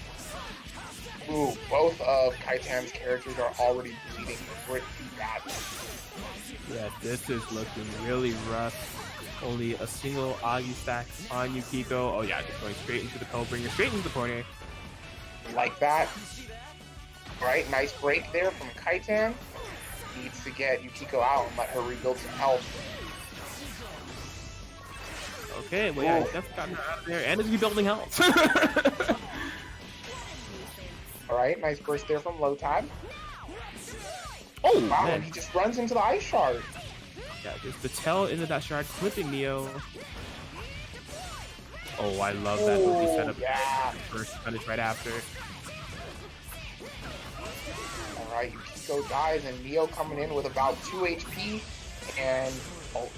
Ooh, both of Kaiten's characters are already bleeding pretty badly. Yeah, this is looking really rough. Only a single Agi stack on Yukiko. Oh yeah, just going straight into the Hellbringer, straight into the corner. Like that. Right, nice break there from Kaiten. needs to get Yukiko out and let her rebuild some health. Okay, well, yeah, he's definitely gotten her out of there, and is rebuilding health. All right, nice burst there from Lotad. Oh, Wow, man. and he just runs into the ice shard. Yeah, just the tail into that shard, clipping Neo. Oh, I love that Oki setup. Yeah. First punish right after. All right, Yukiko dies, and Neo coming in with about 2 HP, and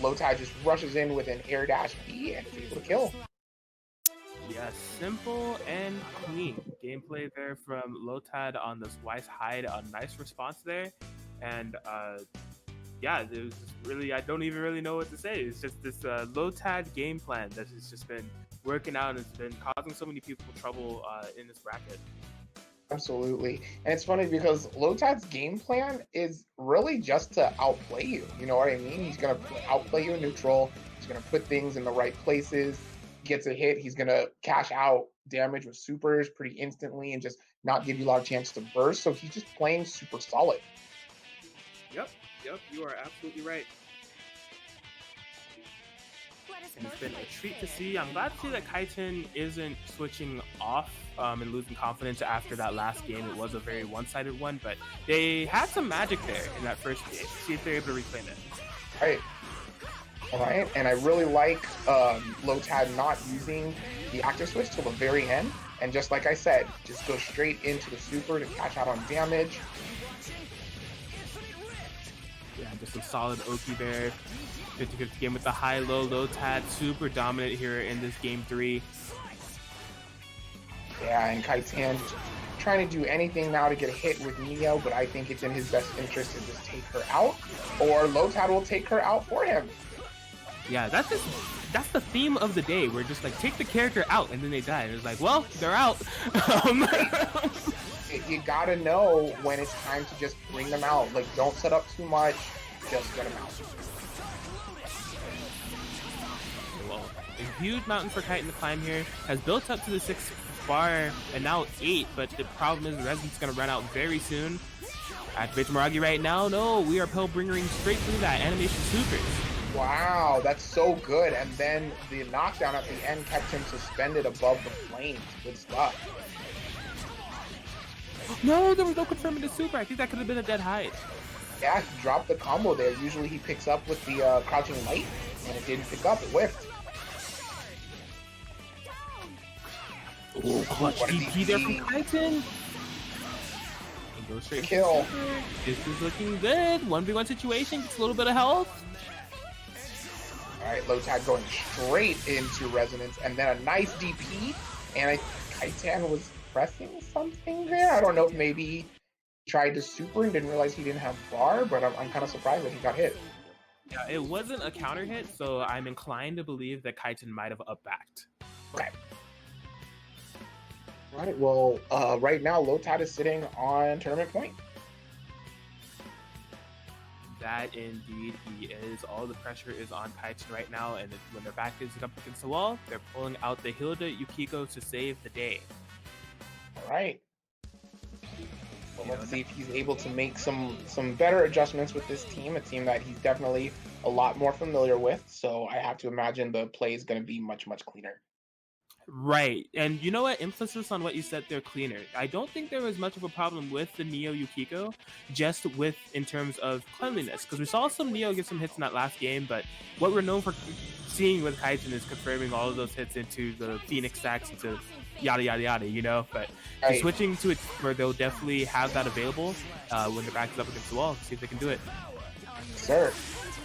Lotad just rushes in with an air dash B and is able to kill. Yeah, simple and clean gameplay there from Lotad on this Weiss Hide. A nice response there, and yeah, it was just really, I don't even really know what to say. It's just this Lotad game plan that has just been working out and it's been causing so many people trouble in this bracket. Absolutely. And it's funny because Lotad's game plan is really just to outplay you. You know what I mean? He's going to outplay you in neutral. He's going to put things in the right places. Gets a hit. He's going to cash out damage with supers pretty instantly and just not give you a lot of chance to burst. So he's just playing super solid. Yep, you are absolutely right. And it's been a treat to see. I'm glad to see that Kaiten isn't switching off and losing confidence after that last game. It was a very one-sided one, but they had some magic there in that first game. See if they're able to reclaim it. All right, and I really like Lotad not using the active switch till the very end. And just like I said, just go straight into the super to cash out on damage. Yeah, just some solid Oki there. 50-50 game with the high-low Lotad. Super dominant here in this game 3. Yeah, and Kaiten just trying to do anything now to get a hit with Neo, but I think it's in his best interest to just take her out, or Lotad will take her out for him. Yeah, that's the theme of the day. We're just like, take the character out, and then they die. And it's like, well, they're out. You gotta know when it's time to just bring them out. Like, don't set up too much, just get them out. Well, a huge mountain for Kaiten to climb here. Has built up to the 6th bar, and now 8, but the problem is Resonance is going to run out very soon. Activate Maragi right now. No, we are Pellbringering straight through that. Animation supers. Wow, that's so good. And then the knockdown at the end kept him suspended above the flames. Good stuff. No, there was no confirming the super. I think that could have been a dead hide. Yeah, he dropped the combo there. Usually he picks up with the crouching light, and it didn't pick up. It whiffed. Oh, clutch What a DP there from DP. Kaiten. And goes straight Kill. to the super. This is looking good. 1v1 situation. Gets a little bit of health. All right, Lotad going straight into Resonance, and then a nice DP, and Kaiten was pressing something there. I don't know if maybe he tried to super and didn't realize he didn't have bar, but I'm kind of surprised that he got hit. Yeah, it wasn't a counter hit, so I'm inclined to believe that Kaiten might have up-backed. Okay. All right, well, right now Lotad is sitting on tournament point. That indeed he is. All the pressure is on Kaiten right now, and when their back is up against the wall, they're pulling out the Hilda Yukiko to save the day. All right. Well, let's see if he's able to make some better adjustments with this team, a team that he's definitely a lot more familiar with. So I have to imagine the play is going to be much, much cleaner. Right, and you know what? Emphasis on what you said there, cleaner. I don't think there was much of a problem with the Neo Yukiko, just with in terms of cleanliness, because we saw some Neo get some hits in that last game, but what we're known for seeing with Kaiten is confirming all of those hits into the Phoenix stacks, into yada yada yada, you know. But Right. switching to it where they'll definitely have that available when their back is up against the wall, see if they can do it. Sir.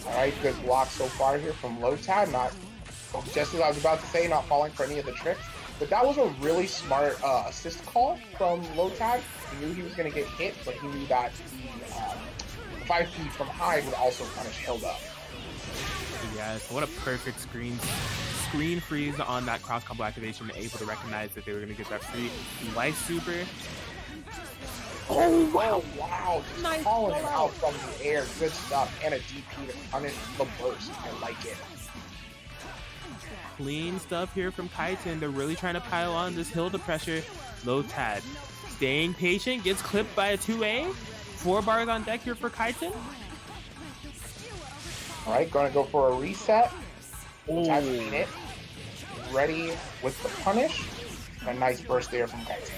All right, good block so far here from Lotad. Not just as I was about to say, not falling for any of the tricks. But that was a really smart assist call from Lotad. He knew he was going to get hit, but he knew that the 5P from Hyde would also punish Hilda. Yes, what a perfect screen freeze on that cross combo activation, able to recognize that they were going to get that free life super. Oh, wow. Just Nice calling him ball. out from the air. Good stuff. And a DP to punish the burst. I like it. Clean stuff here from Kaiten. They're really trying to pile on this Hilda pressure. Lotad staying patient, gets clipped by a 2A. 4 bars on deck here for Kaiten. All right, gonna go for a reset. Tad's Ooh. seen it. Ready with the punish. A nice burst there from Kaiten.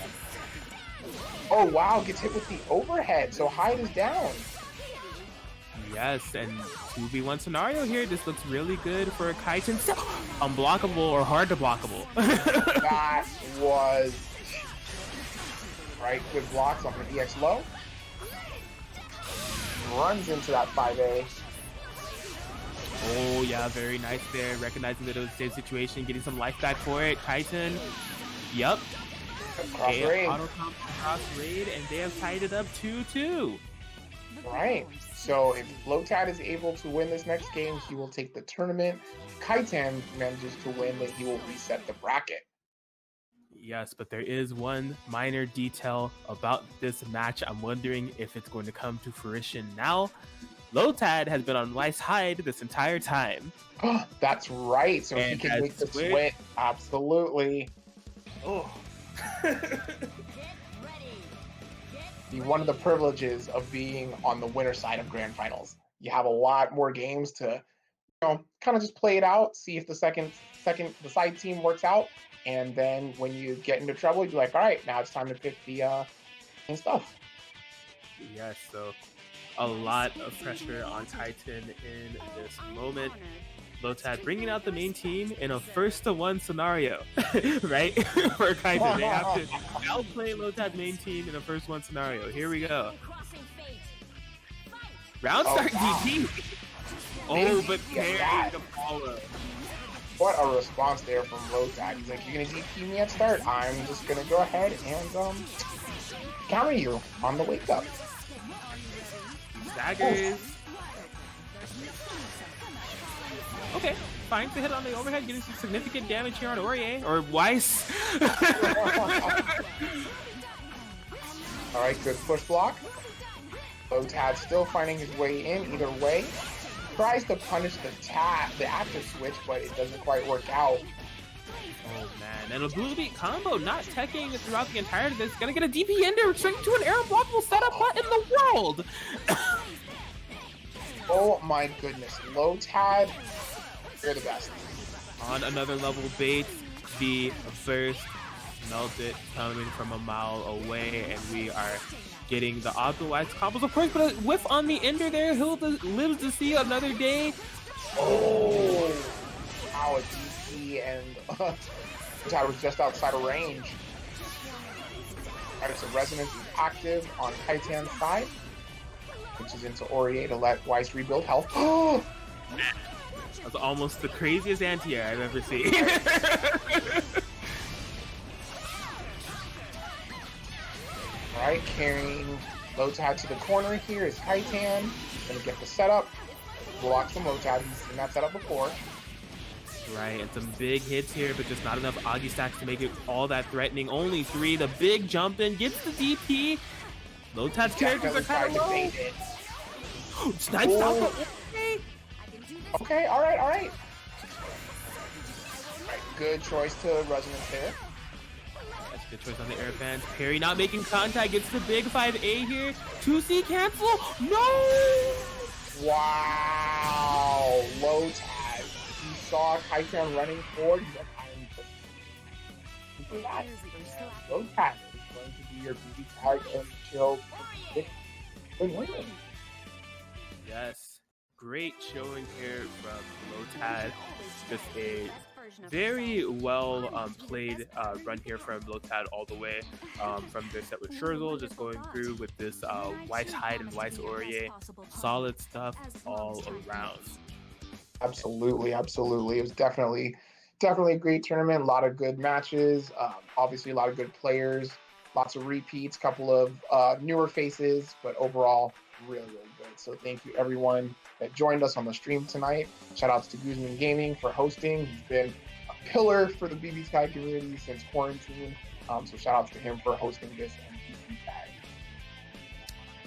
Oh wow, gets hit with the overhead. So Hyde is down. Yes, and 2v1 scenario here. This looks really good for Kaiten. Unblockable or hard to blockable. That was right. Good blocks on the EX low. Runs into that 5A. Oh yeah, very nice there. Recognizing that it was a safe situation, getting some life back for it. Kaiten. Yep. Cross They raid. auto comp cross raid, and they have tied it up 2-2. Right. So if Lotad is able to win this next game, he will take the tournament. Kaiten manages to win, then he will reset the bracket. Yes, but there is one minor detail about this match. I'm wondering if it's going to come to fruition now. Lotad has been on Weiss Hyde this entire time. That's right. So And he can has make the switched. switch. Absolutely. Oh. One of the privileges of being on the winner side of grand finals. You have a lot more games to, kind of just play it out, see if the the side team works out, and then when you get into trouble, you're like, all right, now it's time to pick the main stuff. Yes, so a lot of pressure on Kaiten in this moment. Lotad bringing out the main team in a 1-1 scenario, right? For Kaiten, they have to outplay Lotad's main team in a 1-1 scenario. Here we go. Round start DP. Oh, but parrying the follow. What a response there from Lotad. He's like, you're going to DP me at start? I'm just going to go ahead and counter you on the wake up. Daggers. Okay, fine to hit on the overhead, getting some significant damage here on Aurier, or Weiss. All right, good push block. Lotad still finding his way in either way. Tries to punish the active switch, but it doesn't quite work out. Oh man, and a blue beat combo, not teching throughout the entirety of this. Gonna get a DP in there, straight to an air blockable setup. What in the world? Oh my goodness, Lotad, you're the best. On another level bait, the first melted coming from a mile away, and we are getting the optimized combos, of course, but a whiff on the ender there. He'll lives to see another day. Oh, wow, a DC, and Lotad was just outside of range. Alright, so Resonance is active on Kaiten's side, which is into Aurier to let Weiss rebuild health. Oh! That's almost the craziest anti-air I've ever seen. Alright, carrying Lotad to the corner here is Kaiten. Gonna get the setup. Blocks from Lotad. He's seen that setup before. Right, and some big hits here, but just not enough Augie stacks to make it all that threatening. Only 3. The big jump in gets the DP. Lotad's characters are kind of low. It. Snipes out the Okay, alright. Alright, good choice to Resonance there. That's a good choice on the air fans. Perry not making contact, gets the big 5A here. 2C cancel. No! Wow, Lotad. He saw Kaiten running forward. He's like, I'm that. Lotad is going to be your BBTAG and chill. Yes. Great showing here from Lotad. Just a very well played run here from Lotad all the way from their set with Shurzl, just going through with this Weiss Hyde and Weiss Aurier. Solid stuff all around. Absolutely. It was definitely a great tournament. A lot of good matches. Obviously, a lot of good players. Lots of repeats. Couple of newer faces, but overall, really good. So thank you everyone that joined us on the stream tonight. Shout outs to Guzman Gaming for hosting. He's been a pillar for the BBTAG community since quarantine. So shout outs to him for hosting this and BBTAG.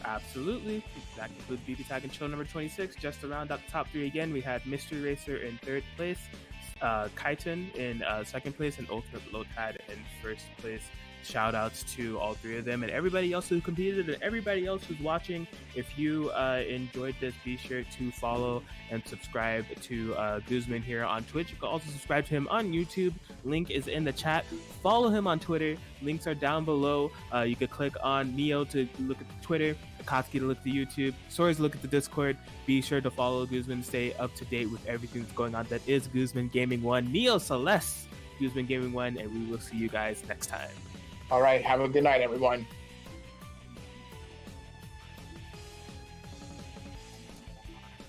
Absolutely. That concludes BBTAG and show number 26. Just to round out the top 3 again, we had Mystery Racer in 3rd place, Kaiten in 2nd place, and Ultimate Lotad in 1st place. shout outs to all three of them and everybody else who competed and everybody else who's watching. If you enjoyed this, be sure to follow and subscribe to Guzman here on Twitch. You can also subscribe to him on YouTube. Link is in the chat. Follow him on Twitter. Links are down below. You can click on Neo to look at the Twitter, Akatsuki to look at the YouTube, Swords to look at the Discord. Be sure to follow Guzman, stay up to date with everything that's going on. That is Guzman Gaming 1, Neo Celeste, Guzman Gaming 1, and we will see you guys next time. All right, have a good night, everyone.